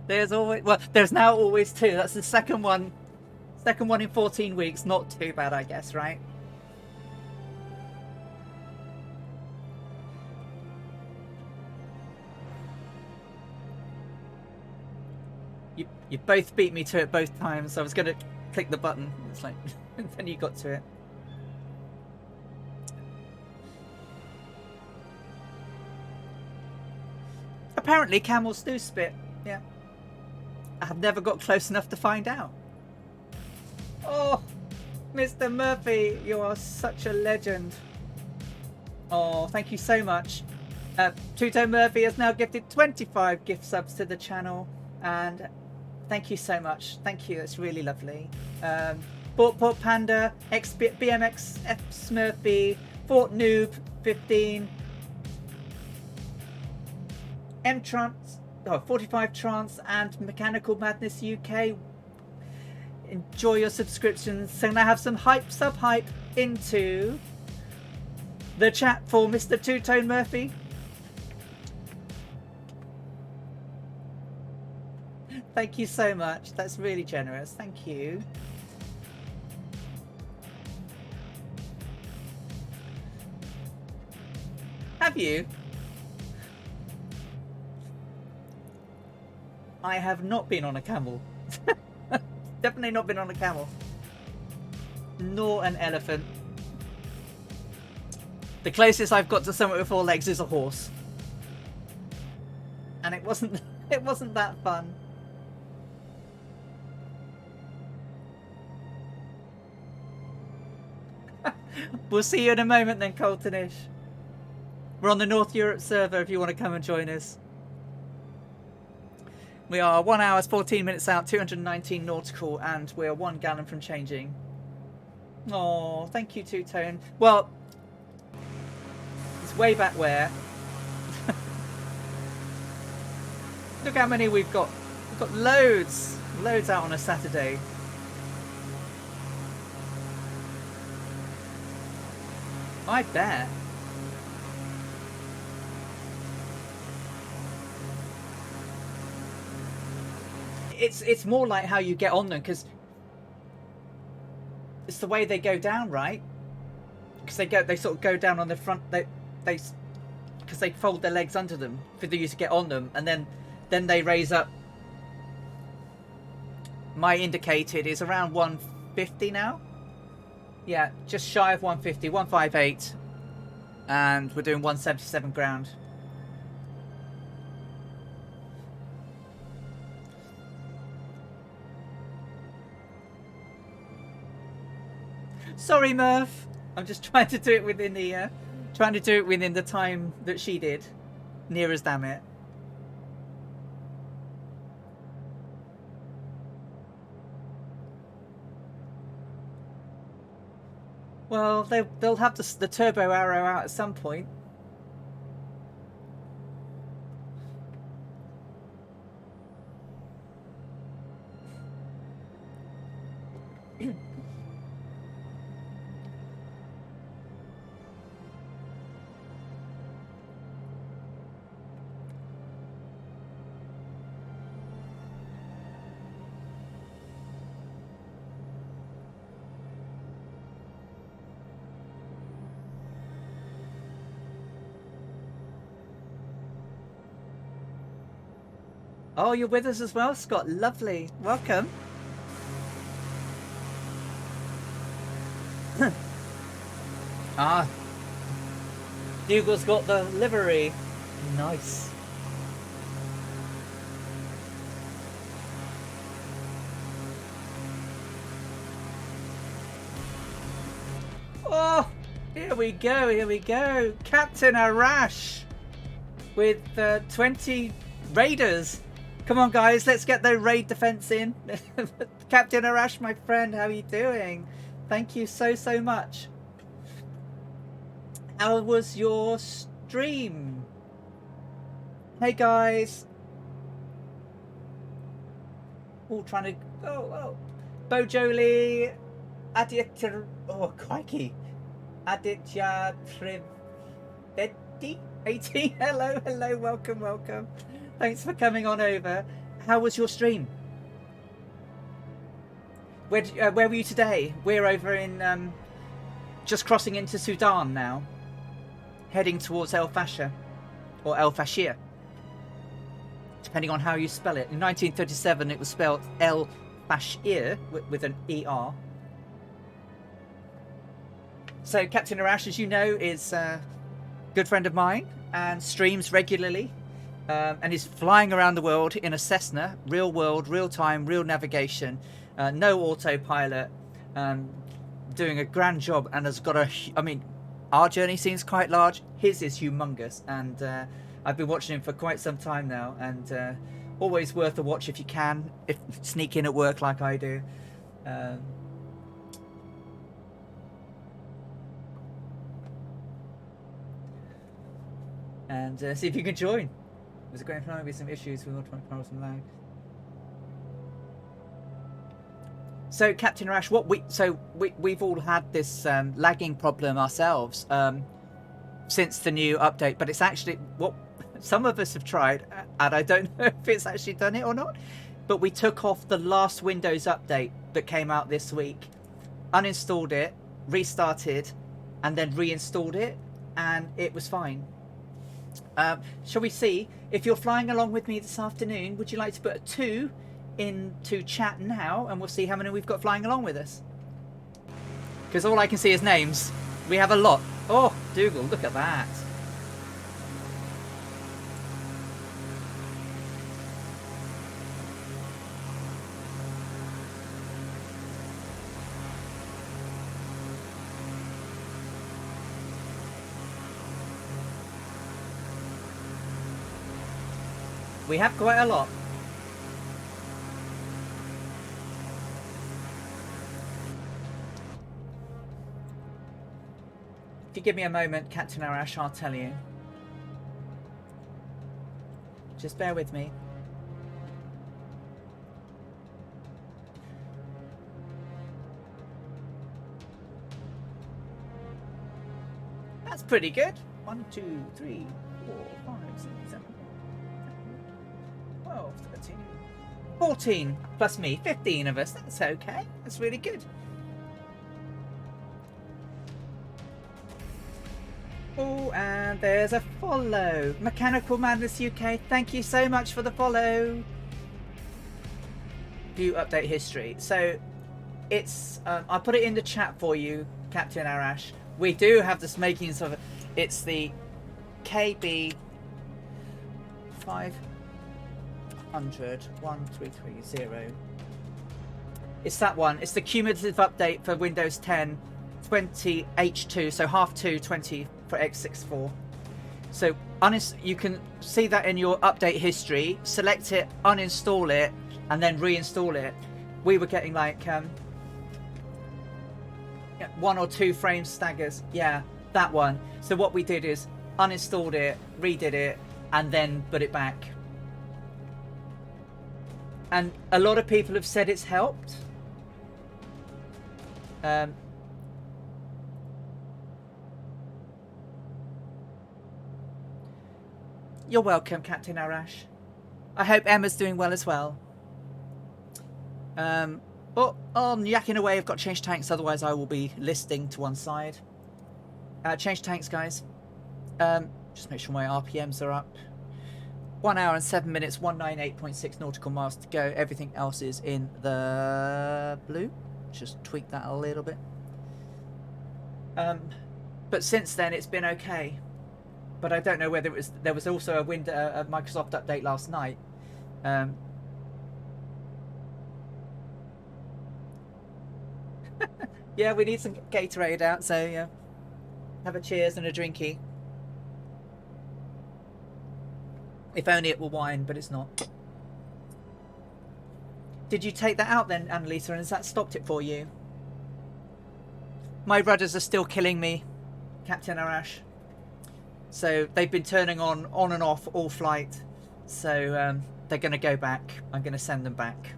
there's always... Well, there's now always two. That's the second one. Second one in 14 weeks. Not too bad, I guess, right? You both beat me to it both times. I was going to click the button. It's like... then you got to it. Apparently camels do spit. Yeah. I have never got close enough to find out. Oh, Mr. Murphy, you are such a legend. Oh, thank you so much. Two-Tone Murphy has now gifted 25 gift subs to the channel, and thank you so much. Thank you, it's really lovely. Port Panda, BMX F Smurfy, Fort Noob 15, M Trance, 45 Trance, and Mechanical Madness UK. Enjoy your subscriptions. So now have some sub hype into the chat for Mr. Two-Tone Murphy. Thank you so much. That's really generous. Thank you. Have you? I have not been on a camel. Definitely not been on a camel. Nor an elephant. The closest I've got to something with 4 legs is a horse. And it wasn't that fun. We'll see you in a moment then, Coltonish. We're on the North Europe server if you want to come and join us. We are 1 hour, 14 minutes out, 219 nautical, and we're 1 gallon from changing. Oh, thank you, Two-Tone. Well, it's way back where. Look how many we've got. We've got loads out on a Saturday. I bet. It's more like how you get on them, because it's the way they go down, right? Because they sort of go down on the front. Because they fold their legs under them for you to get on them, and then they raise up. My indicated is around 150 now. Yeah, just shy of 150, 158, and we're doing 177 ground. Sorry, Murph. I'm just trying to do it within the time that she did. Near as damn it. Well, they'll have the turbo arrow out at some point. Oh, you're with us as well, Scott. Lovely. Welcome. Ah, Dougal's got the livery. Nice. Oh, here we go, here we go. Captain Arash with 20 raiders. Come on, guys, let's get the raid defense in. Captain Arash, my friend, how are you doing? Thank you so much. How was your stream? Hey, guys. All trying to... Oh. Bojoli, Aditya... Oh, crikey. Aditya Trivedi, 18. Hello, welcome. Thanks for coming on over. How was your stream? Where were you today? We're over in... just crossing into Sudan now. Heading towards El Fasher. Or El Fasher. Depending on how you spell it. In 1937 it was spelled El Fasher with an ER. So Captain Arash, as you know, is a good friend of mine and streams regularly and is flying around the world in a Cessna, real world, real time, real navigation, no autopilot, doing a grand job, and has got a... I mean, our journey seems quite large. His is humongous, and I've been watching him for quite some time now, and always worth a watch if you can, if sneak in at work like I do. And see if you can join. Was it going to be some issues with automatic powers and lag? So Captain Arash, we've all had this lagging problem ourselves since the new update, but it's actually what some of us have tried, and I don't know if it's actually done it or not. But we took off the last Windows update that came out this week, uninstalled it, restarted, and then reinstalled it, and it was fine. Shall we see? If you're flying along with me this afternoon, would you like to put a 2 into chat now, and we'll see how many we've got flying along with us? Because all I can see is names. We have a lot. Oh, Dougal, look at that. We have quite a lot. If you give me a moment, Captain Arash, I'll tell you. Just bear with me. That's pretty good. 1, 2, 3, 4, 5, 6, 7, 12, 13, 14 plus me, 15 of us. That's okay. That's really good. Oh, and there's a follow. Mechanical Madness UK, thank you so much for the follow. View update history. So it's I'll put it in the chat for you, Captain Arash. We do have this makings of it. It's the KB 500-1330. It's that one. It's the cumulative update for Windows 10 20H2, so half 220 for x64. So you can see that in your update history. Select it, uninstall it, and then reinstall it. We were getting like 1 or 2 frame staggers. Yeah, that one. So what we did is uninstalled it, redid it, and then put it back. And a lot of people have said it's helped. You're welcome, Captain Arash. I hope Emma's doing well as well. I'm yakking away. I've got to change tanks, otherwise I will be listing to one side. Change tanks, guys. Just make sure my RPMs are up. 1 hour and 7 minutes, 198.6 nautical miles to go. Everything else is in the blue. Just tweak that a little bit. But since then, it's been okay. But I don't know whether it was. There was also a Microsoft update last night. Yeah, we need some Gatorade out, so yeah, have a cheers and a drinky. If only it were wine, but it's not. Did you take that out then, Annalisa, and has that stopped it for you? My rudders are still killing me, Captain Arash. So they've been turning on and off all flight. So they're going to go back. I'm going to send them back.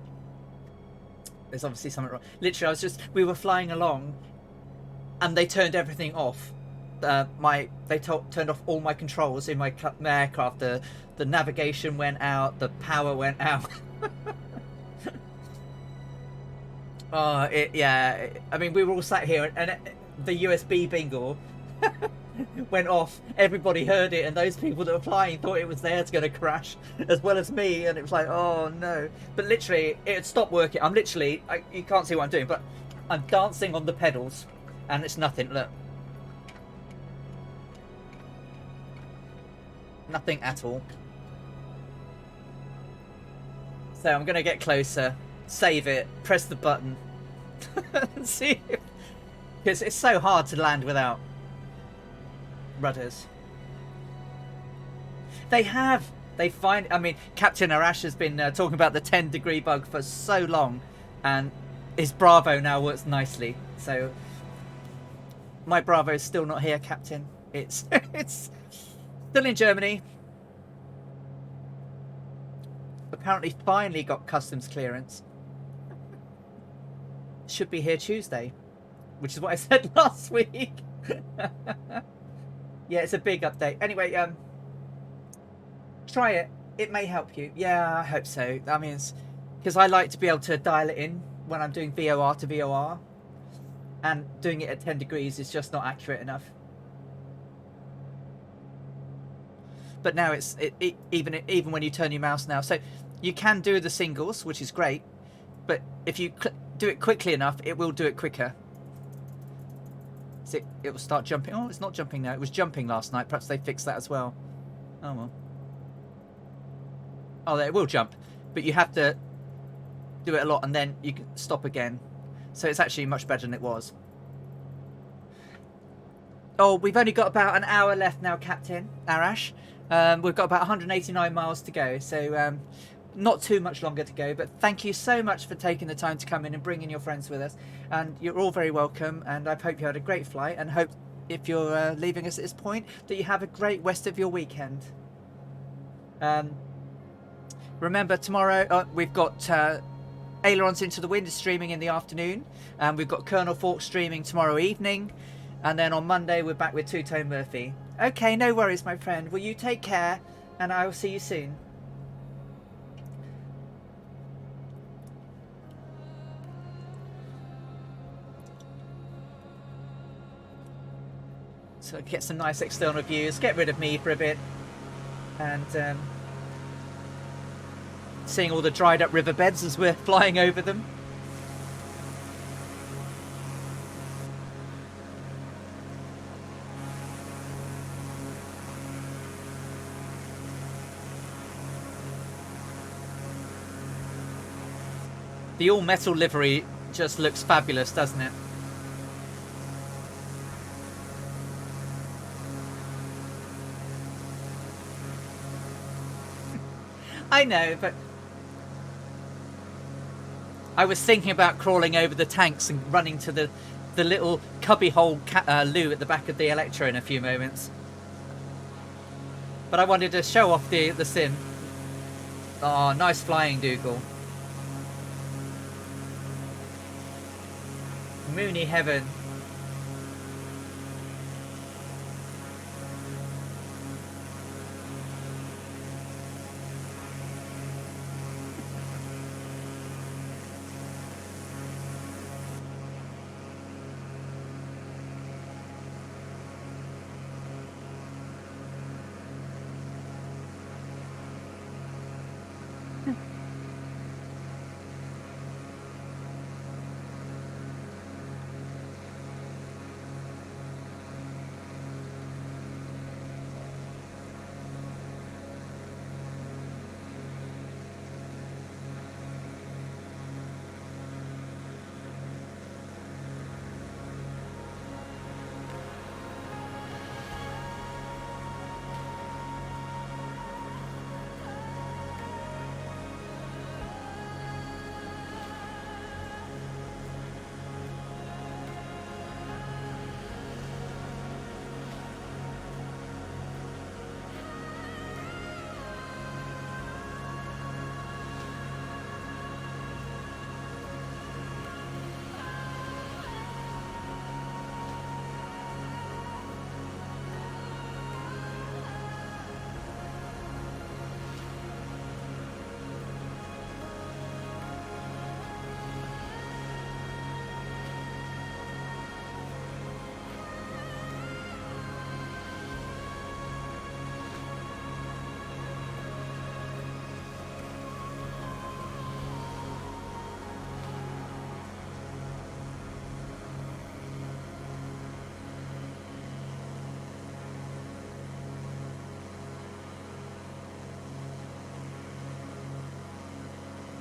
There's obviously something wrong. Literally, we were flying along, and they turned everything off. They turned off all my controls in my aircraft. The navigation went out. The power went out. Yeah. I mean, we were all sat here, and the USB bingle went off. Everybody heard it, and those people that were flying thought it was theirs going to crash, as well as me. And it was like, oh no! But literally, it had stopped working. I'm literally, you can't see what I'm doing, but I'm dancing on the pedals, and it's nothing. Look, nothing at all. So I'm going to get closer, save it, press the button, and see if, because it's so hard to land without rudders. They have. I mean, Captain Arash has been talking about the 10-degree bug for so long, and his Bravo now works nicely. So my Bravo is still not here, Captain. It's it's still in Germany. Apparently, finally got customs clearance. Should be here Tuesday, which is what I said last week. Yeah, it's a big update. Anyway, try it. It may help you. Yeah, I hope so. I mean, because I like to be able to dial it in when I'm doing VOR to VOR, and doing it at 10 degrees is just not accurate enough. But now even when you turn your mouse now, so you can do the singles, which is great. But if you do it quickly enough, it will do it quicker. So it will start jumping. Oh, it's not jumping now. It was jumping last night. Perhaps they fixed that as well. Oh well. Oh, it will jump, but you have to do it a lot, and then you can stop again. So it's actually much better than it was. Oh, we've only got about an hour left now, Captain Arash. We've got about 189 miles to go, so not too much longer to go. But thank you so much for taking the time to come in and bringing your friends with us. And you're all very welcome, and I hope you had a great flight, and hope if you're leaving us at this point that you have a great rest of your weekend. Remember, tomorrow we've got Ailerons Into the Wind is streaming in the afternoon, and we've got Colonel Fork streaming tomorrow evening, and then on Monday we're back with Two Tone Murphy. Okay, no worries, my friend. Will you take care, and I will see you soon. So get some nice external views, get rid of me for a bit, and seeing all the dried up riverbeds as we're flying over them. The all-metal livery just looks fabulous, doesn't it? I know, but I was thinking about crawling over the tanks and running to the little cubbyhole loo at the back of the Electra in a few moments. But I wanted to show off the sim. Oh, nice flying, Dougal. Moony heaven.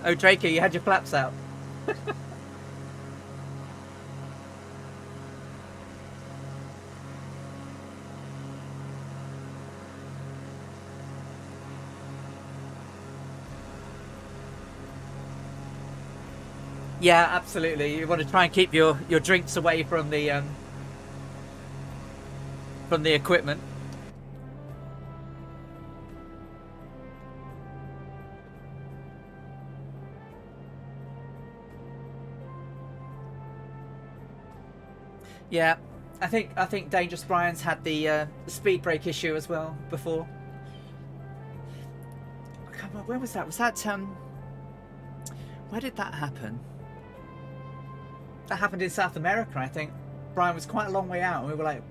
Oh, Draco, you had your flaps out. Yeah, absolutely. You want to try and keep your drinks away from the equipment. Yeah, I think Dangerous Brian's had the speed brake issue as well before. Come on, where was that? Was that where did that happen? That happened in South America, I think. Brian was quite a long way out, and we were like,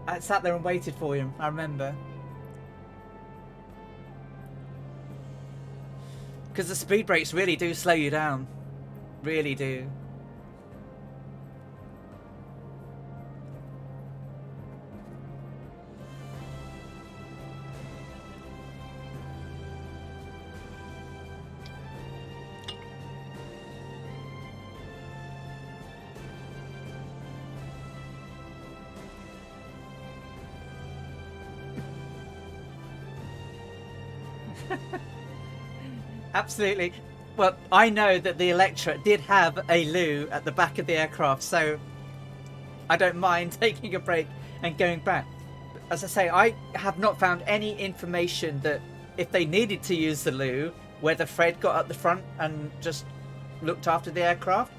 I sat there and waited for him. I remember because the speed brakes really do slow you down, really do. Absolutely. Well, I know that the Electra did have a loo at the back of the aircraft, so I don't mind taking a break and going back. As I say, I have not found any information that if they needed to use the loo, whether Fred got up the front and just looked after the aircraft.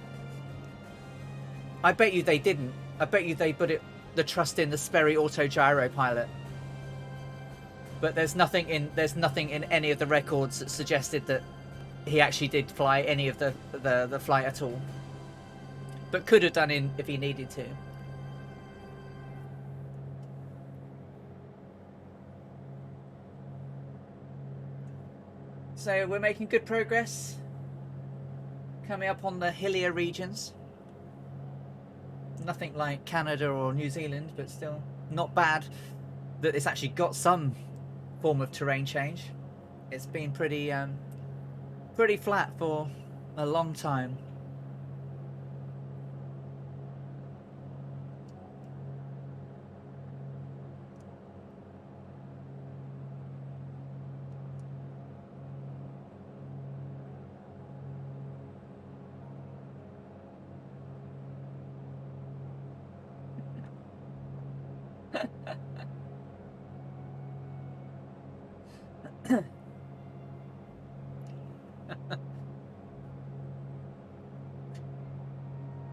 I bet you they didn't. I bet you they put the trust in the Sperry auto gyro pilot. But there's nothing in any of the records that suggested that he actually did fly any of the flight at all. But could have done if he needed to. So we're making good progress. Coming up on the hillier regions. Nothing like Canada or New Zealand, but still not bad that it's actually got some form of terrain change. It's been pretty flat for a long time.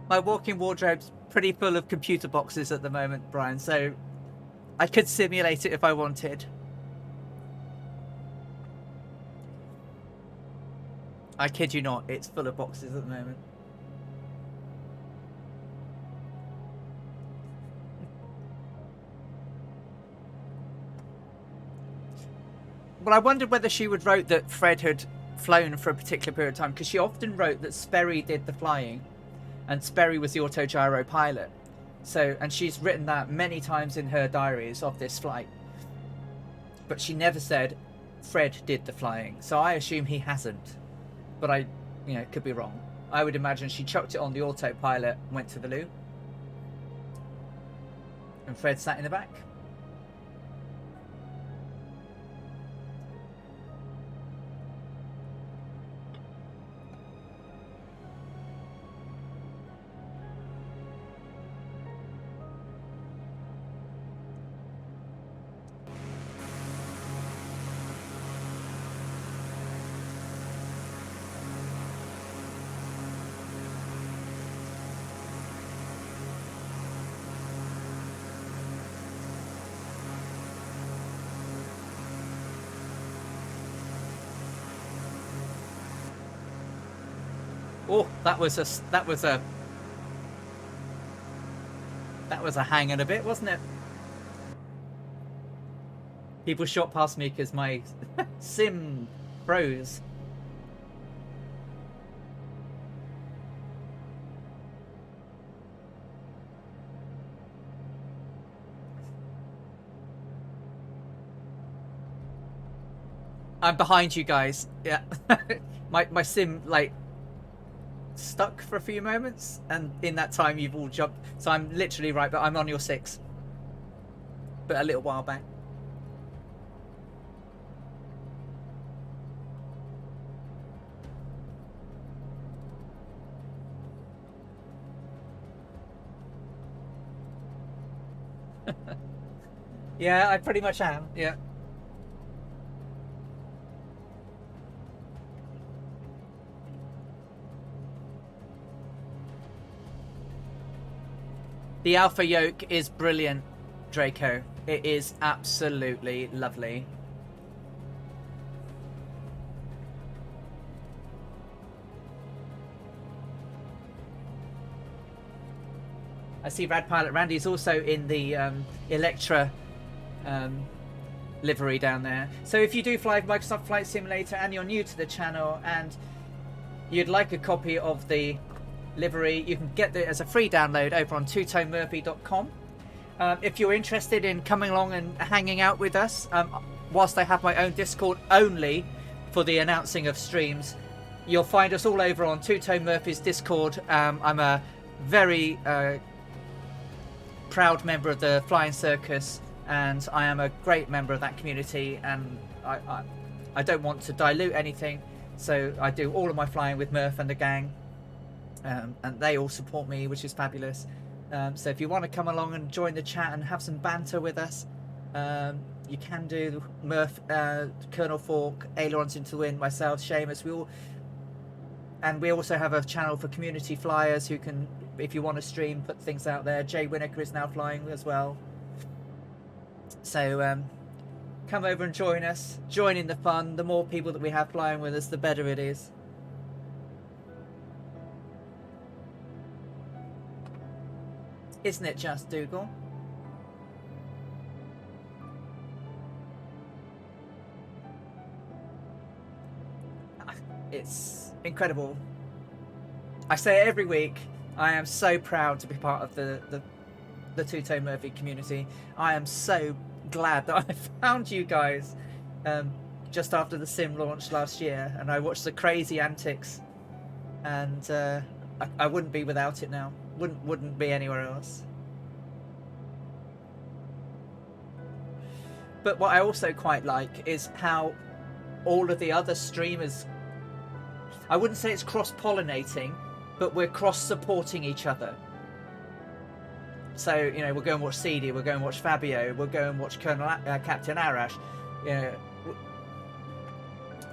My walk-in wardrobe's pretty full of computer boxes at the moment, Brian, so I could simulate it if I wanted. I kid you not, it's full of boxes at the moment. Well, I wondered whether she would wrote that Fred had flown for a particular period of time, because she often wrote that Sperry did the flying and Sperry was the autogyro pilot. So, and she's written that many times in her diaries of this flight. But she never said Fred did the flying. So I assume he hasn't. But I could be wrong. I would imagine she chucked it on the autopilot, went to the loo, and Fred sat in the back. Oh, that was a hang and a bit, wasn't it? People shot past me because my sim froze. I'm behind you guys. Yeah. my sim like stuck for a few moments, and in that time you've all jumped. So I'm literally right, but I'm on your 6. But a little while back. Yeah, I pretty much am. Yeah. The alpha yoke is brilliant, Draco. It is absolutely lovely. I see Rad Pilot Randy is also in the Electra livery down there. So if you do fly Microsoft Flight Simulator and you're new to the channel and you'd like a copy of the livery, you can get it as a free download over on twotonemurphy.com. If you're interested in coming along and hanging out with us, whilst I have my own Discord only for the announcing of streams, you'll find us all over on Two Tone Murphy's Discord. I'm a very proud member of the Flying Circus, and I am a great member of that community, and I don't want to dilute anything, so I do all of my flying with Murph and the gang, and they all support me, which is fabulous. So if you want to come along and join the chat and have some banter with us, you can do. Murph, Colonel Fork, Ailerons into the Wind, myself, Seamus, we also have a channel for community flyers who can, if you want to stream, put things out there. Jay Winnaker is now flying as well. So come over and join us. Join in the fun. The more people that we have flying with us, the better it is. Isn't it just, Dougal? It's incredible. I say it every week. I am so proud to be part of the Two Tone Murphy community. I am so glad that I found you guys just after the sim launched last year, and I watched the crazy antics, and I wouldn't be without it now. Wouldn't be anywhere else. But what I also quite like is how all of the other streamers, I wouldn't say it's cross-pollinating, but we're cross-supporting each other. So, you know, we'll go and watch CD, we'll go and watch Fabio, we'll go and watch Captain Arash. Yeah,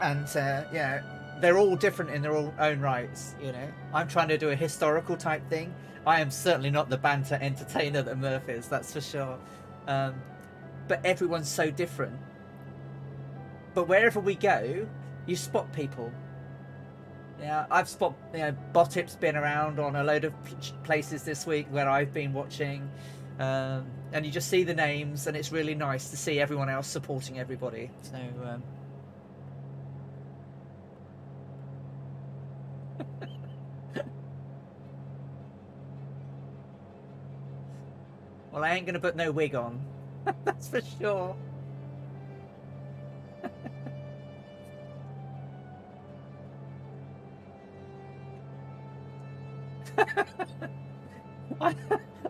and yeah, they're all different in their own rights. You know, I'm trying to do a historical type thing. I am certainly not the banter entertainer that Murph is, that's for sure. But everyone's so different. But wherever we go, you spot people. Yeah, I've spotted, you know, Botip's been around on a load of places this week where I've been watching, and you just see the names, and it's really nice to see everyone else supporting everybody. So well, I ain't gonna put no wig on. That's for sure.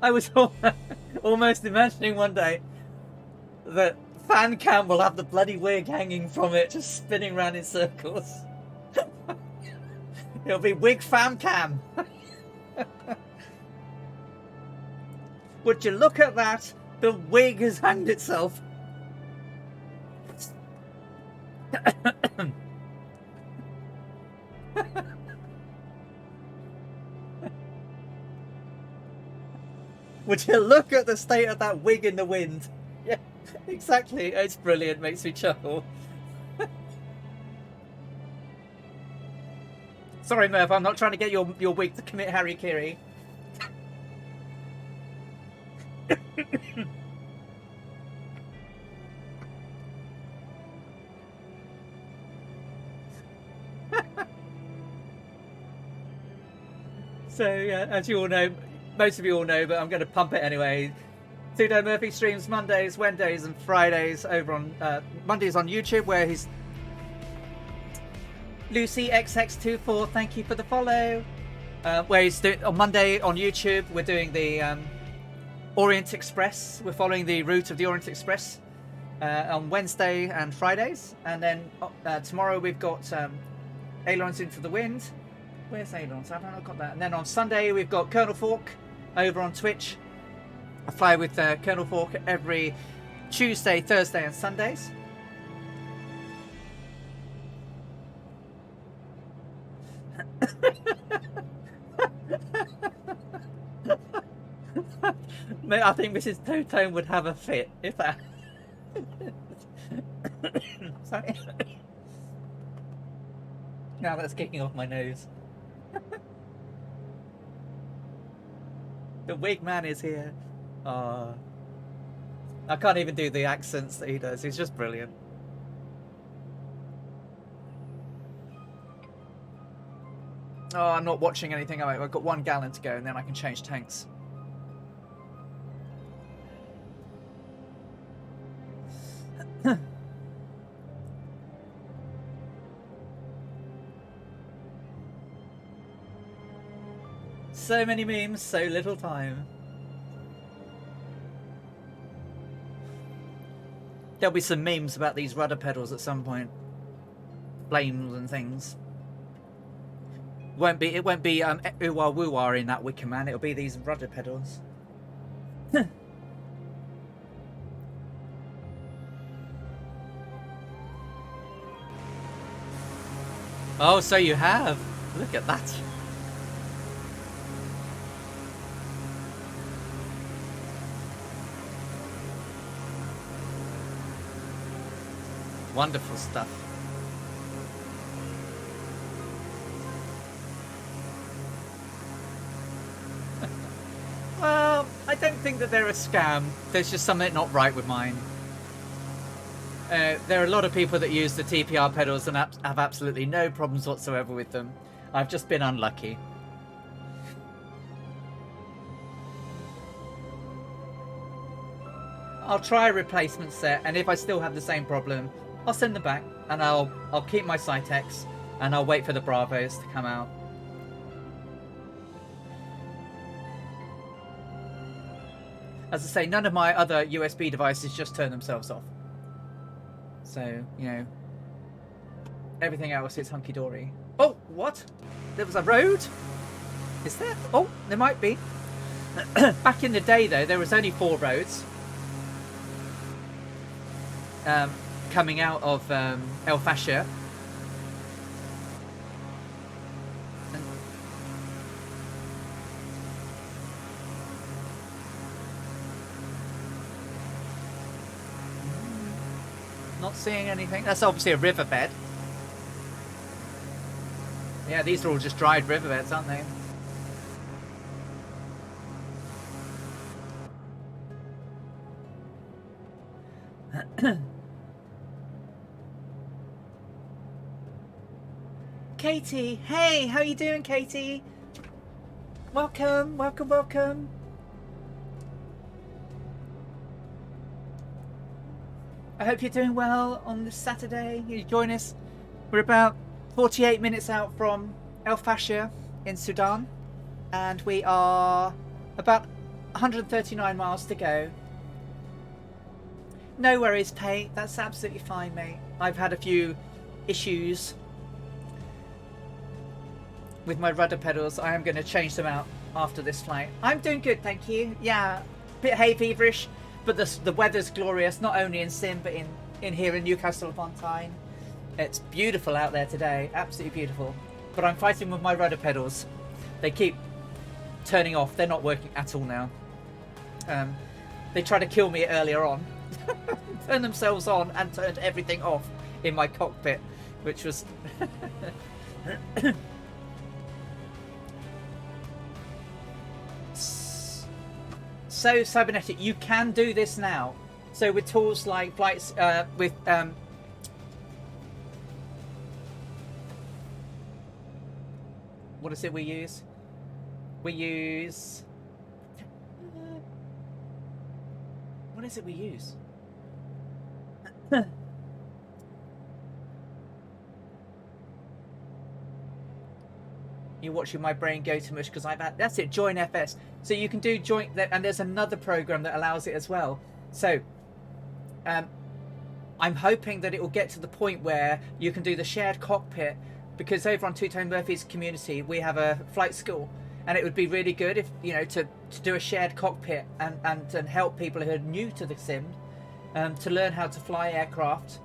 I was almost imagining one day that fan cam will have the bloody wig hanging from it, just spinning around in circles. It'll be wig fan cam. Would you look at that? The wig has hanged itself. Would you look at the state of that wig in the wind? Yeah, exactly. It's brilliant. Makes me chuckle. Sorry, Murph. I'm not trying to get your wig to commit harikiri. So, yeah, as you all know, most of you all know, but I'm going to pump it anyway. Sudan Murphy streams Mondays, Wednesdays, and Fridays over on Mondays on YouTube, where he's Lucy XX24, thank you for the follow. Where he's doing on Monday on YouTube, we're doing the Orient Express. We're following the route of the Orient Express on Wednesday and Fridays, and then tomorrow we've got Ailerons into the Wind. Where's Ailerons? I've not got that. And then on Sunday we've got Colonel Fork over on Twitch. I fly with Colonel Fork every Tuesday, Thursday, and Sundays. I think Mrs. Totone would have a fit if that. Sorry. Now that's kicking off my nose. The wig man is here. I can't even do the accents that he does. He's just brilliant. Oh, I'm not watching anything. I've got 1 gallon to go, and then I can change tanks. So many memes, so little time. There'll be some memes about these rudder pedals at some point. Flames and things. It won't be ooh-wah woo-wah in that Wicker Man. It'll be these rudder pedals. Oh, so you have. Look at that. Wonderful stuff. Well, I don't think that they're a scam. There's just something not right with mine. There are a lot of people that use the TPR pedals and have absolutely no problems whatsoever with them. I've just been unlucky. I'll try a replacement set, and if I still have the same problem, I'll send them back, and I'll keep my Cytex, and I'll wait for the Bravos to come out. As I say, none of my other USB devices just turn themselves off. So, you know, everything else is hunky-dory. Oh, what? There was a road? Is there? Oh, there might be. Back in the day, though, there was only 4 roads. Coming out of El Fasher. Not seeing anything. That's obviously a riverbed. Yeah, these are all just dried riverbeds, aren't they? Katie, hey, how you doing, Katie? Welcome, welcome, welcome. I hope you're doing well on this Saturday. You join us. We're about 48 minutes out from El Fasher in Sudan, and we are about 139 miles to go. No worries, Pate. That's absolutely fine, mate. I've had a few issues with my rudder pedals. I am going to change them out after this flight. I'm doing good, thank you. Yeah, a bit hay feverish, but the weather's glorious, not only in Sim, but in here in Newcastle upon Tyne. It's beautiful out there today, absolutely beautiful. But I'm fighting with my rudder pedals. They keep turning off. They're not working at all now. They tried to kill me earlier on. Turned themselves on and turned everything off in my cockpit, which was... So cybernetic, you can do this now. So with tools like flights, with what is it we use? We use what is it we use? You're watching my brain go to mush because I've had... That's it, join FS. So you can do joint... And there's another program that allows it as well. So I'm hoping that it will get to the point where you can do the shared cockpit, because over on Two Tone Murphy's community we have a flight school, and it would be really good if, you know, to do a shared cockpit and help people who are new to the sim to learn how to fly aircraft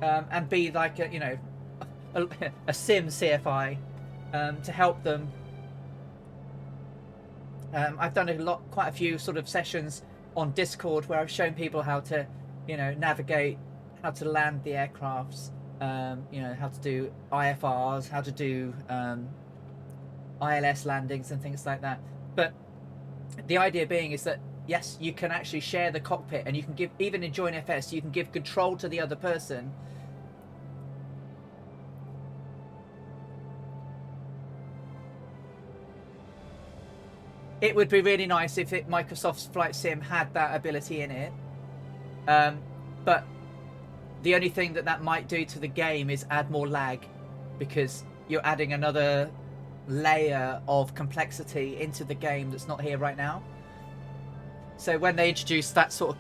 and be like a, you know, a sim CFI to help them. I've done quite a few sort of sessions on Discord where I've shown people how to, you know, navigate, how to land the aircrafts, you know, how to do IFRs, how to do ILS landings and things like that. But the idea being is that, yes, you can actually share the cockpit, and you can give, even in Join FS, you can give control to the other person. It would be really nice if Microsoft's Flight Sim had that ability in it. But the only thing that might do to the game is add more lag, because you're adding another layer of complexity into the game that's not here right now. So when they introduced that sort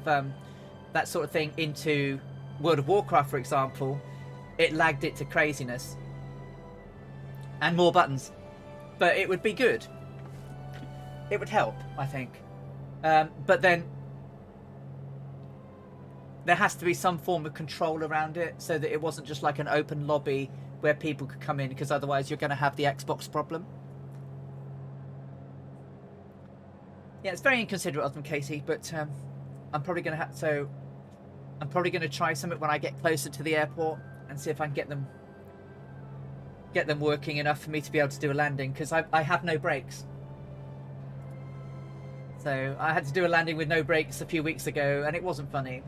of thing into World of Warcraft, for example, it lagged it to craziness and more buttons. But it would be good. It would help, I think. But then there has to be some form of control around it, so that it wasn't just like an open lobby where people could come in, because otherwise you're going to have the Xbox problem. Yeah, it's very inconsiderate of them, Katie, but I'm probably going to try something when I get closer to the airport and see if I can get them working enough for me to be able to do a landing, because I have no brakes. So I had to do a landing with no brakes a few weeks ago, and it wasn't funny.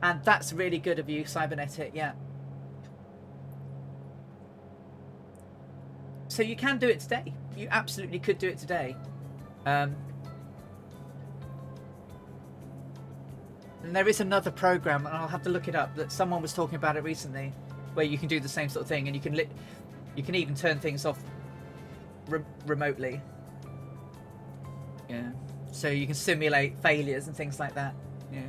And that's really good of you, Cybernetic, yeah. So you can do it today. You absolutely could do it today. And there is another program, and I'll have to look it up, that someone was talking about it recently, where you can do the same sort of thing, and you can even turn things off remotely. Yeah. So you can simulate failures and things like that. Yeah.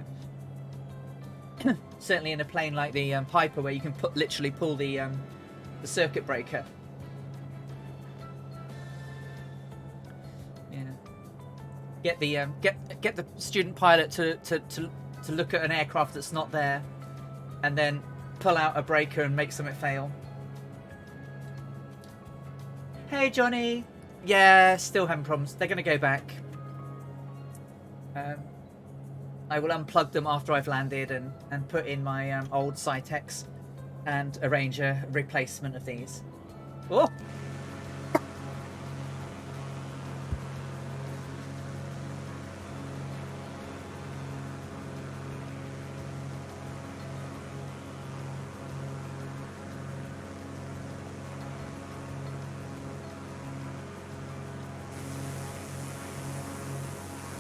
Certainly in a plane like the Piper, where you can literally pull the circuit breaker. Yeah. Get the student pilot to look at an aircraft that's not there, and then pull out a breaker and make something fail. Hey Johnny. Yeah, still having problems. They're going to go back. I will unplug them after I've landed and put in my old Cytex and arrange a replacement of these. Oh!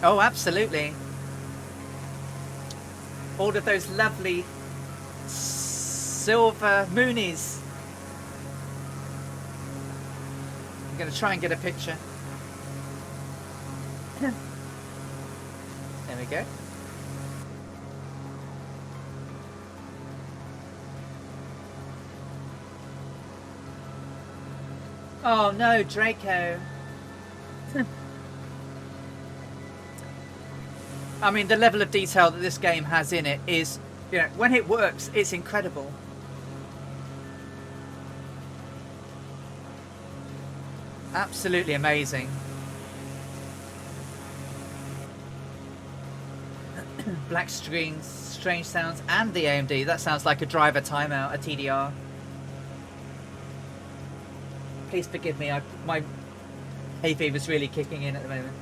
Oh, absolutely. All of those lovely silver moonies. I'm going to try and get a picture. There we go. Oh no, Draco. I mean, the level of detail that this game has in it is, you know, when it works, it's incredible. Absolutely amazing. Black screens, strange sounds, and the AMD. That sounds like a driver timeout, a TDR. Please forgive me, my hay fever's really kicking in at the moment.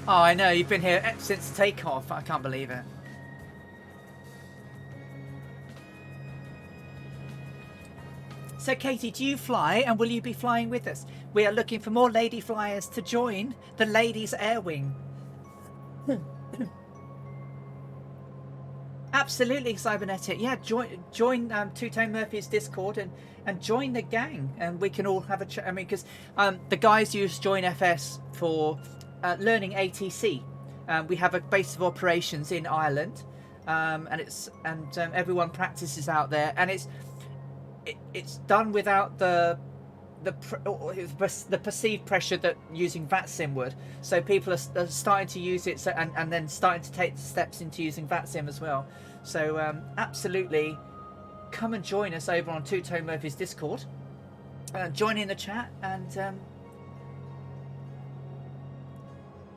Oh, I know, you've been here since takeoff. I can't believe it. So, Katie, do you fly, and will you be flying with us? We are looking for more lady flyers to join the Ladies Air Wing. Absolutely, Cybernetic. Yeah, join Two-Tone Murphy's Discord and join the gang, and we can all have a chat. I mean, because the guys use Join FS for learning ATC. We have a base of operations in Ireland, and everyone practices out there, and it's done without the perceived pressure that using VATSIM would. So people are starting to use it, and then starting to take the steps into using VATSIM as well. So absolutely, come and join us over on Two-Tone Murphy's Discord. Join in the chat and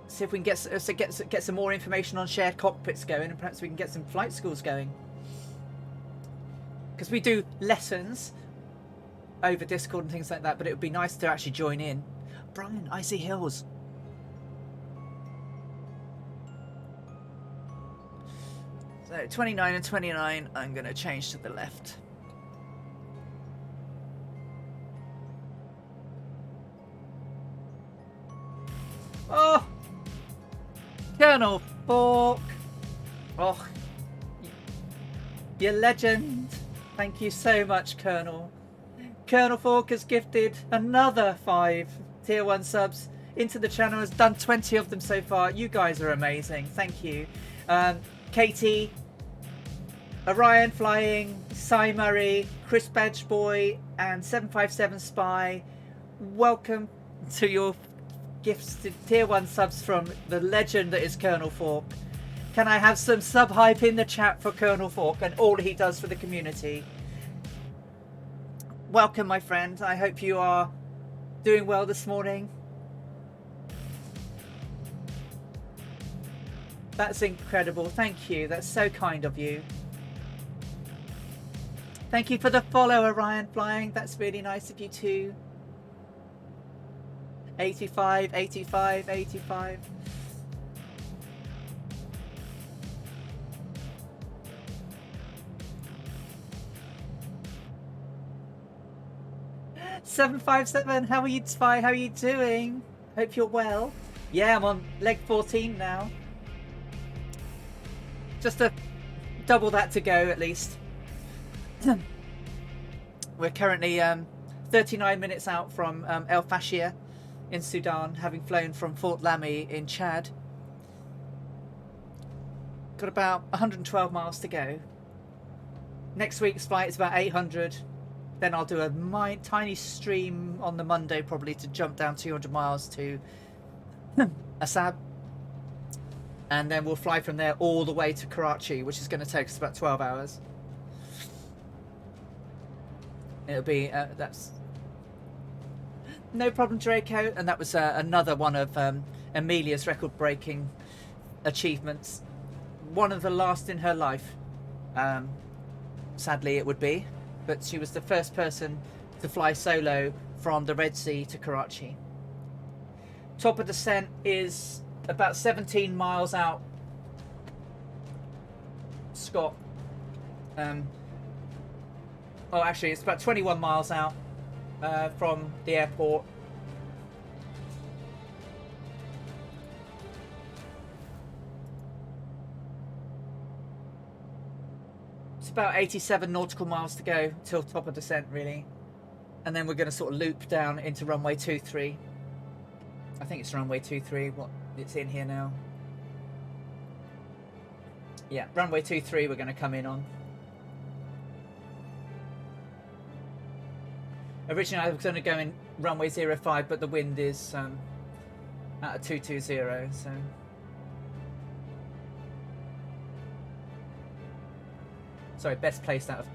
see if we can get some more information on shared cockpits going, and perhaps we can get some flight schools going. Because we do lessons over Discord and things like that, but it would be nice to actually join in. Brian, Icy Hills. So 29 and 29, I'm going to change to the left. Oh! Colonel Fork! Oh, you're legend. Thank you so much, Colonel. Colonel Fork has gifted another 5 tier 1 subs into the channel, has done 20 of them so far. You guys are amazing. Thank you. Katie, Orion Flying, Cy Murray, Chris Bedgeboy, and 757 Spy. Welcome to your gifts to tier 1 subs from the legend that is Colonel Fork. Can I have some sub hype in the chat for Colonel Fork and all he does for the community? Welcome, my friend. I hope you are doing well this morning. That's incredible. Thank you. That's so kind of you. Thank you for the follow, Orion Flying. That's really nice of you too. 85, 85, 85. "757, how are you, Spy? How are you doing? Hope you're well." Yeah, I'm on leg 14 now. Just a double that to go at least. We're currently 39 minutes out from El Fasher in Sudan, having flown from Fort Lamy in Chad. Got about 112 miles to go. Next week's flight is about 800. Then I'll do a tiny stream on the Monday, probably, to jump down 200 miles to Assab. And then we'll fly from there all the way to Karachi, which is going to take us about 12 hours. It'll be, that's no problem, Draco. And that was another one of Amelia's record-breaking achievements. One of the last in her life, sadly it would be. But she was the first person to fly solo from the Red Sea to Karachi. Top of descent is about 17 miles out, Scott. Oh, actually, it's about 21 miles out from the airport. It's about 87 nautical miles to go till top of descent, really. And then we're going to sort of loop down into runway 23. I think it's runway 23. What? It's in here now. Yeah, runway 23 we're going to come in on. Originally I was going to go in runway 05, but the wind is at a 220, so... Sorry, best placed out of...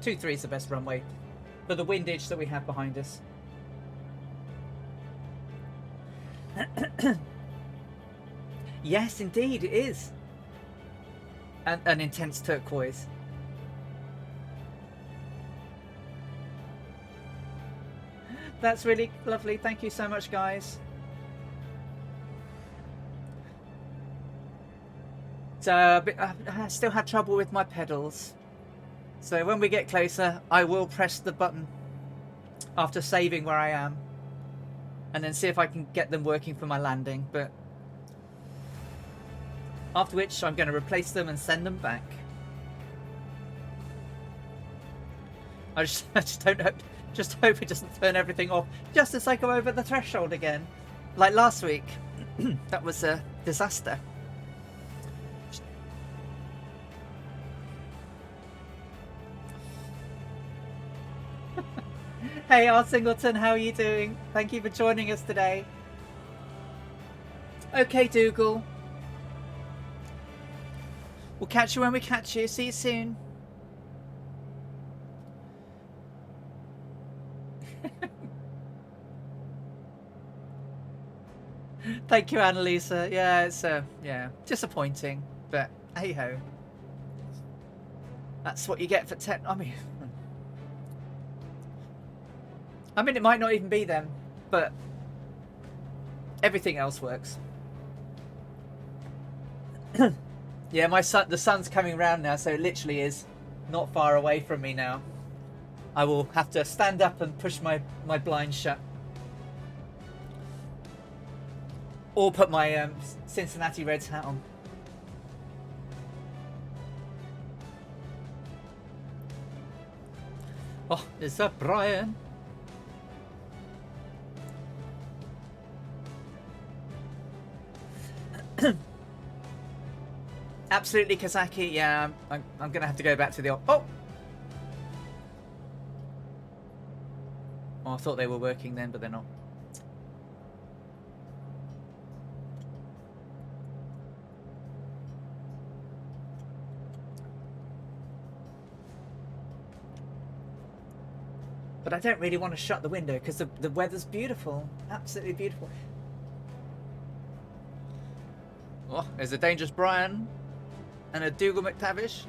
23 is the best runway for the windage that we have behind us. Yes, indeed, it is. An intense turquoise. That's really lovely. Thank you so much, guys. So, I still had trouble with my pedals. So when we get closer, I will press the button after saving where I am, and then see if I can get them working for my landing. But after which I'm going to replace them and send them back. I just don't hope, just hope it doesn't turn everything off just as I go over the threshold again, like last week. That was a disaster. Hey, R. Singleton, how are you doing? Thank you for joining us today. Okay, Dougal. We'll catch you when we catch you. See you soon. Thank you, Annalisa. Yeah, it's yeah, disappointing, but hey ho. That's what you get for I mean, it might not even be them, but everything else works. Yeah, the sun's coming round now, so it literally is not far away from me now. I will have to stand up and push my blinds shut. Or put my Cincinnati Reds hat on. Oh, is that Brian? Absolutely, Kazaki. Yeah, I'm going to have to go back to the... Oh! Oh, I thought they were working then, but they're not. But I don't really want to shut the window because the weather's beautiful. Absolutely beautiful. Oh, there's a dangerous Brian and a Dougal McTavish.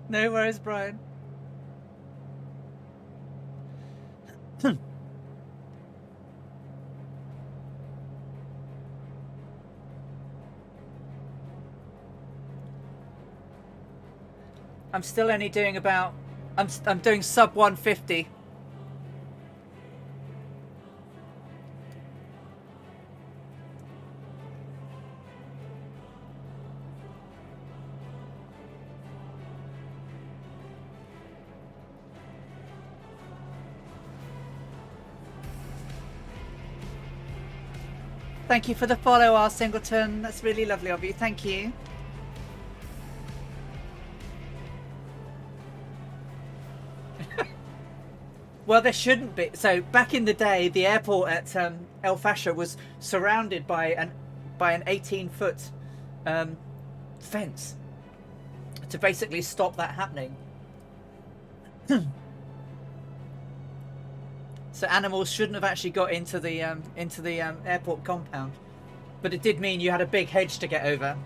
No worries, Brian. I'm still only doing about... I'm doing sub 150. Thank you for the follow, R. Singleton. That's really lovely of you. Thank you. Well, there shouldn't be. So back in the day, the airport at El Fasher was surrounded by an 18-foot fence to basically stop that happening. So animals shouldn't have actually got into the airport compound, but it did mean you had a big hedge to get over.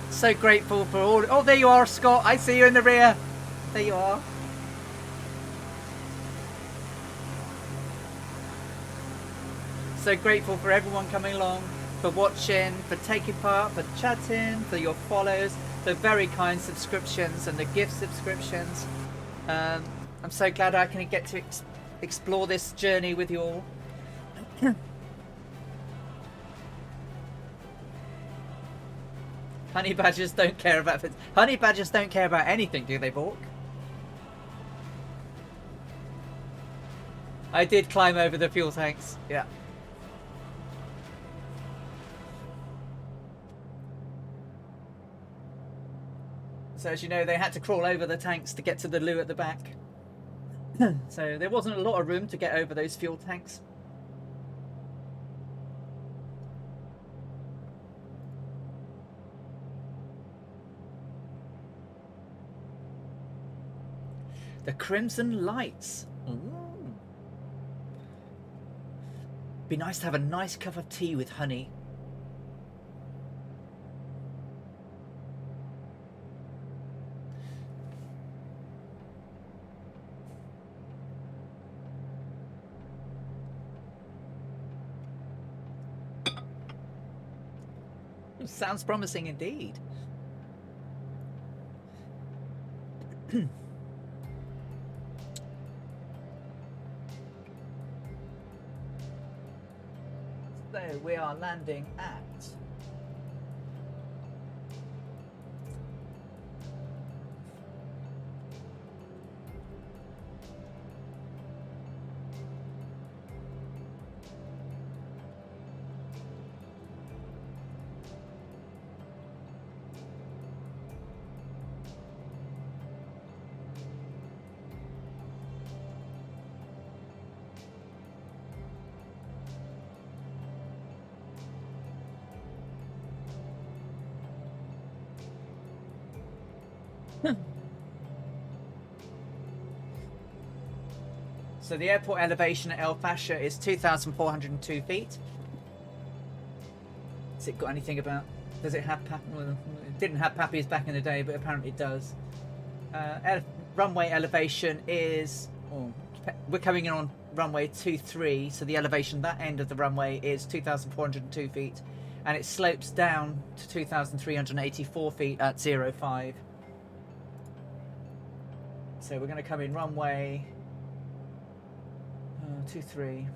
So grateful for all... Oh, there you are, Scott. I see you in the rear. There you are. So grateful for everyone coming along, for watching, for taking part, for chatting, for your follows, the very kind subscriptions and the gift subscriptions. I'm so glad I can get to explore this journey with you all. Honey badgers don't care about honey badgers don't care about anything, do they, Bork? I did climb over the fuel tanks. Yeah. So as you know, they had to crawl over the tanks to get to the loo at the back. So there wasn't a lot of room to get over those fuel tanks. The Crimson Lights. Ooh. Be nice to have a nice cup of tea with honey. Sounds promising indeed. So we are landing at so the airport elevation at El Fasher is 2,402 feet. Has it got anything about... Does it have... Well, it didn't have Pappies back in the day, but apparently it does. Runway elevation is... Oh, we're coming in on runway 23, so the elevation that end of the runway is 2,402 feet. And it slopes down to 2,384 feet at 05. So we're going to come in runway 23.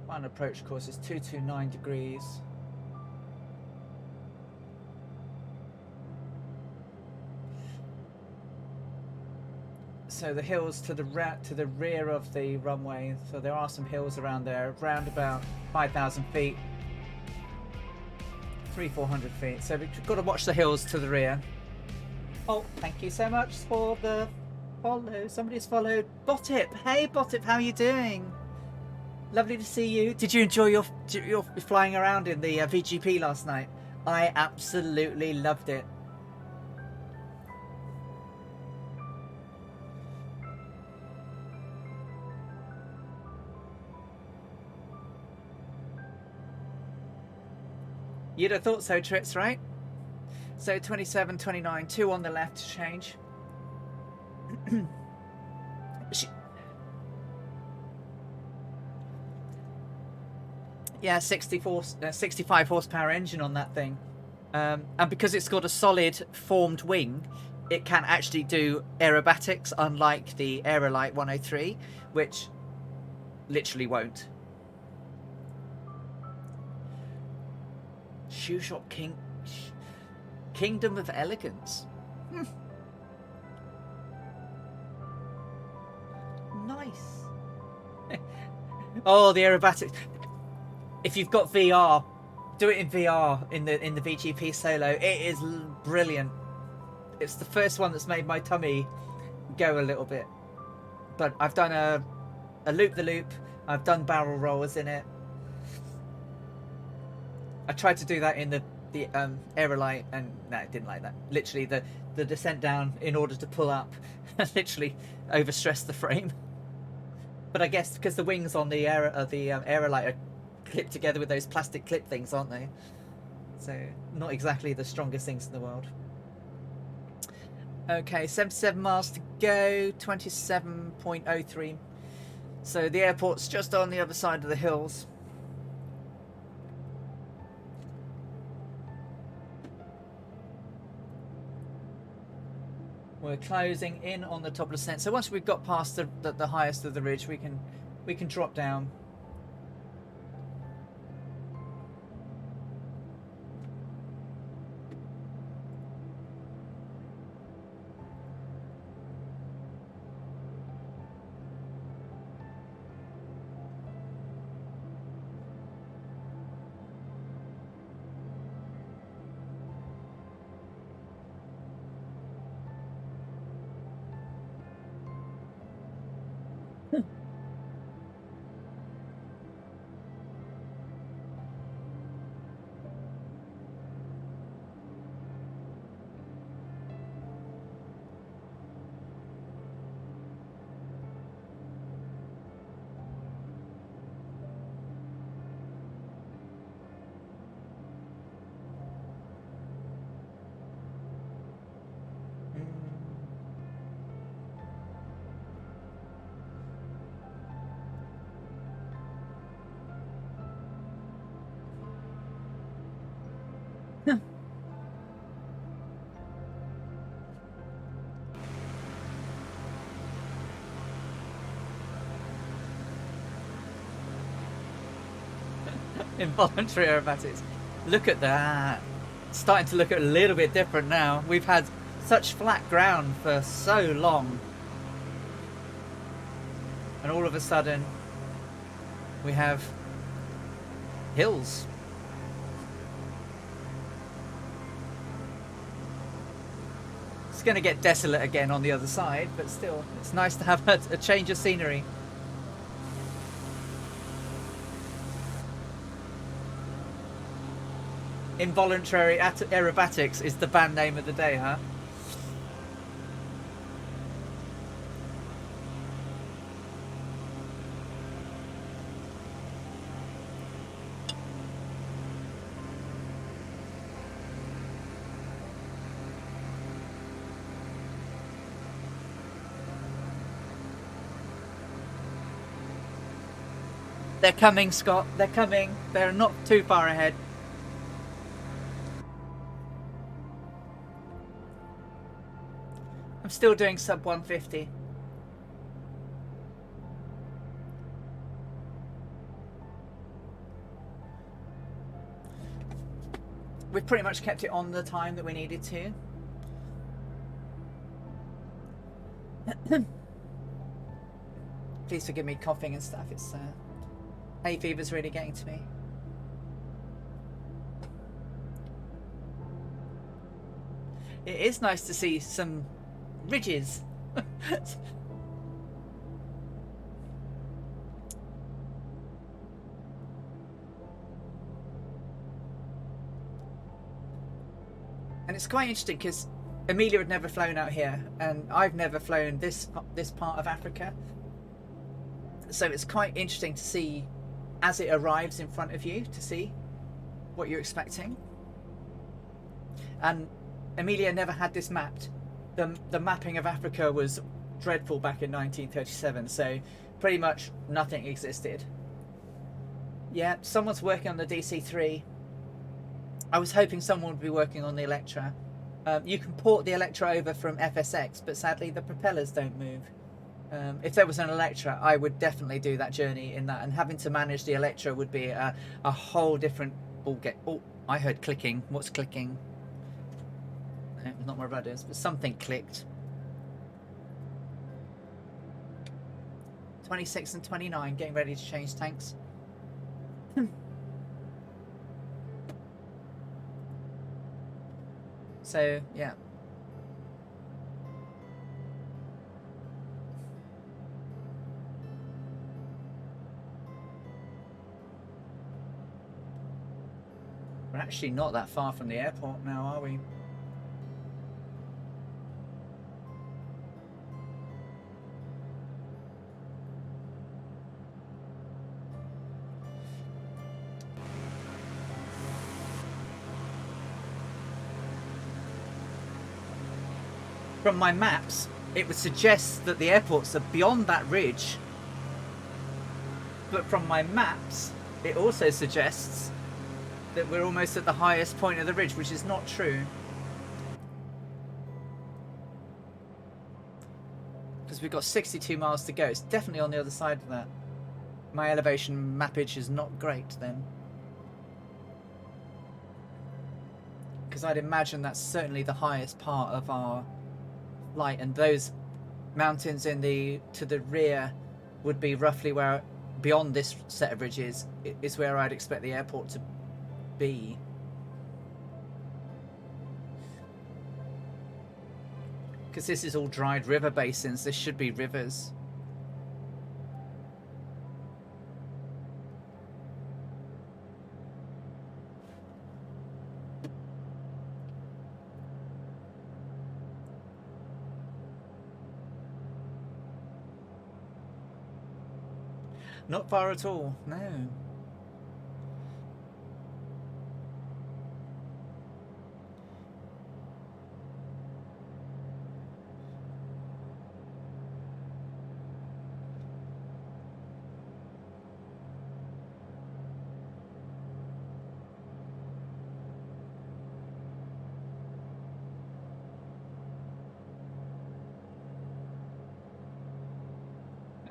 Final approach course is 229 degrees. So the hills to the rear of the runway, so there are some hills around there, around about 5,000 feet, 300-400 feet. So we've got to watch the hills to the rear. Oh, thank you so much for the follow. Somebody's followed Botip. Hey Botip, how are you doing? Lovely to see you. Did you enjoy your flying around in the VGP last night? I absolutely loved it. You'd have thought so, Tritz, right? So 27, 29, 2 on the left to change. Yeah, 65 horsepower engine on that thing. And because it's got a solid formed wing, it can actually do aerobatics, unlike the Aerolite 103, which literally won't. Shoe shop Kingdom of Elegance. Nice. Oh, the aerobatics. If you've got VR, do it in VR in the VGP Solo. It is brilliant. It's the first one that's made my tummy go a little bit. But I've done a loop-the-loop. I've done barrel rolls in it. I tried to do that in the Aerolite, and no, it didn't like that. Literally, the descent down in order to pull up, literally overstressed the frame. But I guess because the wings on the Aerolite are clipped together with those plastic clip things, aren't they? So not exactly the strongest things in the world. Okay, 77 miles to go, 27.03. So the airport's just on the other side of the hills. We're closing in on the top of the descent. So once we've got past the highest of the ridge, we can drop down. Involuntary aerobatics. Look at that. Starting to look a little bit different now. We've had such flat ground for so long. And all of a sudden, we have hills. It's going to get desolate again on the other side, but still, it's nice to have a change of scenery. Involuntary aerobatics is the band name of the day, huh? They're coming, Scott. They're coming. They're not too far ahead. I'm still doing sub 150. We've pretty much kept it on the time that we needed to. Please forgive me coughing and stuff. It's hay fever's really getting to me. It is nice to see some ridges. And it's quite interesting because Amelia had never flown out here, and I've never flown this part of Africa. So it's quite interesting to see as it arrives in front of you, to see what you're expecting. And Amelia never had this mapped. The mapping of Africa was dreadful back in 1937, so pretty much nothing existed. Yeah, someone's working on the DC-3. I was hoping someone would be working on the Electra. You can port the Electra over from FSX, but sadly the propellers don't move. If there was an Electra, I would definitely do that journey in that, and having to manage the Electra would be a whole different ballgame. Oh, I heard clicking. What's clicking? No, not my rudders, but something clicked. 26 and 29, getting ready to change tanks. So, yeah. We're actually not that far from the airport now, are we? From my maps, it would suggest that the airports are beyond that ridge. But from my maps, it also suggests that we're almost at the highest point of the ridge, which is not true. Because we've got 62 miles to go. It's definitely on the other side of that. My elevation mappage is not great then. Because I'd imagine that's certainly the highest part of our flight, and those mountains to the rear would be roughly where, beyond this set of ridges, is where I'd expect the airport to be. Because this is all dried river basins, this should be rivers. Not far at all, no.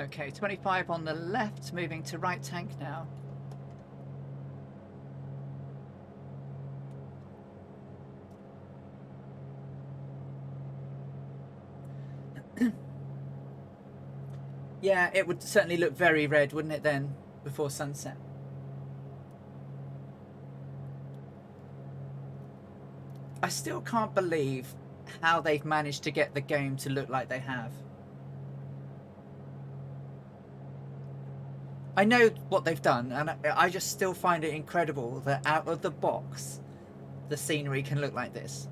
Okay, 25 on the left, moving to right tank now. Yeah, it would certainly look very red, wouldn't it then, before sunset? I still can't believe how they've managed to get the game to look like they have. I know what they've done, and I just still find it incredible that out of the box, the scenery can look like this.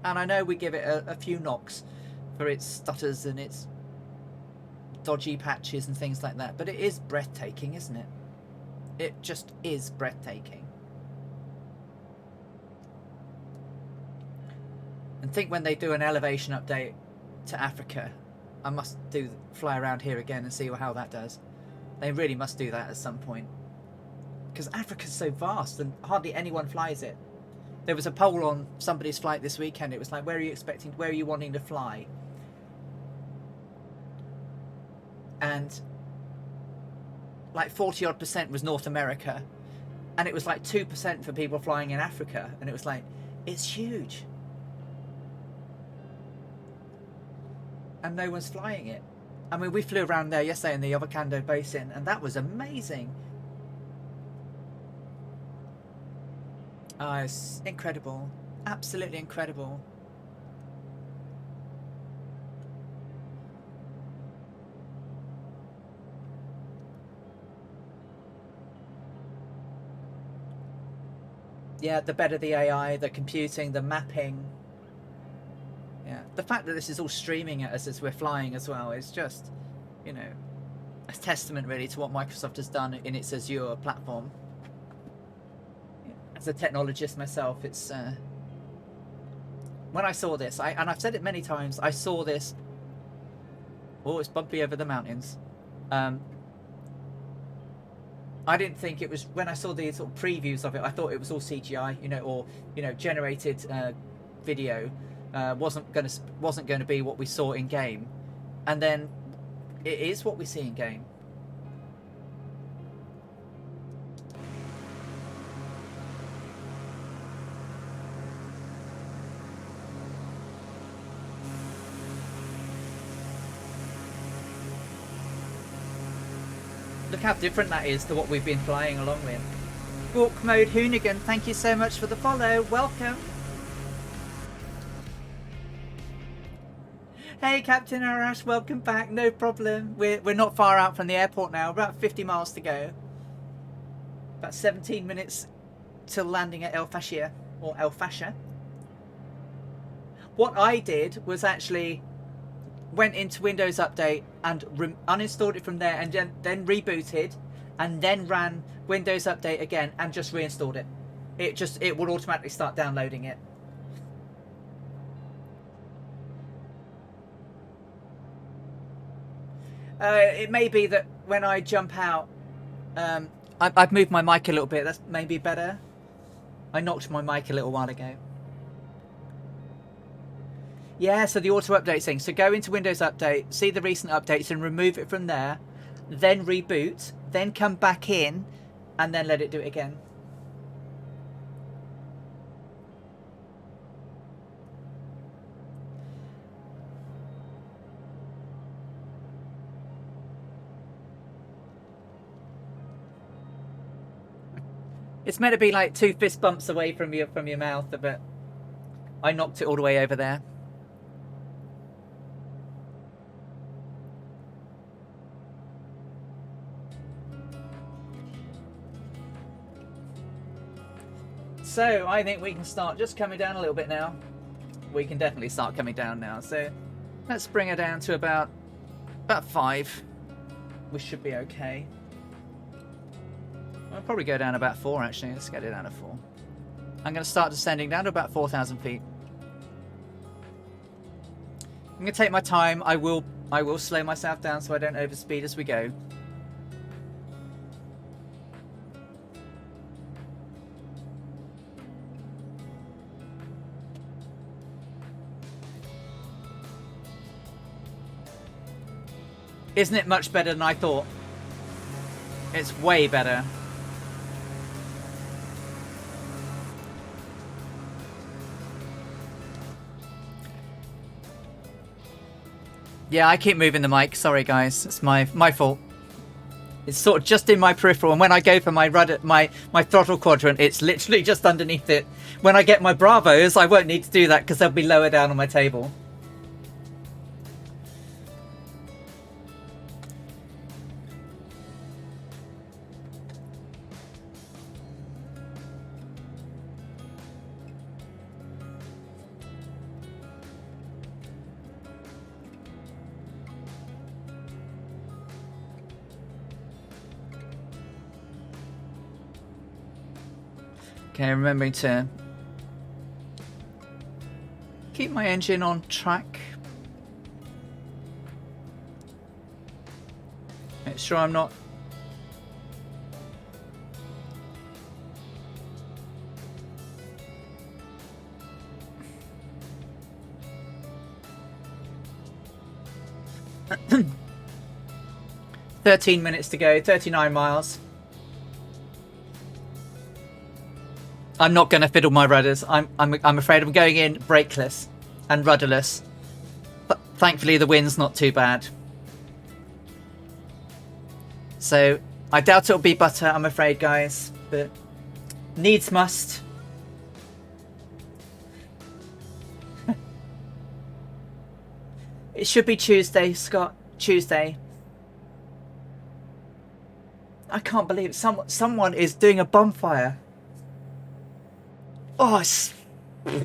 And I know we give it a few knocks for its stutters and its dodgy patches and things like that, but it is breathtaking, isn't it? It just is breathtaking. And think when they do an elevation update to Africa, I must fly around here again and see how that does. They really must do that at some point. Because Africa's so vast and hardly anyone flies it. There was a poll on somebody's flight this weekend. It was like, where are you wanting to fly? And like 40-odd% was North America. And it was like 2% for people flying in Africa. And it was like, it's huge. And no one's flying it. I mean, we flew around there yesterday in the Ovakando Basin, and that was amazing. It's incredible. Absolutely incredible. Yeah, the better the AI, the computing, the mapping. Yeah, the fact that this is all streaming at us as we're flying as well is just, you know, a testament really to what Microsoft has done in its Azure platform. As a technologist myself, it's when I saw this, and I've said it many times, I saw this. Oh, it's bumpy over the mountains. I didn't think it was, when I saw the sort of previews of it, I thought it was all CGI, you know, or generated video. Wasn't going to be what we saw in game, and then it is what we see in game. Look how different that is to what we've been flying along with. Walk Mode Hoonigan, thank you so much for the follow. Welcome. Hey Captain Arash, welcome back. No problem. We're not far out from the airport now. About 50 miles to go. About 17 minutes till landing at El Fasher, or El Fasher. What I did was actually went into Windows Update and uninstalled it from there, and then rebooted, and then ran Windows Update again and just reinstalled it. It will automatically start downloading it. It may be that when I jump out, I've moved my mic a little bit. That's maybe better. I knocked my mic a little while ago. Yeah, so the auto update thing. So go into Windows Update, see the recent updates and remove it from there, then reboot, then come back in, and then let it do it again. It's meant to be like 2 fist bumps away from your mouth, but I knocked it all the way over there. So I think we can start just coming down a little bit now. We can definitely start coming down now. So let's bring her down to about 5. We should be okay. I'll probably go down about 4 actually. Let's get it down to 4. I'm going to start descending down to about 4,000 feet. I'm going to take my time. I will slow myself down so I don't overspeed as we go. Isn't it much better than I thought? It's way better. Yeah, I keep moving the mic. Sorry, guys. It's my fault. It's sort of just in my peripheral, and when I go for my rudder, my throttle quadrant, it's literally just underneath it. When I get my Bravos, I won't need to do that because they'll be lower down on my table. Okay, remembering to keep my engine on track. Make sure I'm not... "13 minutes to go, 39 miles. I'm not going to fiddle my rudders. I'm afraid I'm going in brakeless and rudderless. But thankfully the wind's not too bad. So I doubt it'll be butter, I'm afraid, guys. But needs must. It should be Tuesday, Scott. Tuesday. I can't believe it. Someone is doing a bonfire. Oh, it's... I'm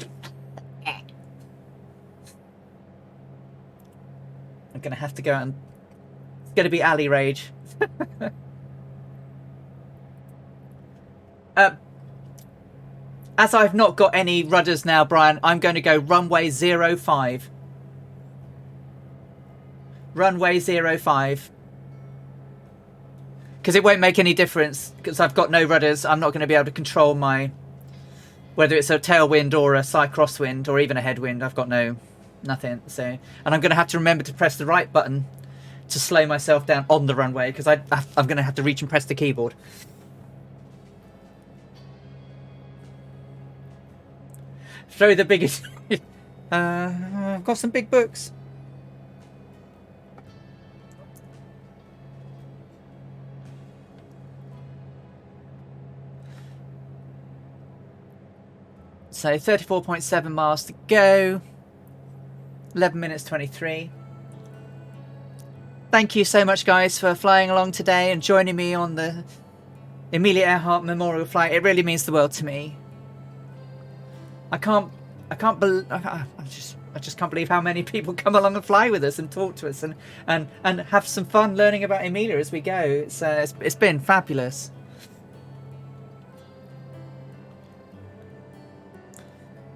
going to have to go out and... It's going to be alley rage. As I've not got any rudders now, Brian, I'm going to go runway 05. Runway 05. Because it won't make any difference. Because I've got no rudders. I'm not going to be able to control my... Whether it's a tailwind or a side crosswind or even a headwind, I've got nothing. So, and I'm going to have to remember to press the right button to slow myself down on the runway because I'm going to have to reach and press the keyboard. Throw the biggest... I've got some big books. So 34.7 miles to go. 11 minutes 23. Thank you so much, guys, for flying along today and joining me on the Amelia Earhart Memorial Flight. It really means the world to me. I just can't believe how many people come along and fly with us and talk to us and have some fun learning about Amelia as we go. It's been fabulous.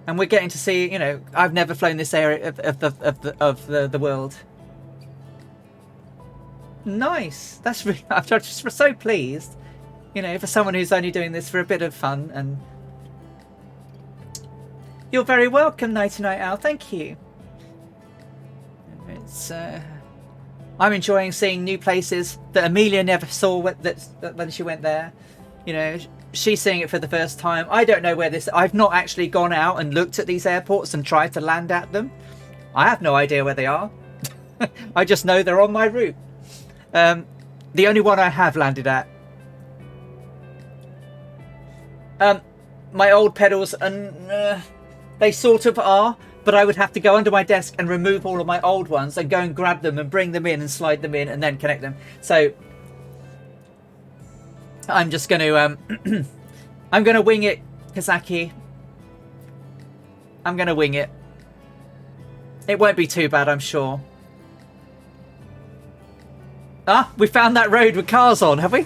And we're getting to see, you know, I've never flown this area of the world. Nice. That's really, I'm just so pleased, you know, for someone who's only doing this for a bit of fun. And you're very welcome, Nighty Night Owl. Thank you. So I'm enjoying seeing new places that Amelia never saw when she went there. You know, she's seeing it for the first time. I don't know where this... I've not actually gone out and looked at these airports and tried to land at them. I have no idea where they are. I just know they're on my route. The only one I have landed at. My old pedals, and they sort of are, but I would have to go under my desk and remove all of my old ones and go and grab them and bring them in and slide them in and then connect them. So I'm just going to I'm going to wing it, Kazaki. I'm going to wing it. It won't be too bad, I'm sure. Ah, we found that road with cars on, have we?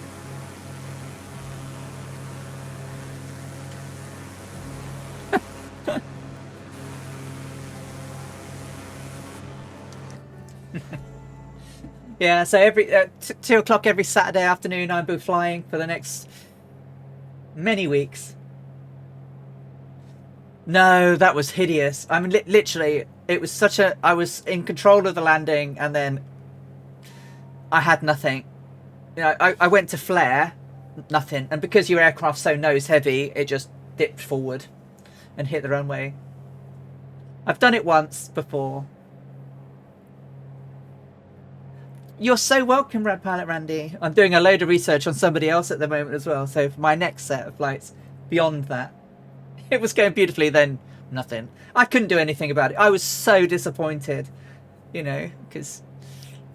Yeah, so every 2 o'clock every Saturday afternoon I'll be flying for the next many weeks. No, that was hideous. I mean, literally, it was such a... I was in control of the landing and then I had nothing. You know, I went to flare, nothing. And because your aircraft's so nose heavy, it just dipped forward and hit the runway. I've done it once before. You're so welcome, Red Pilot Randy. I'm doing a load of research on somebody else at the moment as well. So for my next set of flights, beyond that, it was going beautifully, then nothing. I couldn't do anything about it. I was so disappointed, you know, because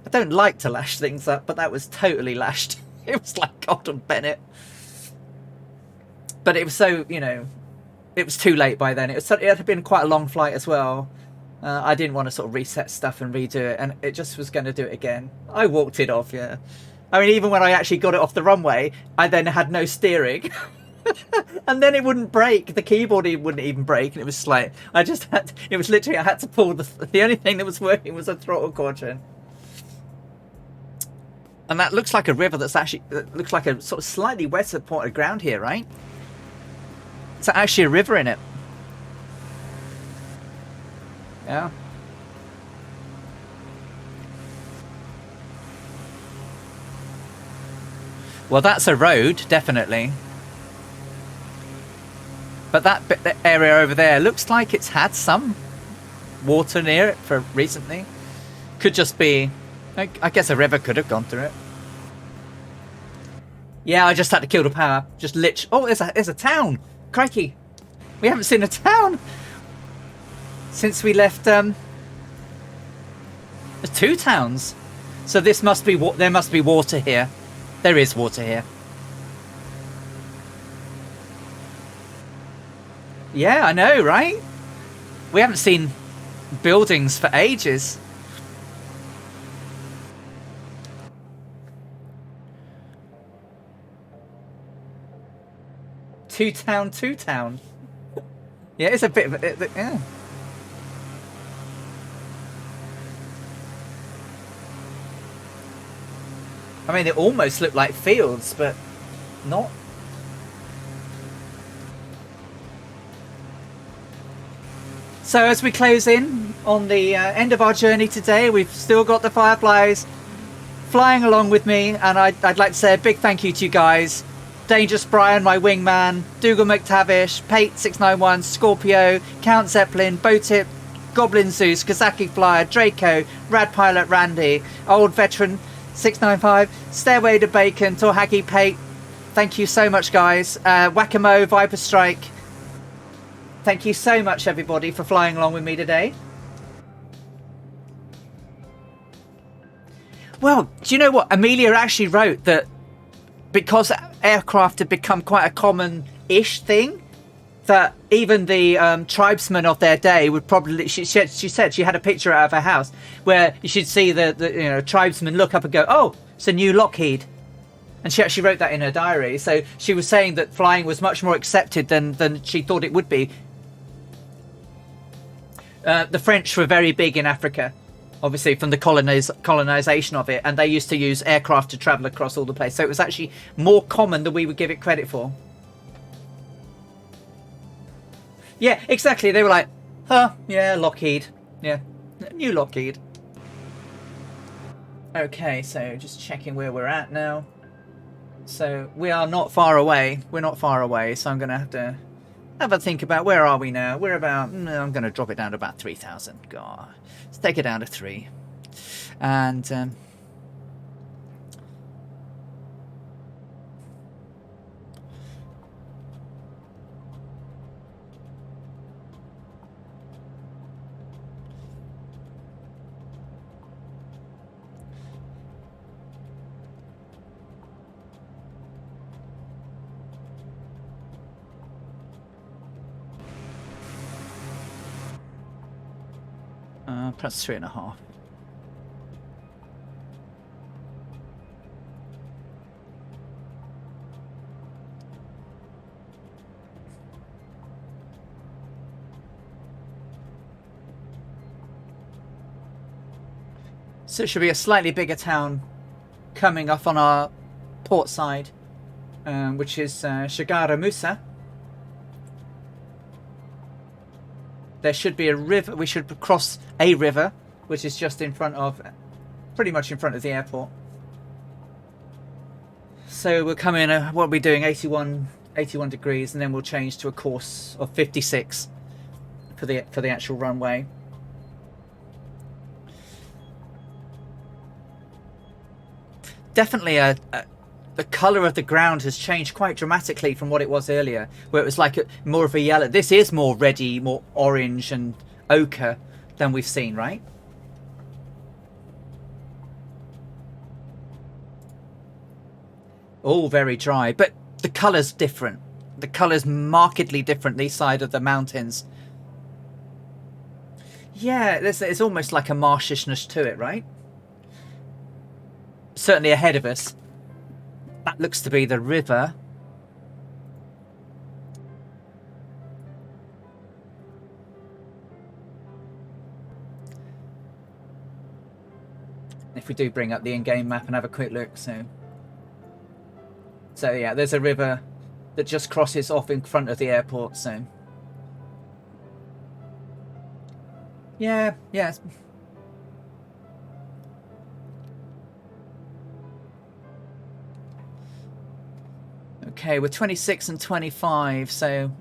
I don't like to lash things up, but that was totally lashed. It was like Gordon Bennett. But it was so, you know, it was too late by then. It had been quite a long flight as well. I didn't want to sort of reset stuff and redo it, and it just was going to do it again. I walked it off, yeah. I mean, even when I actually got it off the runway, I then had no steering. And then it wouldn't break. The keyboard wouldn't even break, and it was like, I just had to, it was literally, I had to pull the only thing that was working was a throttle caution. And that looks like a river that's actually, that looks like a sort of slightly wetter point of ground here, right? It's actually a river in it. Yeah. Well, that's a road, definitely. But that area over there looks like it's had some water near it for recently. Could just be, I guess a river could have gone through it. Yeah, I just had to kill the power. Just oh, there's a town. Crikey. We haven't seen a town since we left. There's 2 towns. So this must be, there must be water here. There is water here. Yeah, I know, right? We haven't seen buildings for ages. Two town. Yeah, it's a bit of a... Yeah. I mean, it almost looked like fields, but not. So as we close in on the end of our journey today, we've still got the Fireflies flying along with me, and I'd like to say a big thank you to you guys. Dangerous Brian, my wingman, Dougal McTavish, Pate691, Scorpio, Count Zeppelin, Botip, Goblin Zeus, Kazaki Flyer, Draco, Rad Pilot Randy, Old Veteran 695, Stairway to Bacon, Torhagi Pate. Thank you so much, guys. Whack-A-Mo, Viper Strike. Thank you so much, everybody, for flying along with me today. Well, do you know what? Amelia actually wrote that because aircraft had become quite a common-ish thing, that even the tribesmen of their day would probably... She said she had a picture out of her house where you should see the tribesmen look up and go, oh, it's a new Lockheed. And she actually wrote that in her diary. So she was saying that flying was much more accepted than she thought it would be. The French were very big in Africa, obviously, from the colonization of it, and they used to use aircraft to travel across all the place. So it was actually more common than we would give it credit for. Yeah, exactly. They were like, huh, yeah, Lockheed. Yeah, new Lockheed. Okay, so just checking where we're at now. So we are not far away. We're not far away, so I'm going to have a think about where are we now. We're about, I'm going to drop it down to about 3,000. God, let's take it down to 3. And perhaps 3.5. So it should be a slightly bigger town coming up on our port side, which is Shagara Musa. There should be a river. We should cross a river, which is just in front of, pretty much in front of the airport. So we'll come in, what are we doing, 81 degrees, and then we'll change to a course of 56 for the actual runway. Definitely the colour of the ground has changed quite dramatically from what it was earlier, where it was like more of a yellow. This is more reddy, more orange and ochre than we've seen, right? All very dry, but the colour's different. The colour's markedly different this side of the mountains. Yeah, it's almost like a marshishness to it, right? Certainly ahead of us. That looks to be the river. If we do bring up the in-game map and have a quick look, so yeah, there's a river that just crosses off in front of the airport, so yeah. Okay, we're 26 and 25, so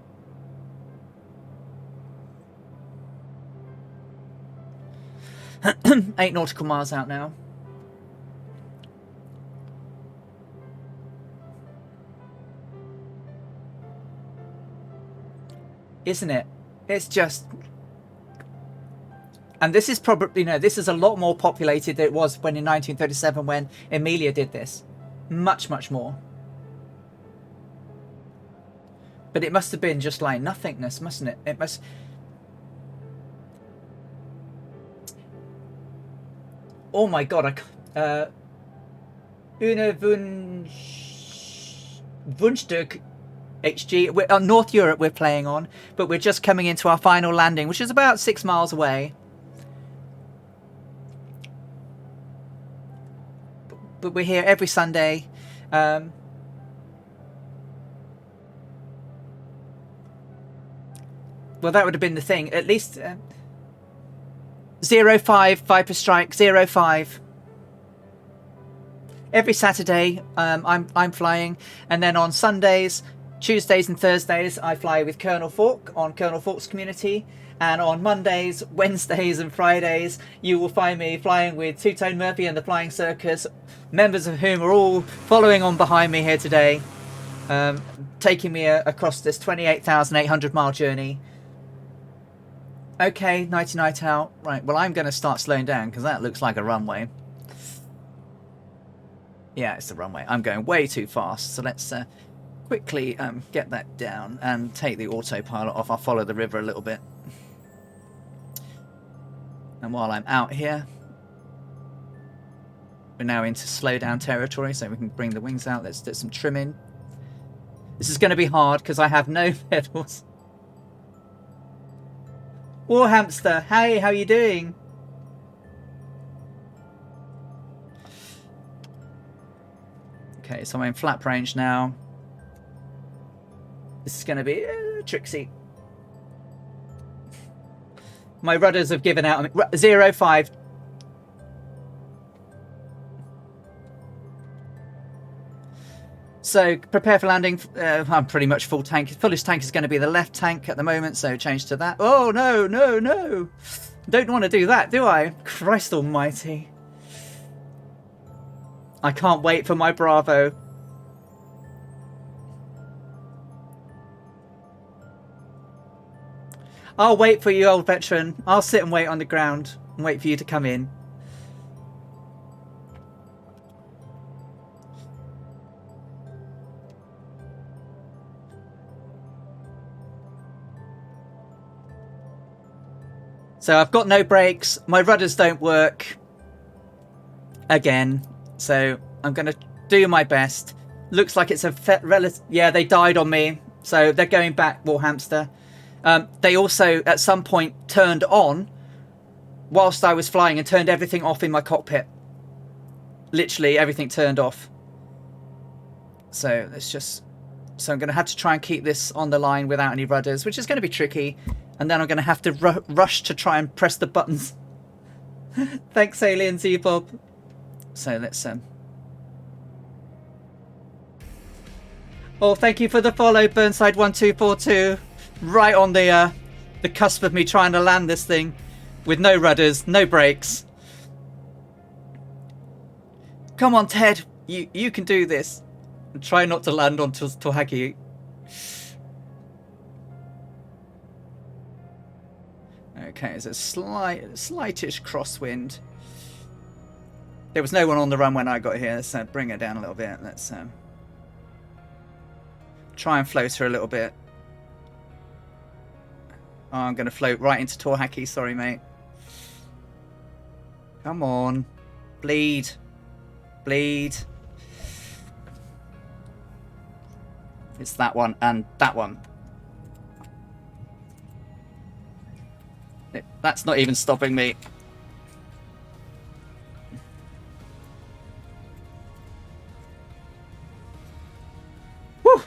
8 nautical miles out now. Isn't it? It's just... And this is probably, this is a lot more populated than it was when in 1937 when Amelia did this. Much, much more. But it must have been just like nothingness, mustn't it? It must... Oh my god, Una Wunschstück HG. We're North Europe we're playing on, but we're just coming into our final landing, which is about 6 miles away. But we're here every Sunday. Well, that would have been the thing. At least 05 Viper Strike 05. Every Saturday, I'm flying, and then on Sundays, Tuesdays, and Thursdays, I fly with Colonel Falk on Colonel Falk's community. And on Mondays, Wednesdays, and Fridays, you will find me flying with Two Tone Murphy and the Flying Circus, members of whom are all following on behind me here today, taking me across this 28,800 mile journey. Okay, nighty night out. Right, well, I'm going to start slowing down because that looks like a runway. Yeah, it's the runway. I'm going way too fast, so let's quickly get that down and take the autopilot off. I'll follow the river a little bit. And while I'm out here, we're now into slow down territory, so we can bring the wings out. Let's do some trimming. This is going to be hard because I have no pedals. War Hamster, hey, how you doing? Okay, so I'm in flap range now. This is going to be tricksy. My rudders have given out. 05. So prepare for landing. I'm pretty much full tank. Fullest tank is going to be the left tank at the moment, so change to that. Oh, no, no, no. Don't want to do that, do I? Christ almighty. I can't wait for my Bravo. I'll wait for you, old veteran. I'll sit and wait on the ground and wait for you to come in. So I've got no brakes. My rudders don't work. Again. So I'm going to do my best. Looks like it's a relative... Yeah, they died on me. So they're going back, Warhamster. They also, at some point, turned on whilst I was flying and turned everything off in my cockpit. Literally, everything turned off. So let's just... So I'm going to have to try and keep this on the line without any rudders, which is going to be tricky. And then I'm going to have to rush to try and press the buttons. Thanks, Alien Z-Bob. So let's... Oh, thank you for the follow, Burnside1242. Right on the cusp of me trying to land this thing with no rudders, no brakes. Come on, Ted. You can do this. And try not to land on Tohaki. Okay, it's a slightish crosswind. There was no one on the run when I got here, so bring it down a little bit. Let's try and float her a little bit. Oh, I'm going to float right into Tohaki. Sorry, mate. Come on. Bleed. Bleed. It's that one and that one. That's not even stopping me. Whew.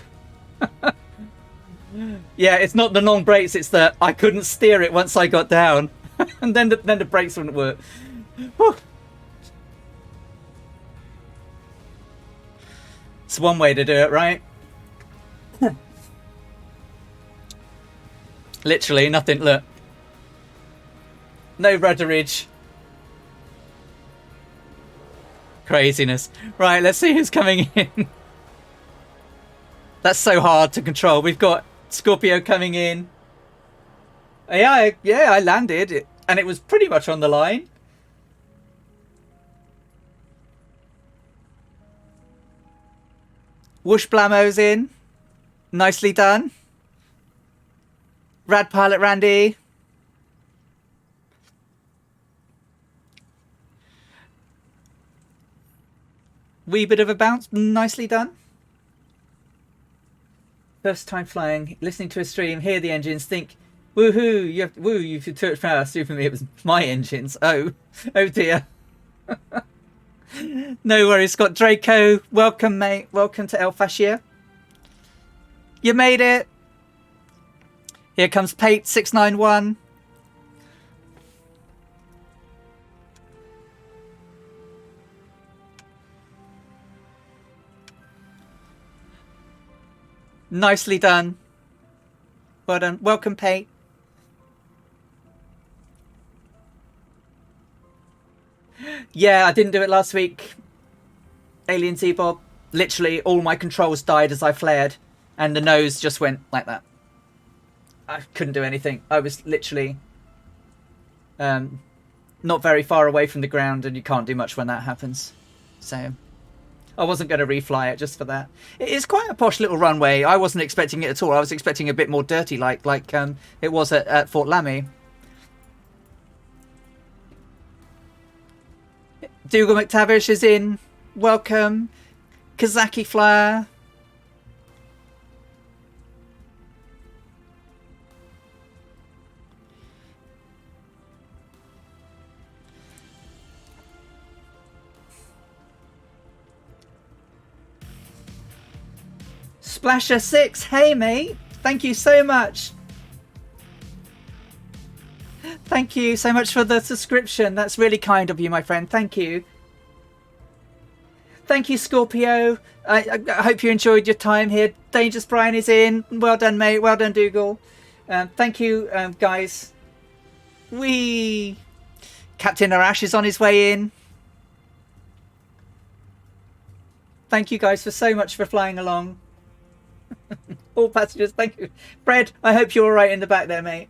Yeah, it's not the long brakes, it's that I couldn't steer it once I got down. And then the brakes wouldn't work. Whew. It's one way to do it, right? Literally nothing, look. No rudderage. Craziness. Right, let's see who's coming in. That's so hard to control. We've got Scorpio coming in. Yeah, I landed it, and it was pretty much on the line. Whoosh Blamo's in. Nicely done. Rad Pilot Randy. Wee bit of a bounce. Nicely done. First time flying, listening to a stream, hear the engines, think, woohoo, you took fast. For me, it was my engines. Oh dear. No worries, Scott Draco. Welcome, mate. Welcome to El Fasher. You made it. Here comes Pate 691. Nicely done. Well done. Welcome, Pate. Yeah, I didn't do it last week. Alien Z-Bob. Literally, all my controls died as I flared. And the nose just went like that. I couldn't do anything. I was literally not very far away from the ground, and you can't do much when that happens. So I wasn't going to refly it just for that. It is quite a posh little runway. I wasn't expecting it at all. I was expecting a bit more dirty, like it was at Fort Lamy. Dougal McTavish is in. Welcome. Kazaki Flyer. Splasher6, hey mate, thank you so much. Thank you so much for the subscription. That's really kind of you, my friend. Thank you. Thank you, Scorpio. I hope you enjoyed your time here. Dangerous Brian is in. Well done, mate. Well done, Dougal. Thank you, guys. Captain Arash is on his way in. Thank you guys for so much for flying along. All passengers, thank you. Fred, I hope you're all right in the back there, mate.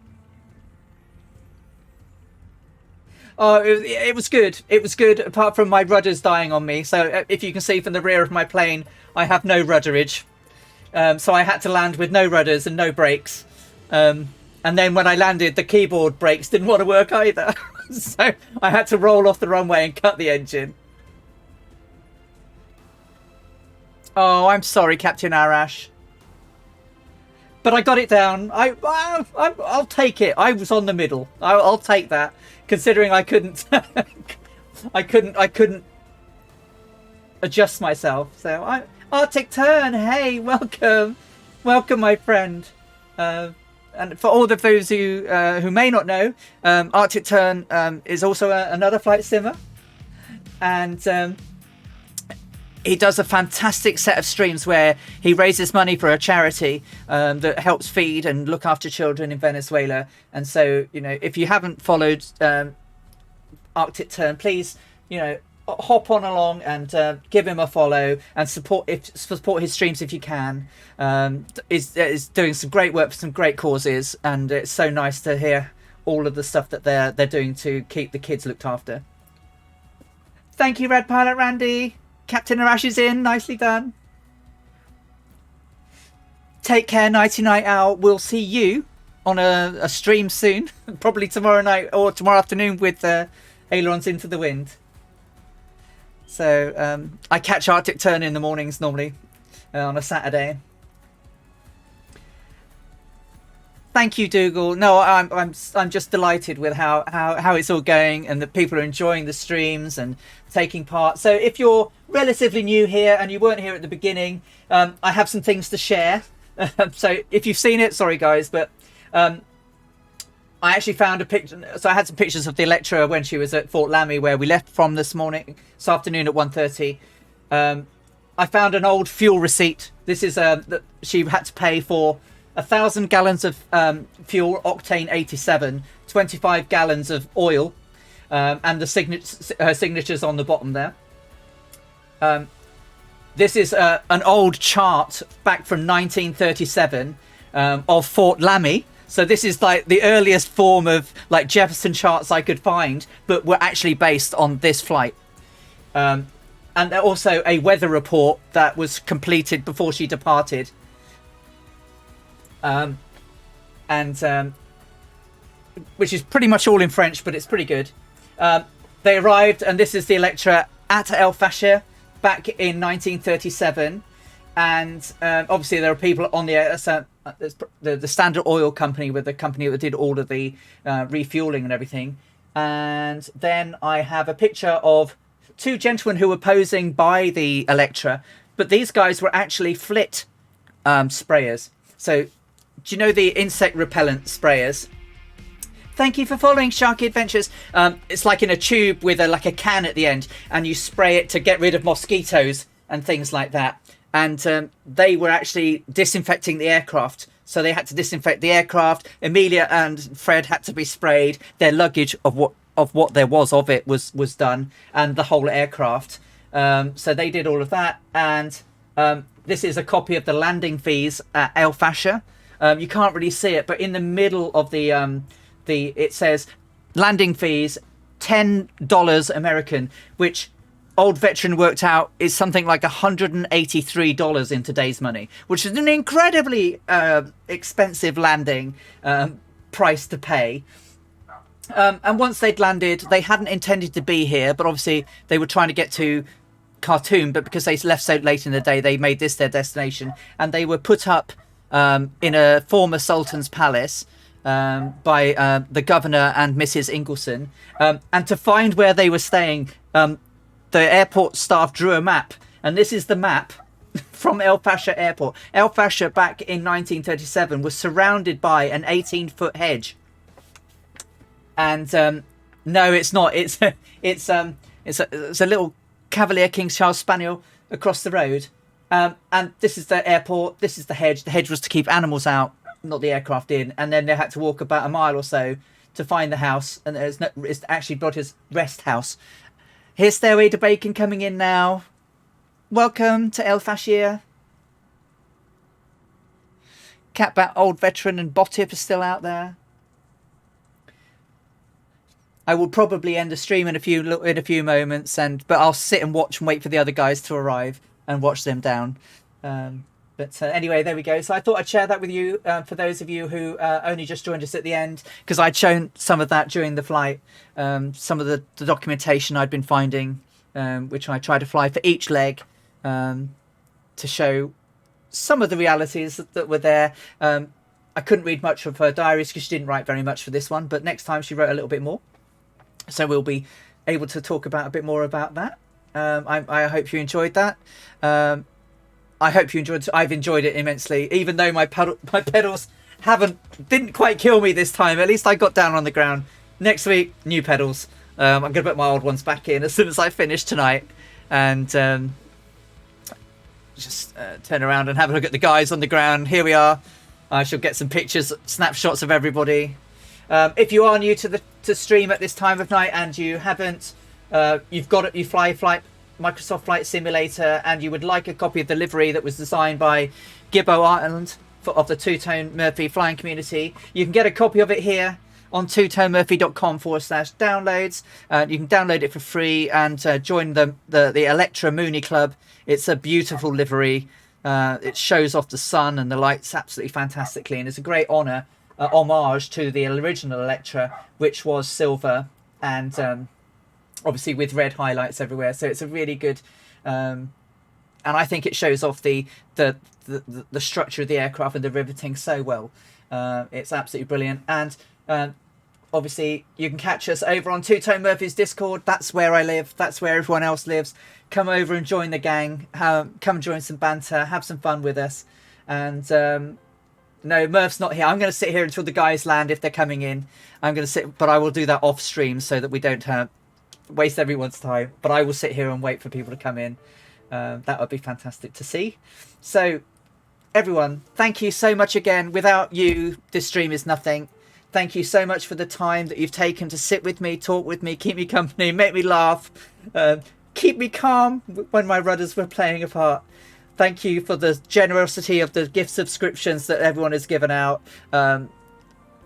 Oh, it was good. It was good, apart from my rudders dying on me. So if you can see from the rear of my plane, I have no rudderage. So I had to land with no rudders and no brakes. And then when I landed, the keyboard brakes didn't want to work either. So I had to roll off the runway and cut the engine. Oh, I'm sorry, Captain Arash. But I got it down. I'll take it. I was on the middle. I'll take that, considering I couldn't, I couldn't adjust myself. So Arctic Turn. Hey, welcome, my friend. And for all of those who may not know, Arctic Turn is also another flight simmer, and he does a fantastic set of streams where he raises money for a charity that helps feed and look after children in Venezuela. And so, if you haven't followed Arctic Turn, please, hop on along and give him a follow and support his streams if you can. Is doing some great work for some great causes, and it's so nice to hear all of the stuff that they're doing to keep the kids looked after. Thank you, Red Pilot Randy. Captain Arash is in. Nicely done. Take care, Nighty Night Owl. We'll see you on a stream soon, probably tomorrow night or tomorrow afternoon with Ailerons Into the Wind. So I catch Arctic Turn in the mornings normally on a Saturday. Thank you, Dougal. No, I'm just delighted with how it's all going, and that people are enjoying the streams and taking part. So if you're relatively new here and you weren't here at the beginning, I have some things to share. So if you've seen it, sorry guys, but I actually found a picture. So I had some pictures of the Electra when she was at Fort Lamy, where we left from this afternoon at 1:30. I found an old fuel receipt. This is that she had to pay for 1,000 gallons of fuel, octane 87, 25 gallons of oil, and her signatures on the bottom there. This is an old chart back from 1937 of Fort Lamy. So this is like the earliest form of like Jefferson charts I could find, but were actually based on this flight. And also a weather report that was completed before she departed. Which is pretty much all in French, but it's pretty good. They arrived, and this is the Electra at El Fasher back in 1937, and obviously there are people on the Standard Oil Company, with the company that did all of the refueling and everything. And then I have a picture of two gentlemen who were posing by the Electra, but these guys were actually flit sprayers. So do you know the insect repellent sprayers? Thank you for following Sharky Adventures. It's like in a tube with a can at the end, and you spray it to get rid of mosquitoes and things like that. And they were actually disinfecting the aircraft. So they had to disinfect the aircraft. Amelia and Fred had to be sprayed. Their luggage of what there was of it was done, and the whole aircraft. So they did all of that. And this is a copy of the landing fees at El Fasher. You can't really see it, but in the middle of it says landing fees $10 American, which Old Veteran worked out is something like $183 in today's money, which is an incredibly expensive landing price to pay. And once they'd landed, they hadn't intended to be here, but obviously they were trying to get to Khartoum, but because they left so late in the day, they made this their destination, and they were put up in a former Sultan's palace by the governor and Mrs. Ingleson. And to find where they were staying, the airport staff drew a map, and this is the map from El Fasher Airport. El Fasher back in 1937 was surrounded by an 18-foot hedge. And no, it's not. It's a little Cavalier King Charles Spaniel across the road. And this is the airport. This is the hedge. The hedge was to keep animals out, not the aircraft in. And then they had to walk about a mile or so to find the house. And it's actually Roger's rest house. Here's Stairway to Bacon coming in now. Welcome to El Fasher. Catbat Old Veteran and Botip are still out there. I will probably end the stream in a few moments, but I'll sit and watch and wait for the other guys to arrive and watch them down. But anyway, there we go. So I thought I'd share that with you for those of you who only just joined us at the end, because I'd shown some of that during the flight, some of the documentation I'd been finding, which I tried to fly for each leg to show some of the realities that were there. I couldn't read much of her diaries because she didn't write very much for this one, but next time she wrote a little bit more. So we'll be able to talk about a bit more about that. I hope you enjoyed that. I hope you enjoyed. I've enjoyed it immensely, even though my pedals didn't quite kill me this time. At least I got down on the ground. Next week, new pedals. I'm going to put my old ones back in as soon as I finish tonight, and just turn around and have a look at the guys on the ground. Here we are. I shall get some pictures, snapshots of everybody. If you are new to stream at this time of night and you haven't, you fly Microsoft Flight Simulator, and you would like a copy of the livery that was designed by Gibbo Ireland of the Two-Tone Murphy flying community, you can get a copy of it here on twotonemurphy.com/downloads. You can download it for free and join the Electra Mooney Club. It's a beautiful livery. It shows off the sun and the lights absolutely fantastically, and it's a great homage to the original Electra, which was silver and obviously with red highlights everywhere. So it's a really good, and I think it shows off the structure of the aircraft and the riveting so well. It's absolutely brilliant. And obviously you can catch us over on Two Tone Murphy's Discord. That's where I live. That's where everyone else lives. Come over and join the gang. Come join some banter. Have some fun with us. And no, Murph's not here. I'm going to sit here until the guys land if they're coming in. I'm going to sit, but I will do that off stream so that we don't waste everyone's time. But I will sit here and wait for people to come in. That would be fantastic to see. So everyone, thank you so much again. Without you, this stream is nothing. Thank you so much for the time that you've taken to sit with me, talk with me, keep me company, make me laugh, keep me calm when my rudders were playing a part. Thank you for the generosity of the gift subscriptions that everyone has given out.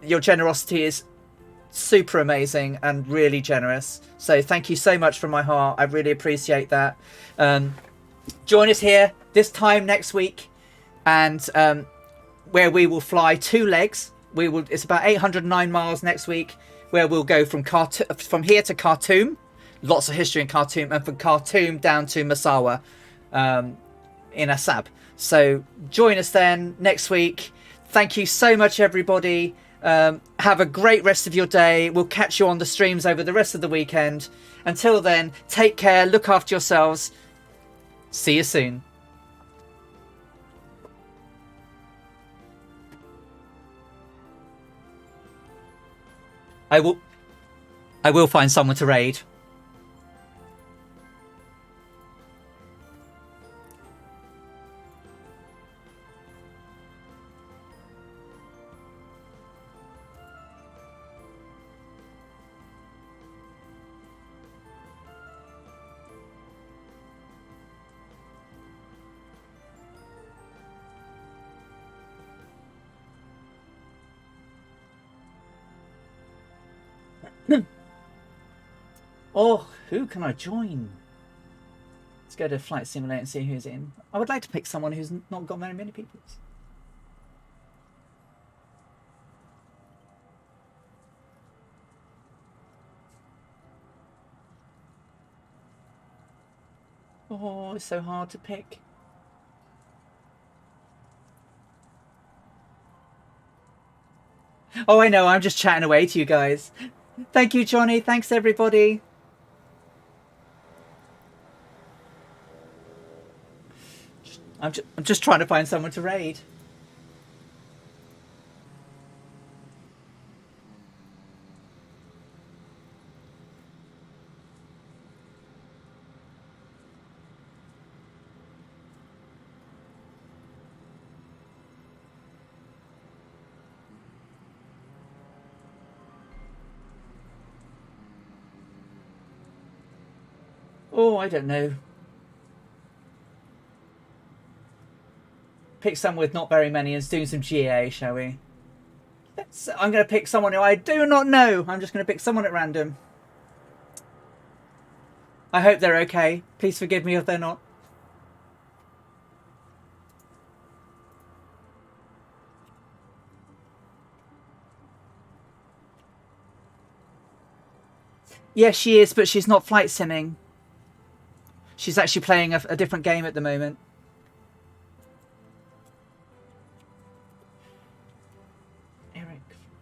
Your generosity is super amazing and really generous. So thank you so much from my heart. I really appreciate that. Join us here this time next week, and where we will fly 2 legs. It's about 809 miles next week, where we'll go from here to Khartoum. Lots of history in Khartoum, and from Khartoum down to Massawa in Assab. So join us then next week. Thank you so much, everybody. Have a great rest of your day. We'll catch you on the streams over the rest of the weekend. Until then, take care, look after yourselves. See you soon. I will find someone to raid. Oh, who can I join? Let's go to Flight Simulator and see who's in. I would like to pick someone who's not got very many people. Oh, it's so hard to pick. Oh, I know. I'm just chatting away to you guys. Thank you, Johnny. Thanks, everybody. I'm just trying to find someone to raid. Oh, I don't know. Pick someone with not very many and do some GA, shall we? I'm going to pick someone who I do not know. I'm just going to pick someone at random. I hope they're okay. Please forgive me if they're not. Yes, she is, but she's not flight simming. She's actually playing a different game at the moment.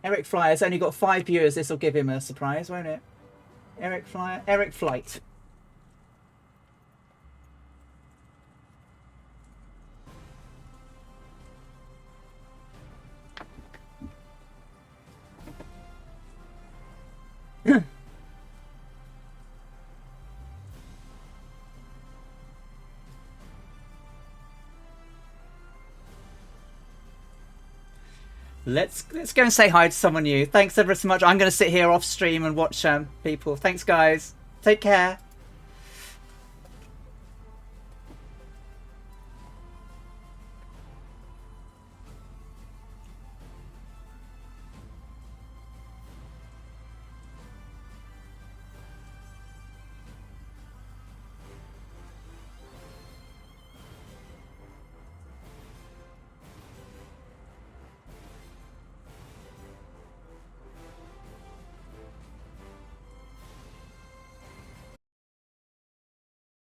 Eric Flyer's only got 5 viewers. This will give him a surprise, won't it? Eric Flyer, Eric Flight. Let's go and say hi to someone new. Thanks ever so much. I'm going to sit here off stream and watch people. Thanks, guys. Take care.